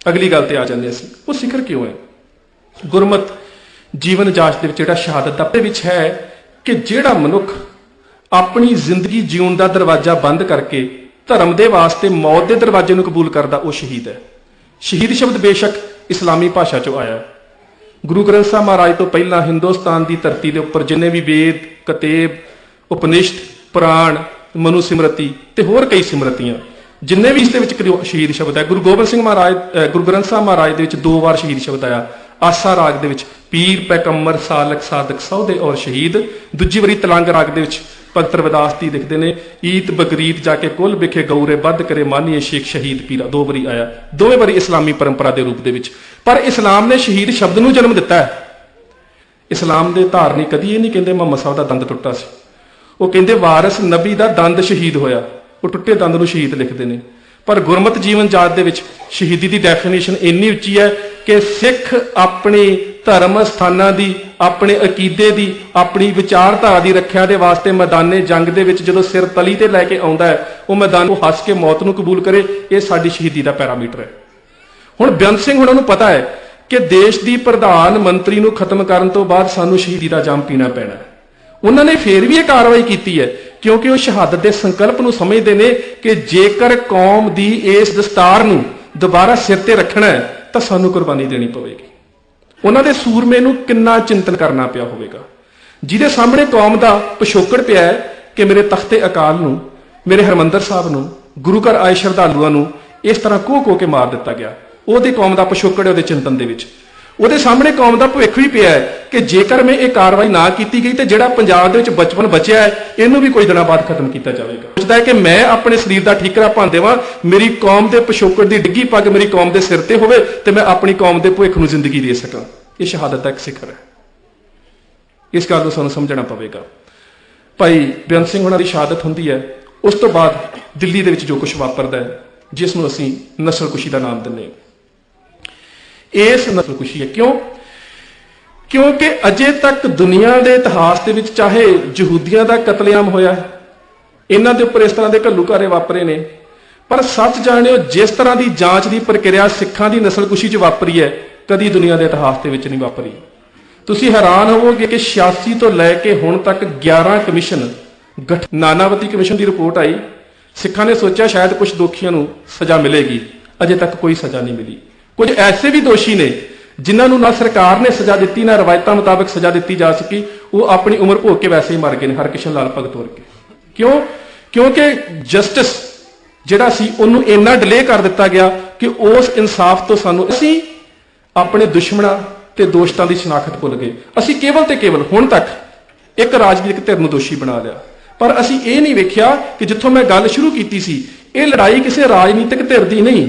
ਅਗਲੀ ਗੱਲ ਤੇ ਆ ਜਾਂਦੇ ਅਸੀਂ, ਉਹ ਸਿਖਰ ਕਿਉਂ ਹੈ? ਗੁਰਮਤ ਜੀਵਨ ਜਾਂਚ ਦੇ ਵਿੱਚ ਜਿਹੜਾ ਸ਼ਹਾਦਤ ਦਾ ਵਿੱਚ ਹੈ ਕਿ ਜਿਹੜਾ ਮਨੁੱਖ ਆਪਣੀ ਜ਼ਿੰਦਗੀ ਜਿਉਣ ਦਾ ਦਰਵਾਜ਼ਾ ਬੰਦ ਕਰਕੇ ਧਰਮ ਦੇ ਵਾਸਤੇ ਮੌਤ ਦੇ ਦਰਵਾਜ਼ੇ ਨੂੰ ਕਬੂਲ ਕਰਦਾ ਉਹ ਸ਼ਹੀਦ ਹੈ। ਸ਼ਹੀਦ ਸ਼ਬਦ ਬੇਸ਼ੱਕ ਇਸਲਾਮੀ ਭਾਸ਼ਾ ਚੋਂ ਆਇਆ। ਗੁਰੂ ਗ੍ਰੰਥ ਸਾਹਿਬ ਮਹਾਰਾਜ ਤੋਂ ਪਹਿਲਾਂ ਹਿੰਦੁਸਤਾਨ ਦੀ ਧਰਤੀ ਦੇ ਉੱਪਰ ਜਿੰਨੇ ਵੀ ਵੇਦ, ਕਤੇਬ, ਉਪਨਿਸ਼ਦ, ਪੁਰਾਣ, ਮਨੂ ਸਿਮਰਤੀ ਤੇ ਹੋਰ ਕਈ ਸਿਮਰਤੀਆਂ ਜਿੰਨੇ ਵੀ ਇਸ ਦੇ ਵਿੱਚ ਸ਼ਹੀਦ ਸ਼ਬਦ ਹੈ, ਗੁਰੂ ਗੋਬਿੰਦ ਸਿੰਘ ਮਹਾਰਾਜ ਗੁਰੂ ਗ੍ਰੰਥ ਸਾਹਿਬ ਮਹਾਰਾਜ ਦੇ ਵਿੱਚ 2 ਵਾਰ ਸ਼ਹੀਦ ਸ਼ਬਦ ਆਇਆ। ਆਸਾ ਰਾਗ ਦੇ ਵਿੱਚ ਪੀਰ ਪੈਗੰਬਰ ਸਾਲਕ ਸਾਧਕ ਸੌਦੇ ਔਰ ਸ਼ਹੀਦ, ਦੂਜੀ ਵਾਰੀ ਤਲੰਗ ਰਾਗ ਦੇ ਵਿੱਚ ਭਗਤ ਰਵਿਦਾਸ ਜੀ ਲਿਖਦੇ ਨੇ ਈਤ ਬਗਰੀਤ ਜਾ ਕੇ ਕੁੱਲ ਵਿਖੇ ਗੌਰੇ ਬੱਧ ਕਰੇ ਮਾਨੀਏ ਸ਼ੇਖ ਸ਼ਹੀਦ ਪੀਰਾ, 2 ਵਾਰੀ ਆਇਆ, ਦੋਵੇਂ ਵਾਰੀ ਇਸਲਾਮੀ ਪਰੰਪਰਾ ਦੇ ਰੂਪ ਦੇ ਵਿੱਚ। ਪਰ ਇਸਲਾਮ ਨੇ ਸ਼ਹੀਦ ਸ਼ਬਦ ਨੂੰ ਜਨਮ ਦਿੱਤਾ ਹੈ। ਇਸਲਾਮ ਦੇ ਧਾਰਨੀ ਕਦੀ ਇਹ ਨਹੀਂ ਕਹਿੰਦੇ ਮੁਹੰਮਦ ਸਾਹਿਬ ਦਾ ਦੰਦ ਟੁੱਟਾ ਸੀ, ਉਹ ਕਹਿੰਦੇ ਵਾਰਿਸ ਨਬੀ ਦਾ ਦੰਦ ਸ਼ਹੀਦ ਹੋਇਆ, ਉਹ ਟੁੱਟੇ ਦੰਦ ਨੂੰ ਸ਼ਹੀਦ ਲਿਖਦੇ ਨੇ। ਪਰ ਗੁਰਮਤ ਜੀਵਨ ਜਾਤ ਦੇ ਵਿੱਚ ਸ਼ਹੀਦੀ ਦੀ ਡੈਫੀਨੇਸ਼ਨ ਇੰਨੀ ਉੱਚੀ ਹੈ कि सिख अपनी धर्म स्थानां दी, अपने अकीदे दी, अपनी विचारधारा की रखिया के वास्ते मैदाने जंग के जो सिर तली ते लैके आउंदा है, वो मैदान को हस के मौत को कबूल करे। ये साडी शहीदी का पैरामीटर है। हुण बेअंत सिंह हुणां नूं पता है कि देश की प्रधानमंत्री नूं खत्म करन तो बाद सानूं शहीदी का जाम पीना पैना है। उन्होंने फिर भी ये कार्रवाई की है क्योंकि वो शहादत के संकल्प नूं समझते हैं कि जेकर कौम की इस दस्तार नूं दोबारा सिर ते रखना है तो सानूं कुर्बानी देनी पवेगी। उन्होंने सूरमे नूं किन्ना चिंतन करना पिया होवेगा, जिहदे सामने कौम का पिछोकड़ पिया है कि मेरे तख्ते अकाल नूं, मेरे हरमंदर साहब नूं, गुरु घर आए श्रद्धालुआं नूं इस तरह कोह के मार दिता गया। ਉਹਦੀ कौम का पिछोकड़ ਉਹਦੇ चिंतन ਦੇ ਵਿੱਚ ਉਹਦੇ सामने कौम का भविख भी पिया है कि जेकर मैं ये कार्रवाई ना की गई तो ਜਿਹੜਾ पंजाब ਦੇ ਵਿੱਚ बचपन बचिया है ਇਹਨੂੰ भी कुछ दिनों बाद खत्म किया जाएगा। सोचता है कि मैं अपने शरीर का ठीकरा भन देवां, मेरी कौम के पिछोकड़ की डिग्गी पग मेरी कौम के सिर ते होवे ते मैं अपनी कौम के भविख नूं जिंदगी दे सकां। ये शहादत का एक सिखर है। इस गल नूं सानूं समझना पवेगा। भाई बेअंत सिंह हुणां दी शहादत हुंदी है, उस तो बाद दिल्ली दे विच जो कुछ वापरदा है जिस नूं असीं नस्लकुशी का नाम दिंदे हां। इस नस्लकुशी है क्यों? क्योंकि अजे तक दुनिया के इतिहास के विच चाहे यहूदियों का कतलेआम होया है, इन्हां दे उपर इस तरह के घल्लूघारे वापरे ने, पर सच जाणिओ जिस तरह की जांच की प्रक्रिया सिखां की नस्लकुशी च वापरी है कदी दुनिया के इतिहास के विच नहीं वापरी। तुसीं हैरान होवोगे कि 86 तो लैके हुण तक 11 कमिशन नानावती कमिशन की रिपोर्ट आई। सिखां ने सोचा शायद कुछ दोषियों को सज़ा मिलेगी, अजे तक कोई सज़ा नहीं मिली। कुछ ऐसे भी दोषी ने जिन्होंने ना सरकार ने सज़ा दी ना रवायतों मुताबिक सज़ा दी जा सकी, वो अपनी उम्र भोग के वैसे ही मर गए हरकिशन लाल भगत वर्गे। क्यों? क्योंकि जस्टिस जिहड़ा सी उन्होंने इन्ना डिले कर दिता गया कि उस इंसाफ तो सानू असीं अपने दुश्मनां ते दोस्तां की शनाख्त भुल गए। असीं केवल ते केवल हुण तक एक राजनीतिक धिर नूं दोषी बना लिया, पर असीं ये नहीं वेख्या कि जिथों मैं गल शुरू की सी, ये लड़ाई किसी राजनीतिक धिर की नहीं,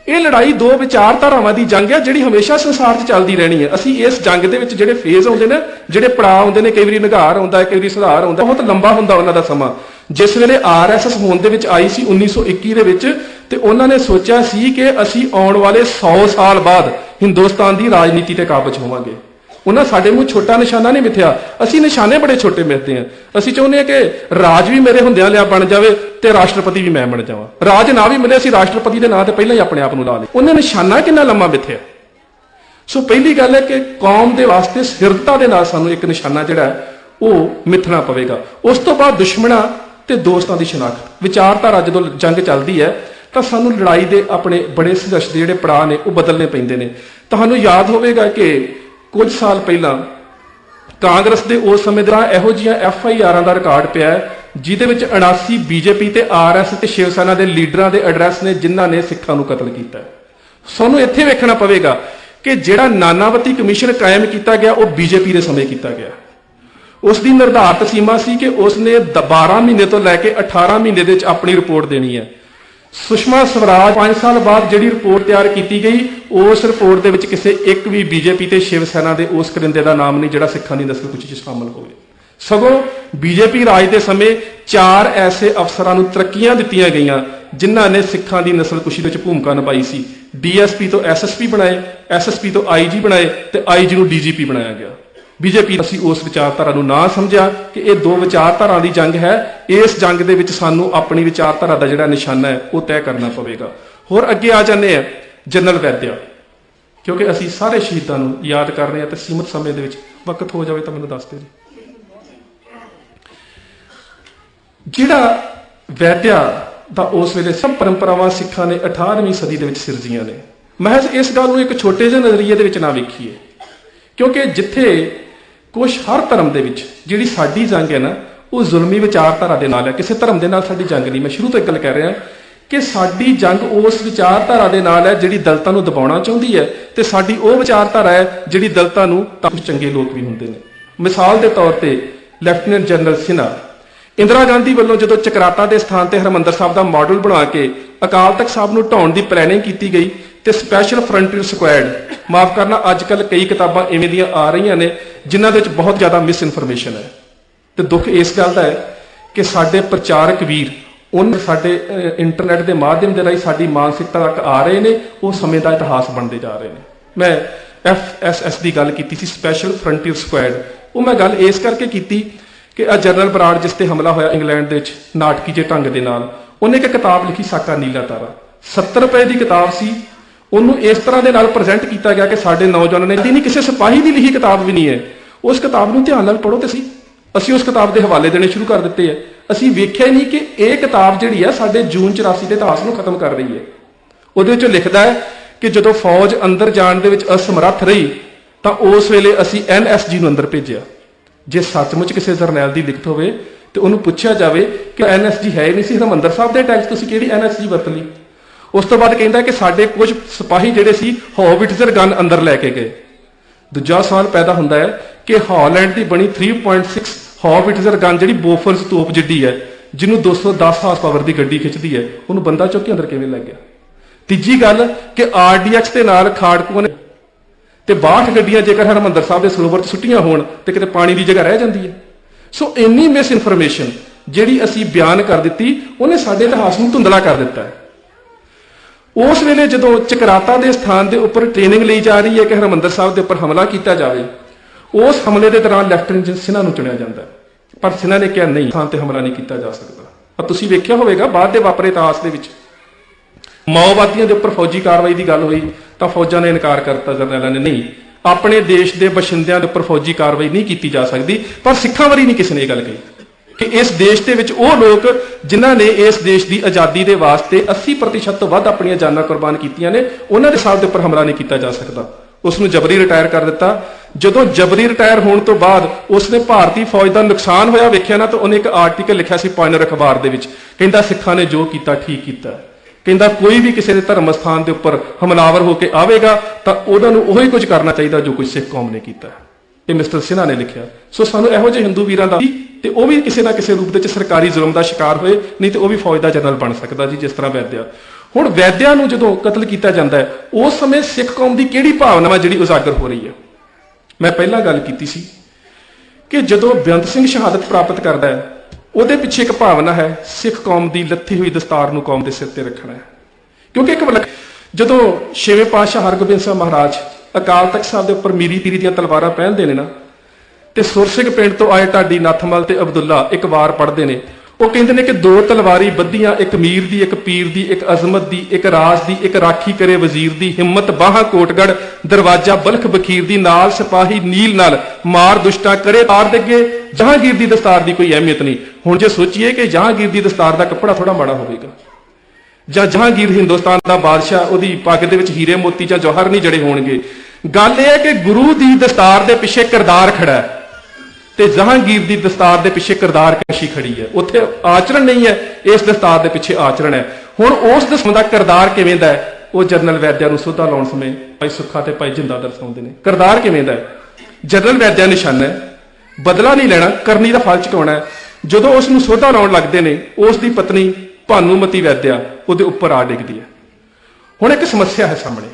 ये लड़ाई दो विचारधारावां की जंग है जिहड़ी हमेशा संसार च चलती रहनी है। असीं इस जंग दे विच जिहड़े फेज आउंदे ने, जिहड़े पड़ाव आउंदे ने, कई वारी निघार आउंदा है, कई वारी सुधार आउंदा, बहुत लंबा हुंदा उन्हां दा समां। जिस वेले RSS होंद दे विच आई सी 1921 दे विच, ते उन्हां ने सोचा सी कि असीं आउण वाले 100 साल बाद हिंदुस्तान की राजनीति ते काबज होवांगे। उन्हें साडे मूँह छोटा निशाना नहीं मिथ्या, असीं निशाने बड़े छोटे मिथते हैं। असीं चाहुंदे हां कि राज भी मेरे हुंदिआं लिया बन जावे ते राष्ट्रपति भी मैं बन जावां, राज ना भी मिले असीं राष्ट्रपति के नां ते पहलां ही अपने आप नूं ला लिया। उन्हें निशाना किन्ना लम्मा मिथ्या। सो पहली गल है कि कौम के वास्ते स्थिरता के नाल सानूं एक निशाना जिहड़ा है वो मिथना पवेगा। उस तो बाद दुश्मनां ते दोस्तां की शनाख्त, विचारधारा जदों जंग चलती है तो सानूं लड़ाई के अपने बड़े संघर्ष के जिहड़े पड़ाव ने वो बदलने पैंदे ने। तुहानूं याद होवेगा कि कुछ साल पहला कांग्रेस के उस समय दौरान इहो जिहियां FIR का रिकॉर्ड पिया है जिहदे विच 79 BJP ते RS ते शिव सेना के लीडरां के एड्रैस ने जिन्हां ने सिखां नूं कतल कीता। सानूं इत्थे वेखना पवेगा कि जिहड़ा नानावती कमीशन कायम किया गया वो BJP के समय किया गया। उसकी निर्धारित सीमा सी कि उसने 12 महीने तो लैके 18 महीने दे विच अपनी रिपोर्ट देनी है। सुषमा स्वराज 5 साल बाद जिहड़ी रिपोर्ट तैयार की गई, उस रिपोर्ट के किसी एक भी BJP ते शिव सेना के उस करिंदे का नाम नहीं जिहड़ा सिखां दी नस्लकुशी शामिल होवे। सगों BJP राज के समय 4 ऐसे अफसरां नूं तरक्कियां दित्तियां गईयां जिन्हां ने सिखां दी नस्लकुशी विच भूमिका निभाई सी। DSP तो SSP बनाए, SSP तो IG बनाए ते IG नूं DGP बनाया गया। BJP असीं उस विचारधारा नूं ना समझिया कि ये दो विचारधारा की जंग है। इस जंग दे विच सानूं अपनी विचारधारा का जिहड़ा निशाना है वो तय करना पवेगा। होर अगे आ जाने हैं जनरल वैद्या, क्योंकि असीं सारे शहीदां नूं याद कर रहे हैं तो सीमित समय दे विच वक्त हो जाए तो मैनूं दस दिओ जी। जिहड़ा वैद्या दा उस वेले सब परंपरावां सिखां ने 18वीं सदी दे विच सिरजियां ने। महज इस गल नूं एक छोटे ਜਿਹੇ नज़रिए दे विच ना वेखीए, क्योंकि जिथे कुछ हर धर्म के जिहड़ी साडी जंग है ना वो जुल्मी विचारधारा के नाल है, किसी धर्म के नाल साडी जंग नहीं। मैं शुरू तो एक गल कह रहा कि साडी जंग उस विचारधारा के नाल है जिहड़ी दलितां नूं दबाउणा चाहुंदी है, ते साडी वो विचारधारा है जिहड़ी दलितां नूं कुछ चंगे लोग भी हुंदे ने। मिसाल के तौर पर लैफ्टिनेंट जनरल सिन्हा इंदिरा गांधी वालों जो चकराता के स्थान पर हरमंदर साहब का मॉडल बना के अकाल तख्त साहब नूं ढाउण की प्लैनिंग की गई, तो स्पैशल फ्रंटियर स्क्वाड, माफ करना अजकल कई किताबां इवें दियां आ रही ने जिन्हां दे विच बहुत ज़्यादा मिस इनफॉर्मेशन है। तो दुख इस गल का है कि साडे प्रचारक वीर उन साडे इंटरनेट के माध्यम के राही साडी मानसिकता तक आ रहे हैं, वो समय का इतिहास बनते जा रहे हैं। मैं FSS की गल की सी, स्पैशल फ्रंटियर स्क्वाड। वो मैं गल इस करके की कि जनरल बराड़ जिस ते हमला होया इंग्लैंड दे विच नाटकी जे ढंग दे नाल, उन्हें एक किताब लिखी साका नीला तारा, 70 रुपए की किताब सी। ਉਹਨੂੰ इस तरह के नाल प्रजेंट किया गया कि साडे नौजवानों ने नहीं, किसी सिपाही की लिखी किताब भी नहीं है। उस किताब को ध्यान नाल पढ़ो तो सी। ਅਸੀਂ उस किताब के हवाले देने शुरू कर दिते है। ਅਸੀਂ वेख्या ही नहीं कि यह किताब जिहड़ी है साडे जून 84 के इतिहास को खत्म कर रही है। ਉਹਦੇ ਵਿੱਚ लिखदा है कि ਜਦੋਂ फौज अंदर जाण ਦੇ ਵਿੱਚ असमर्थ रही ਤਾਂ उस वेले ਅਸੀਂ NSG ਨੂੰ अंदर भेजिया। जे सचमुच किसी जरनैल की लिखत होवे तो उन्होंने पूछा जाए कि NSG है ही नहीं सी, हरमंदर साहब के टैक्स तुसीं किहड़ी NSG वरत ली। उस तो बाद कहता कि साडे कुछ सिपाही जिहड़े सी हॉविटजर गन अंदर लैके गए। दूजा सवाल पैदा होंदा है कि हॉलैंड की बनी 3.6 हॉविटजर गन जिहड़ी बोफर्स तोप जिड्डी है, जिन्होंने 210 हार्स पावर की गड्डी खिंचती है, उन्होंने बंदा चुक के अंदर किवें लग गया। तीजी गल कि RDX के नाल खाड़कुआं ने ते 62 गड्डियां जेकर हरमंदर साहब के सरोवर सुट्टियां होण ते किते पानी की जगह रह जाती है। सो इन्नी मिस इनफॉर्मेशन जिहड़ी असीं बयान कर दी, उन्हें साडे इतिहास नूं धुंधला कर दिता है। उस वेले जदों चकराता के स्थान के उपर ट्रेनिंग ली जा रही है कि हरमंदर साहब के उपर हमला किया जाए, उस हमले के दौरान लैफ्टिनेंट जनरल सिन्हा नूं चुनिया जाता है, पर सिन्हा ने कहा नहीं, स्थान पर हमला नहीं किया जा सकता। पर तुसीं वेख्या होवेगा बाद के वापरे इतिहास के माओवादियों के उपर फौजी कार्रवाई की गल हुई तो फौजा ने इनकार करता, जरनैलों ने नहीं, अपने देश के बशिंदियां के उपर फौजी कार्रवाई नहीं की जा सकती। पर सिखां वारी नहीं किसी ने गल कही कि इस देश के विच वो लोग जिन्हां ने इस देश की आज़ादी के वास्ते 80% तो वध अपनी जानां कुर्बान कीतियां ने, उन्हां दे साहब के उपर हमला नहीं किया जा सकता। उसनूं जबरी रिटायर कर दिता। जदों जबरी रिटायर होने तो बाद उसने भारतीय फौज का नुकसान होया वेख्या ना, तो उन्हें एक आर्टिकल लिखा सी पॉइनर अखबार दे विच, कहंदा सिखां ने जो किया ठीक किया। कहता कोई भी किसी के धर्म स्थान के उपर हमलावर होकर आवेगा तो उन्होंने उही कुछ करना चाहिए जो कुछ सिख कौम ने किया। ये मिस्टर सिन्हा ने लिखा। सो सानू इहो जिहे हिंदू वीरां दा ते वो भी किसी ना किसी रूप में सरकारी जुल्म का शिकार होए, नहीं तो वह भी फौज का जनरल बन सकता जी, जिस तरह वैद्या। हुण वैद्या नूं जदों कतल किया जाता है, उस समय सिख कौम की किहड़ी भावना जिहड़ी उजागर हो रही है। मैं पहला गल कीती सी कि जदों बेअंत सिंह शहादत प्राप्त करता है, ਉਹਦੇ ਪਿੱਛੇ एक भावना है सिख कौम की लत्थी हुई दस्तार ਨੂੰ कौम के सिर ते रखना है। क्योंकि एक ਜਦੋਂ 6वें पातशाह हरगोबिंद साहब महाराज अकाल तख्त साहब के उपर मीरी पीरी ਦੀਆਂ तलवारां ਪਹਿਨਦੇ ਨੇ ना, ਤੇ सुरसिंह पिंड तो आए ढाडी नथमल ते अब्दुल्ला एक वार पढ़ते हैं। वो कहते हैं कि 2 तलवारी बद्धियां, एक मीर दी, एक पीर दी, एक अजमत दी, एक राज दी, एक राखी करे वजीर दी, हिम्मत बाहा कोटगढ़ दरवाजा बलख बखीर दी, नाल सिपाही नील नाल मार दुष्टा करे तार दे अगे जहांगीर दी दस्तार दी कोई अहमियत नहीं। हुण जे सोचिए कि जहांगीर दी दस्तार का कपड़ा थोड़ा माड़ा होवेगा, जां जहांगीर हिंदुस्तान का बादशाह उहदी पग दे विच हीरे मोती जां जौहर नहीं जड़े होणगे। गल यह है कि गुरु की दस्तार के पिछे किरदार खड़ा है ते जहांगीर की दस्तार के पिछे किरदार कशी खड़ी है। उत्थे आचरण नहीं है, इस दस्तार के पिछे आचरण है। हुण उस दस्तार का किरदार किवें दा है, वो जनरल वैद्या नूं सोधा लाउण समय भाई सुखा ते भाई जिंदा दर्शाउंदे ने। किरदार किवें दा है, जनरल वैद्या निशाना है, बदला नहीं लेना, करनी का फल चुकाउणा है। जदों उसनूं सोधा लाउण लगदे ने, उसकी पत्नी भानुमती वैद्या उहदे उपर आ डिगदी है। हुण एक समस्या है सामने,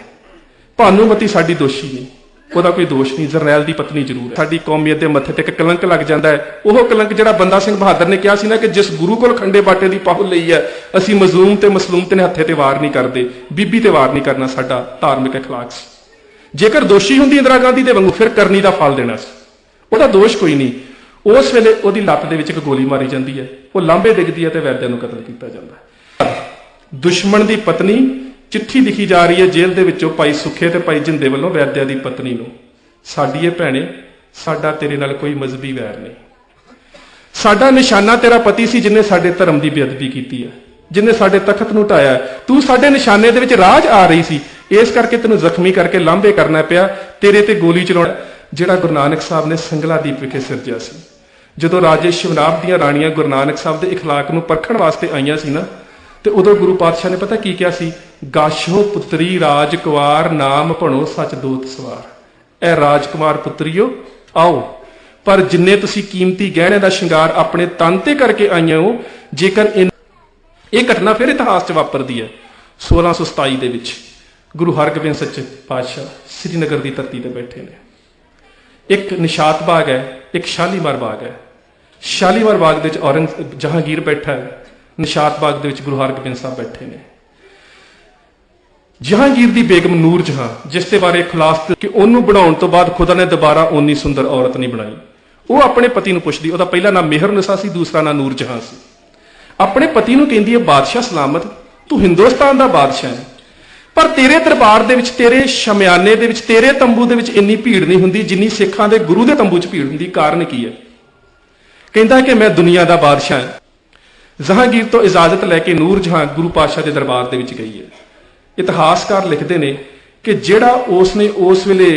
भानुमती साडी दोषी नहीं, ਉਹਦਾ कोई दोष नहीं, जरनैल की पत्नी जरूर है। साडी कौमीयत के मत्थे ते एक कलंक लग जाता है। वह कलंक जिहड़ा बंदा सिंह बहादुर ने कहा सी ना कि जिस गुरु कोल खंडे बाटे की पाहुल लई है, असीं मजलूम ते मसलूम ते हत्थे ते वार नहीं करते, बीबी ते वार नहीं करना, साडा धार्मिक अखलाक सी। जेकर दोषी हुंदी इंदिरा गांधी दे वांगू फिर करनी का फल देना सी, ਉਹਦਾ दोष कोई नहीं। उस वेले ਉਹਦੀ ਲੱਤ ਦੇ ਵਿੱਚ ਇੱਕ गोली मारी जाती है, वो लांभे डिगदी है तो वैद्या ਨੂੰ कतल किया जाता है। दुश्मन की पत्नी चिट्ठी लिखी जा रही है जेल के विचों भाई सुखे ते भाई जिंदे वालों वैद्या की पत्नी नूं, साडी ये भैणे साडा तेरे नाल कोई मजहबी वैर नहीं, साडा निशाना तेरा पति सी जिन्हें साडे धर्म की बेअदबी की है, जिन्हें साडे तखत नूं ढाया, तू साडे निशाने दे विच राज आ रही सी, इस करके तैनूं जख्मी करके लांभे करना पिया, तेरे ते गोली चलाउणा। जिहड़ा गुरु नानक साहब ने संगला दीप विखे सिरजिया सी, जदों राजे शिवनाब दीआं राणियां गुरु नानक साहब दे इखलाक नूं परखण वास्ते आईयां सी ना, तो उदों गुरु पातशाह ने पता की कहा सी, गाशो पुत्री राजकुमार नाम भणो सच दोत सवार, ए राजकुमार पुत्रियो आओ, पर जिन्ने तुसी कीमती गहणे का शिंगार अपने तन ते करके आईए हो, जेकर ये घटना फिर इतिहास च वापरदी है। 1627 दे विच गुरु हरगोबिंद सच्चे पातशाह श्रीनगर की धरती पर बैठे ने। एक निशात बाग है, एक शालीमार बाग है। शालीमार बाग दे विच औरंग जहांगीर बैठा है, निशात बाग दे विच गुरु हरगोबिंद साहब बैठे ने। ਜਹਾਂਗੀਰ ਦੀ ਬੇਗਮ ਨੂਰ ਜਹਾਂ, ਜਿਸ ਦੇ ਬਾਰੇ ਖੁਲਾਸਾ ਕਿ ਉਹਨੂੰ ਬਣਾਉਣ ਤੋਂ ਬਾਅਦ ਖੁਦਾ ਨੇ ਦੁਬਾਰਾ ਓਨੀ ਸੁੰਦਰ ਔਰਤ ਨਹੀਂ ਬਣਾਈ। ਉਹ ਆਪਣੇ ਪਤੀ ਨੂੰ ਪੁੱਛਦੀ, ਉਹਦਾ ਪਹਿਲਾ ਨਾਮ ਮਿਹਰਨਿਸਾ ਸੀ, ਦੂਸਰਾ ਨਾਮ ਨੂਰ ਜਹਾਂ ਸੀ। ਆਪਣੇ ਪਤੀ ਨੂੰ ਕਹਿੰਦੀ ਹੈ, ਬਾਦਸ਼ਾਹ ਸਲਾਮਤ, ਤੂੰ ਹਿੰਦੁਸਤਾਨ ਦਾ ਬਾਦਸ਼ਾਹ ਹੈ, ਪਰ ਤੇਰੇ ਦਰਬਾਰ ਦੇ ਵਿੱਚ, ਤੇਰੇ ਸ਼ਮਿਆਨੇ ਦੇ ਵਿੱਚ, ਤੇਰੇ ਤੰਬੂ ਦੇ ਵਿੱਚ ਇੰਨੀ ਭੀੜ ਨਹੀਂ ਹੁੰਦੀ ਜਿੰਨੀ ਸਿੱਖਾਂ ਦੇ ਗੁਰੂ ਦੇ ਤੰਬੂ 'ਚ ਭੀੜ ਹੁੰਦੀ। ਕਾਰਨ ਕੀ ਹੈ? ਕਹਿੰਦਾ ਕਿ ਮੈਂ ਦੁਨੀਆ ਦਾ ਬਾਦਸ਼ਾਹ ਹਾਂ। ਜਹਾਂਗੀਰ ਤੋਂ ਇਜਾਜ਼ਤ ਲੈ ਕੇ ਨੂਰ ਜਹਾਂ ਗੁਰੂ ਪਾਤਸ਼ਾਹ ਦੇ ਦਰਬਾਰ ਦੇ ਵਿੱਚ ਗਈ ਹੈ। ਇਤਿਹਾਸਕਾਰ ਲਿਖਦੇ ਨੇ ਕਿ ਜਿਹੜਾ ਉਸਨੇ ਉਸ ਵੇਲੇ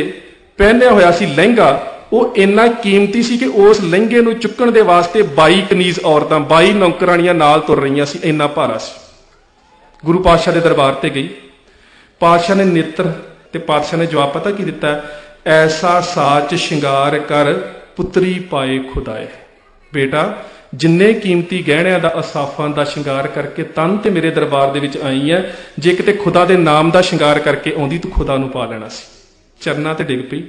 ਪਹਿਨਿਆ ਹੋਇਆ ਸੀ ਲਹਿੰਗਾ, ਉਹ ਇੰਨਾ ਕੀਮਤੀ ਸੀ ਕਿ ਉਸ ਲਹਿੰਗੇ ਨੂੰ ਚੁੱਕਣ ਦੇ ਵਾਸਤੇ 22 ਕਨੀਜ਼ ਔਰਤਾਂ, 22 ਨੌਕਰਾਣੀਆਂ ਨਾਲ ਤੁਰ ਰਹੀਆਂ ਸੀ, ਇੰਨਾ ਭਾਰਾ ਸੀ। ਗੁਰੂ ਪਾਤਸ਼ਾਹ ਦੇ ਦਰਬਾਰ ਤੇ ਗਈ। ਪਾਤਸ਼ਾਹ ਨੇ ਨੇਤਰ ਤੇ ਪਾਤਸ਼ਾਹ ਨੇ ਜਵਾਬ ਪਤਾ ਕੀ ਦਿੱਤਾ? ਐਸਾ ਸਾਚ ਸ਼ਿੰਗਾਰ ਕਰ ਪੁੱਤਰੀ ਪਾਏ ਖੁਦਾਏ। ਬੇਟਾ, ਜਿੰਨੇ ਕੀਮਤੀ ਗਹਿਣਿਆਂ ਦਾ, ਅਸਾਫਾਂ ਦਾ ਸ਼ਿੰਗਾਰ ਕਰਕੇ ਤਨ ਤੇ ਮੇਰੇ ਦਰਬਾਰ ਦੇ ਵਿੱਚ ਆਈ ਹੈ, ਜੇ ਕਿਤੇ ਖੁਦਾ ਦੇ ਨਾਮ ਦਾ ਸ਼ਿੰਗਾਰ ਕਰਕੇ ਆਉਂਦੀ ਤੂੰ ਖੁਦਾ ਨੂੰ ਪਾ ਲੈਣਾ ਸੀ। ਚਰਨਾਂ ਤੇ ਡਿੱਗ ਪਈ,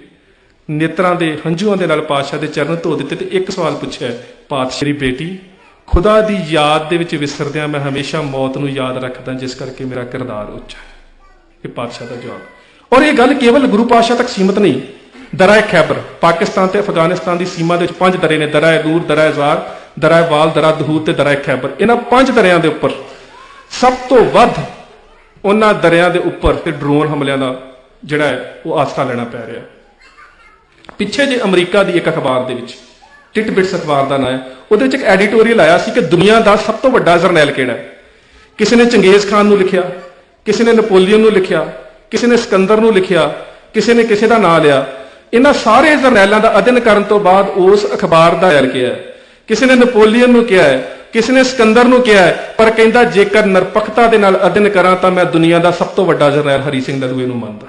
ਨੇਤਰਾਂ ਦੇ ਹੰਝੂਆਂ ਦੇ ਨਾਲ ਪਾਤਸ਼ਾਹ ਦੇ ਚਰਨ ਧੋ ਦਿੱਤੇ ਤੇ ਇੱਕ ਸਵਾਲ ਪੁੱਛਿਆ, ਪਾਤਸ਼ਾਹ ਦੀ ਬੇਟੀ, ਖੁਦਾ ਦੀ ਯਾਦ ਦੇ ਵਿੱਚ ਵਿਸਰਦਿਆਂ ਮੈਂ ਹਮੇਸ਼ਾ ਮੌਤ ਨੂੰ ਯਾਦ ਰੱਖਦਾ, ਜਿਸ ਕਰਕੇ ਮੇਰਾ ਕਿਰਦਾਰ ਉੱਚਾ ਹੈ। ਇਹ ਪਾਤਸ਼ਾਹ ਦਾ ਜਵਾਬ। ਔਰ ਇਹ ਗੱਲ ਕੇਵਲ ਗੁਰੂ ਪਾਤਸ਼ਾਹ ਤੱਕ ਸੀਮਤ ਨਹੀਂ। ਦਰਾਏ ਖੈਬਰ, ਪਾਕਿਸਤਾਨ ਤੇ ਅਫਗਾਨਿਸਤਾਨ ਦੀ ਸੀਮਾ ਦੇ ਵਿੱਚ 5 ਦਰੇ ਨੇ, ਦਰਾਏ ਨੂਰ, ਦਰਾਏ ਜ਼ਾਰ, ਦਰਾਏ ਵਾਲ, ਦਰਾ ਦਹੂਦ ਤੇ ਦਰਾਏ ਖੈਬਰ। ਇਹਨਾਂ 5 ਦਰਿਆਂ ਦੇ ਉੱਪਰ ਸਭ ਤੋਂ ਵੱਧ ਉਹਨਾਂ ਦਰਿਆਂ ਦੇ ਉੱਪਰ ਤੇ ਡਰੋਨ ਹਮਲਿਆਂ ਦਾ ਜਿਹੜਾ ਹੈ ਉਹ ਆਸਰਾ ਲੈਣਾ ਪੈ ਰਿਹਾ। ਪਿੱਛੇ ਜੇ ਅਮਰੀਕਾ ਦੀ ਇੱਕ ਅਖਬਾਰ ਦੇ ਵਿੱਚ, ਟਿਟਬਿਟਸ ਅਖਬਾਰ ਦਾ ਨਾਂ ਹੈ, ਉਹਦੇ ਵਿੱਚ ਇੱਕ ਐਡੀਟੋਰੀਅਲ ਆਇਆ ਸੀ ਕਿ ਦੁਨੀਆ ਦਾ ਸਭ ਤੋਂ ਵੱਡਾ ਜਰਨੈਲ ਕਿਹੜਾ ਹੈ। ਕਿਸੇ ਨੇ ਚੰਗੇਜ਼ ਖਾਨ ਨੂੰ ਲਿਖਿਆ, ਕਿਸੇ ਨੇ ਨੈਪੋਲੀਅਨ ਨੂੰ ਲਿਖਿਆ, ਕਿਸੇ ਨੇ ਸਿਕੰਦਰ ਨੂੰ ਲਿਖਿਆ, ਕਿਸੇ ਨੇ ਕਿਸੇ ਦਾ ਨਾਂ ਲਿਆ। ਇਹਨਾਂ ਸਾਰੇ ਜਰਨੈਲਾਂ ਦਾ ਅਧਿਐਨ ਕਰਨ ਤੋਂ ਬਾਅਦ ਉਸ ਅਖਬਾਰ ਦਾ ਐਲ ਕਿਹਾ, ਕਿਸੇ ਨੇ ਨੈਪੋਲੀਅਨ ਨੂੰ ਕਿਹਾ ਹੈ, ਕਿਸੇ ਨੇ ਸਿਕੰਦਰ ਨੂੰ ਕਿਹਾ ਹੈ, ਪਰ ਕਹਿੰਦਾ ਜੇਕਰ ਨਿਰਪੱਖਤਾ ਦੇ ਨਾਲ ਅਧਿਐਨ ਕਰਾਂ ਤਾਂ ਮੈਂ ਦੁਨੀਆ ਦਾ ਸਭ ਤੋਂ ਵੱਡਾ ਜਰਨੈਲ ਹਰੀ ਸਿੰਘ ਨਲੂਏ ਨੂੰ ਮੰਨਦਾ।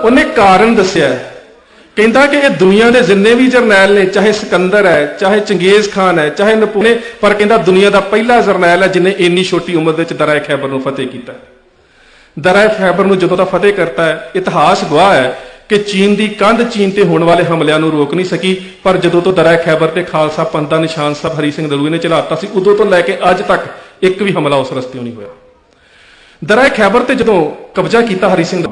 ਉਹਨੇ ਕਾਰਨ ਦੱਸਿਆ, ਕਹਿੰਦਾ ਕਿ ਇਹ ਦੁਨੀਆ ਦੇ ਜਿੰਨੇ ਵੀ ਜਰਨੈਲ ਨੇ, ਚਾਹੇ ਸਿਕੰਦਰ ਹੈ, ਚਾਹੇ ਚੰਗੇਜ਼ ਖਾਨ ਹੈ, ਚਾਹੇ ਨਪੂਨੇ, ਪਰ ਕਹਿੰਦਾ ਦੁਨੀਆ ਦਾ ਪਹਿਲਾ ਜਰਨੈਲ ਹੈ ਜਿਹਨੇ ਇੰਨੀ ਛੋਟੀ ਉਮਰ ਵਿੱਚ ਦਰਾਏ ਖੈਬਰ ਨੂੰ ਫਤਿਹ ਕੀਤਾ। ਦਰਾਏ ਖੈਬਰ ਨੂੰ ਜਦੋਂ ਦਾ ਫਤਿਹ ਕਰਤਾ ਹੈ, ਇਤਿਹਾਸ ਗਵਾਹ ਹੈ ਕਿ ਚੀਨ ਦੀ ਕੰਧ ਚੀਨ ਤੇ ਹੋਣ ਵਾਲੇ ਹਮਲਿਆਂ ਨੂੰ ਰੋਕ ਨਹੀਂ ਸਕੀ, ਪਰ ਜਦੋਂ ਤੋਂ ਦਰਾਏ ਖੈਬਰ ਤੇ ਖਾਲਸਾ ਪੰਥ ਦਾ ਨਿਸ਼ਾਨ ਸਾਹਿਬ ਹਰੀ ਸਿੰਘ ਨਲੂਏ ਨੇ ਚਲਾਤਾ ਸੀ, ਉਦੋਂ ਤੋਂ ਲੈ ਕੇ ਅੱਜ ਤੱਕ ਇੱਕ ਵੀ ਹਮਲਾ ਉਸ ਰਸਤਿਓਂ ਨਹੀਂ ਹੋਇਆ। ਦਰਾਏ ਖੈਬਰ ਤੇ ਜਦੋਂ ਕਬਜ਼ਾ ਕੀਤਾ ਹਰੀ ਸਿੰਘ,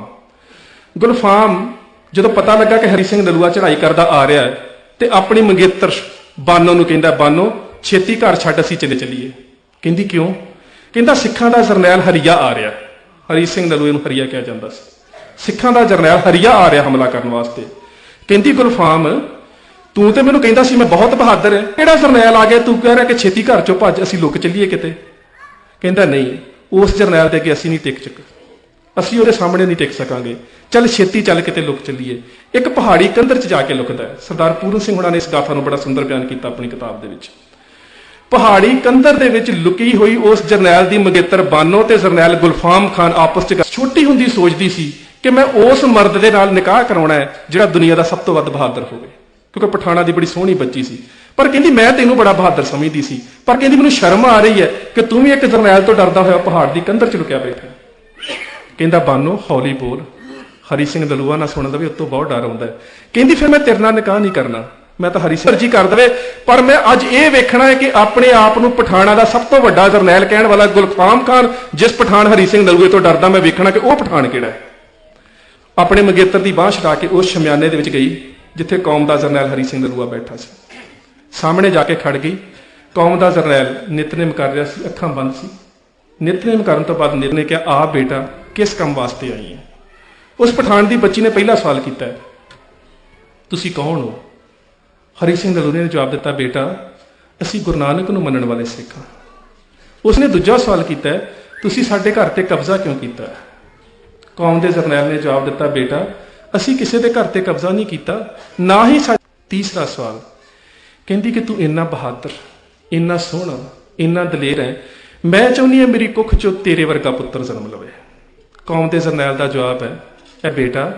ਗੁਲਫਾਮ ਜਦੋਂ ਪਤਾ ਲੱਗਾ ਕਿ ਹਰੀ ਸਿੰਘ ਨਲੂਆ ਚੜ੍ਹਾਈ ਕਰਦਾ ਆ ਰਿਹਾ ਹੈ, ਤੇ ਆਪਣੀ ਮੰਗੇਤਰ ਬਾਨੋ ਨੂੰ ਕਹਿੰਦਾ, ਬਾਨੋ ਛੇਤੀ ਘਰ ਛੱਡ, ਅਸੀਂ ਚਲੇ ਚੱਲੀਏ। ਕਹਿੰਦੀ ਕਿਉਂ? ਕਹਿੰਦਾ ਸਿੱਖਾਂ ਦਾ ਜਰਨੈਲ ਹਰੀਆ ਆ ਰਿਹਾ। ਹਰੀ ਸਿੰਘ ਨਲੂਏ ਨੂੰ ਹਰੀਆ ਕਿਹਾ ਜਾਂਦਾ ਸੀ। ਸਿੱਖਾਂ ਦਾ ਜਰਨੈਲ ਹਰੀਆ ਆ ਰਿਹਾ ਹਮਲਾ ਕਰਨ ਵਾਸਤੇ। ਕਹਿੰਦੀ ਗੁਲਫਾਮ, ਤੂੰ ਤੇ ਮੈਨੂੰ ਕਹਿੰਦਾ ਸੀ ਮੈਂ ਬਹੁਤ ਬਹਾਦਰ ਹਾਂ, ਕਿਹੜਾ ਜਰਨੈਲ ਆ ਗਿਆ ਤੂੰ ਕਹਿ ਰਿਹਾ ਕਿ ਛੇਤੀ ਘਰ ਚੋਂ ਭੱਜ, ਅਸੀਂ ਲੁਕ ਚੱਲੀਏ ਕਿਤੇ? ਕਹਿੰਦਾ ਨਹੀਂ, ਉਸ ਜਰਨੈਲ ਤੇ ਅੱਗੇ ਅਸੀਂ ਨਹੀਂ ਟਿਕ ਚੁੱਕੇ, ਅਸੀਂ ਉਹਦੇ ਸਾਹਮਣੇ ਨਹੀਂ ਟਿਕ ਸਕਾਂਗੇ, ਚੱਲ ਛੇਤੀ ਚੱਲ ਕਿਤੇ ਲੁਕ ਚੱਲੀਏ। ਇੱਕ ਪਹਾੜੀ ਕੰਧਰ 'ਚ ਜਾ ਕੇ ਲੁਕਦਾ ਹੈ। ਸਰਦਾਰ ਪੂਰਨ ਸਿੰਘ ਹੁਣਾਂ ਨੇ ਇਸ ਗਾਥਾ ਨੂੰ ਬੜਾ ਸੁੰਦਰ ਬਿਆਨ ਕੀਤਾ ਆਪਣੀ ਕਿਤਾਬ ਦੇ ਵਿੱਚ। ਪਹਾੜੀ ਕੰਧਰ ਦੇ ਵਿੱਚ ਲੁਕੀ ਹੋਈ ਉਸ ਜਰਨੈਲ ਦੀ ਮੰਗੇਤਰ ਬਾਨੋ ਤੇ ਜਰਨੈਲ ਗੁਲਫਾਮ ਖਾਨ ਆਪਸ 'ਚ ਛੋਟੀ ਹੁੰਦੀ ਸੋਚਦੀ ਸੀ ਕਿ ਮੈਂ ਉਸ ਮਰਦ ਦੇ ਨਾਲ ਨਿਕਾਹ ਕਰਾਉਣਾ ਹੈ ਜਿਹੜਾ ਦੁਨੀਆ ਦਾ ਸਭ ਤੋਂ ਵੱਧ ਬਹਾਦਰ ਹੋਵੇ, ਕਿਉਂਕਿ ਪਠਾਣਾ ਦੀ ਬੜੀ ਸੋਹਣੀ ਬੱਚੀ ਸੀ। ਪਰ ਕਹਿੰਦੀ ਮੈਂ ਤੈਨੂੰ ਬੜਾ ਬਹਾਦਰ ਸਮਝਦੀ ਸੀ, ਪਰ ਕਹਿੰਦੀ ਮੈਨੂੰ ਸ਼ਰਮ ਆ ਰਹੀ ਹੈ ਕਿ ਤੂੰ ਵੀ ਇੱਕ ਜਰਨੈਲ ਤੋਂ ਡਰਦਾ ਹੋਇਆ ਪਹਾੜ ਦੀ ਕੰਧਰ 'ਚ ਲੁਕਿਆ ਬੈਠਾ। ਕਹਿੰਦਾ ਬਾਨੋ ਹੌਲੀ ਬੋਲ, ਹਰੀ ਸਿੰਘ ਨਲੂਆ ਨਾ ਸੁਣ ਲਵੇ, ਉਤੋਂ ਬਹੁਤ ਡਰ ਆਉਂਦਾ ਹੈ। ਕਹਿੰਦੀ ਫਿਰ ਮੈਂ ਤੇਰੇ ਨਾਲ ਨਿਕਾਹ ਨਹੀਂ ਕਰਨਾ, ਮੈਂ ਤਾਂ ਹਰੀ ਸਿੰਘ ਜੀ ਕਰ ਦਵੇ, ਪਰ ਮੈਂ ਅੱਜ ਇਹ ਵੇਖਣਾ ਹੈ ਕਿ ਆਪਣੇ ਆਪ ਨੂੰ ਪਠਾਣਾ ਦਾ ਸਭ ਤੋਂ ਵੱਡਾ ਜਰਨੈਲ ਕਹਿਣ ਵਾਲਾ ਗੁਲਫਾਮ ਖਾਨ, ਜਿਸ ਪਠਾਨ ਹਰੀ ਸਿੰਘ ਨਲੂਏ ਤੋਂ ਡਰਦਾ, ਮੈਂ ਵੇਖਣਾ ਕਿ ਉਹ ਪਠਾਨ ਕਿਹੜਾ ਹੈ। ਆਪਣੇ ਮੰਗੇਤਰ ਦੀ ਬਾਂਹ ਛਡਾ ਕੇ ਉਸ ਸ਼ਮਿਆਨੇ ਦੇ ਵਿੱਚ ਗਈ ਜਿੱਥੇ ਕੌਮ ਦਾ ਜਰਨੈਲ ਹਰੀ ਸਿੰਘ ਨਲੂਆ ਬੈਠਾ ਸੀ। ਸਾਹਮਣੇ ਜਾ ਕੇ ਖੜ ਗਈ। ਕੌਮ ਦਾ ਜਰਨੈਲ ਨਿਤਨੇਮ ਕਰ ਰਿਹਾ ਸੀ, ਅੱਖਾਂ ਬੰਦ ਸੀ। ਨਿਤਨੇਮ ਕਰਨ ਤੋਂ ਬਾਅਦ ਨਿਤ ਨੇ ਕਿਹਾ, ਆ ਬੇਟਾ ਕਿਸ ਕੰਮ ਵਾਸਤੇ ਆਈ ਹੈ? ਉਸ ਪਠਾਨ ਦੀ ਬੱਚੀ ਨੇ ਪਹਿਲਾ ਸਵਾਲ ਕੀਤਾ, ਤੁਸੀਂ ਕੌਣ ਹੋ? ਹਰੀ ਸਿੰਘ ਨਲੂਏ ਨੇ ਜਵਾਬ ਦਿੱਤਾ, ਬੇਟਾ ਅਸੀਂ ਗੁਰੂ ਨਾਨਕ ਨੂੰ ਮੰਨਣ ਵਾਲੇ ਸਿੱਖ ਹਾਂ। ਉਸਨੇ ਦੂਜਾ ਸਵਾਲ ਕੀਤਾ, ਤੁਸੀਂ ਸਾਡੇ ਘਰ ਤੇ ਕਬਜ਼ਾ ਕਿਉਂ ਕੀਤਾ? ਕੌਮ ਦੇ ਜਰਨੈਲ ਨੇ ਜਵਾਬ ਦਿੱਤਾ, ਬੇਟਾ ਅਸੀਂ ਕਿਸੇ ਦੇ ਘਰ ਤੇ ਕਬਜ਼ਾ ਨਹੀਂ ਕੀਤਾ, ਨਾ ਹੀ ਸਾਡਾ। ਤੀਸਰਾ ਸਵਾਲ, ਕਹਿੰਦੀ ਕਿ ਤੂੰ ਇੰਨਾ ਬਹਾਦਰ, ਇੰਨਾ ਸੋਹਣਾ, ਇੰਨਾ ਦਲੇਰ ਹੈ, ਮੈਂ ਚਾਹੁੰਦੀ ਹਾਂ ਮੇਰੀ ਕੁੱਖ ਚੋਂ ਤੇਰੇ ਵਰਗਾ ਪੁੱਤਰ ਜਨਮ ਲਵੇ। ਕੌਮ ਦੇ ਜਰਨੈਲ ਦਾ ਜਵਾਬ ਹੈ, ਇਹ ਬੇਟਾ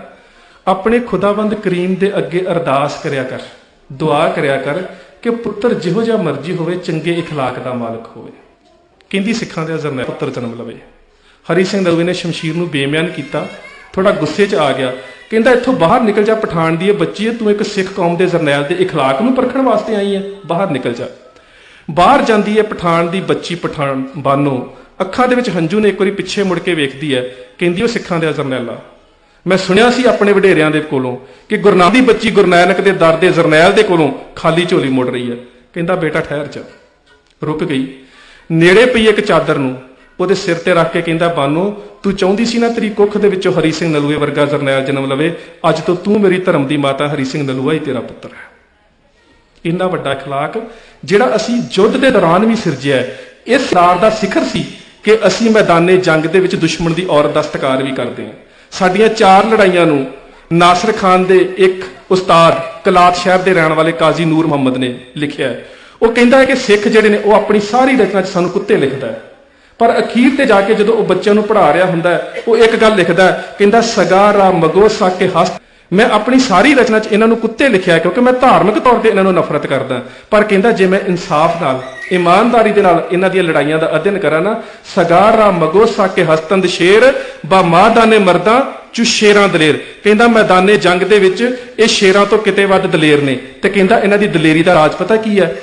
ਆਪਣੇ ਖੁਦਾਵੰਦ ਕਰੀਮ ਦੇ ਅੱਗੇ ਅਰਦਾਸ ਕਰਿਆ ਕਰ, ਦੁਆ ਕਰਿਆ ਕਰ ਕਿ ਪੁੱਤਰ ਜਿਹੋ ਜਿਹਾ ਮਰਜ਼ੀ ਹੋਵੇ, ਚੰਗੇ ਇਖਲਾਕ ਦਾ ਮਾਲਕ ਹੋਵੇ। ਕਹਿੰਦੀ ਸਿੱਖਾਂ ਦਾ ਜਰਨੈਲ ਪੁੱਤਰ ਜਨਮ ਲਵੇ। ਹਰੀ ਸਿੰਘ ਨਲੂਏ ਨੇ ਸ਼ਮਸ਼ੀਰ ਨੂੰ ਬੇਮਿਆਨ ਕੀਤਾ, ਥੋੜਾ ਗੁੱਸੇ 'ਚ ਆ ਗਿਆ। ਕਹਿੰਦਾ ਇੱਥੋਂ ਬਾਹਰ ਨਿਕਲ ਜਾ, ਪਠਾਨ ਦੀ ਇਹ ਬੱਚੀ ਹੈ, ਤੂੰ ਇੱਕ ਸਿੱਖ ਕੌਮ ਦੇ ਜਰਨੈਲ ਦੇ ਇਖਲਾਕ ਨੂੰ ਪਰਖਣ ਵਾਸਤੇ ਆਈ ਹੈ, ਬਾਹਰ ਨਿਕਲ ਜਾ। ਬਾਹਰ ਜਾਂਦੀ ਹੈ ਪਠਾਨ ਦੀ ਬੱਚੀ ਪਠਾਨ ਬਾਨੋ, ਅੱਖਾਂ ਦੇ ਵਿੱਚ ਹੰਝੂ ਨੇ, ਇੱਕ ਵਾਰੀ ਪਿੱਛੇ ਮੁੜ ਕੇ ਵੇਖਦੀ ਹੈ, ਕਹਿੰਦੀ ਉਹ ਸਿੱਖਾਂ ਦਾ ਜਰਨੈਲ ਆ। ਮੈਂ ਸੁਣਿਆ ਸੀ ਆਪਣੇ ਵਡੇਰਿਆਂ ਦੇ ਕੋਲੋਂ ਕਿ ਗੁਰੂ ਨਾਨਕ ਦੀ ਬੱਚੀ ਗੁਰੂ ਨਾਨਕ ਦੇ ਦਰ ਦੇ ਜਰਨੈਲ ਦੇ ਕੋਲੋਂ ਖਾਲੀ ਝੋਲੀ ਮੁੜ ਰਹੀ ਹੈ। ਕਹਿੰਦਾ ਬੇਟਾ ਠਹਿਰ ਜਾ। ਰੁਕ ਗਈ, ਨੇੜੇ ਪਈ ਇੱਕ ਚਾਦਰ ਨੂੰ ਉਹਦੇ ਸਿਰ ਤੇ ਰੱਖ ਕੇ ਕਹਿੰਦਾ ਬਾਨੋ, ਤੂੰ ਚਾਹੁੰਦੀ ਸੀ ਨਾ ਤੇਰੀ ਕੁੱਖ ਦੇ ਵਿੱਚੋਂ ਹਰੀ ਸਿੰਘ ਨਲੂਏ ਵਰਗਾ ਜਰਨੈਲ ਜਨਮ ਲਵੇ, ਅੱਜ ਤੋਂ ਤੂੰ ਮੇਰੀ ਧਰਮ ਦੀ ਮਾਤਾ ਹਰੀ ਸਿੰਘ ਨਲੂਆ ਹੀ ਤੇਰਾ ਪੁੱਤਰ ਹੈ। ਇੰਨਾ ਵੱਡਾ ਅਖਲਾਕ ਜਿਹੜਾ ਅਸੀਂ ਯੁੱਧ ਦੇ ਦੌਰਾਨ ਵੀ ਸਿਰਜਿਆ, ਇਸ ਨਾਰ ਦਾ ਸਿਖਰ ਸੀ ਕਿ ਅਸੀਂ ਮੈਦਾਨੇ ਜੰਗ ਦੇ ਵਿੱਚ ਦੁਸ਼ਮਣ ਦੀ ਔਰਤ ਦਾ ਸਤਿਕਾਰ ਵੀ ਕਰਦੇ ਹਾਂ। ਸਾਡੀਆਂ 4 ਲੜਾਈਆਂ ਨੂੰ ਨਾਸਰ ਖਾਨ ਦੇ ਇੱਕ ਉਸਤਾਦ ਕਲਾਤ ਸ਼ਹਿਰ ਦੇ ਰਹਿਣ ਵਾਲੇ ਕਾਜ਼ੀ ਨੂਰ ਮੁਹੰਮਦ ਨੇ ਲਿਖਿਆ। ਉਹ ਕਹਿੰਦਾ ਹੈ ਕਿ ਸਿੱਖ ਜਿਹੜੇ ਨੇ ਉਹ ਆਪਣੀ ਸਾਰੀ ਰਚਨਾ 'ਚ ਸਾਨੂੰ ਕੁੱਤੇ ਲਿਖਦਾ ਹੈ, ਪਰ ਅਖੀਰ ਤੇ ਜਾ ਕੇ ਜਦੋਂ ਉਹ ਬੱਚਿਆਂ ਨੂੰ ਪੜ੍ਹਾ ਰਿਹਾ ਹੁੰਦਾ ਹੈ, ਉਹ ਇੱਕ ਗੱਲ ਲਿਖਦਾ, ਕਹਿੰਦਾ ਸਗਾਰਾ ਮਗੋ ਸਾਕੇ ਹਸਤ, ਮੈਂ ਆਪਣੀ ਸਾਰੀ ਰਚਨਾ 'ਚ ਇਹਨਾਂ ਨੂੰ ਕੁੱਤੇ ਲਿਖਿਆ ਕਿਉਂਕਿ ਮੈਂ ਧਾਰਮਿਕ ਤੌਰ ਤੇ ਇਹਨਾਂ ਨੂੰ ਨਫ਼ਰਤ ਕਰਦਾ, ਪਰ ਕਹਿੰਦਾ ਜੇ ਮੈਂ ਇਨਸਾਫ ਨਾਲ ਇਮਾਨਦਾਰੀ ਦੇ ਨਾਲ ਇਹਨਾਂ ਦੀਆਂ ਲੜਾਈਆਂ ਦਾ ਅਧਿਐਨ ਕਰਾਂ ਨਾ, ਸਗਾਰਾ ਮਗੋ ਸਾਕੇ ਹਸਤੰਦ ਸ਼ੇਰ ਬਾ ਮਾਦਾਨੇ ਮਰਦਾਂ ਚੁ ਸ਼ੇਰਾਂ ਦਲੇਰ, ਕਹਿੰਦਾ ਮੈਦਾਨੇ ਜੰਗ ਦੇ ਵਿੱਚ ਇਹ ਸ਼ੇਰਾਂ ਤੋਂ ਕਿਤੇ ਵੱਧ ਦਲੇਰ ਨੇ। ਤੇ ਕਹਿੰਦਾ ਇਹਨਾਂ ਦੀ ਦਲੇਰੀ ਦਾ ਰਾਜ ਪਤਾ ਕੀ ਹੈ?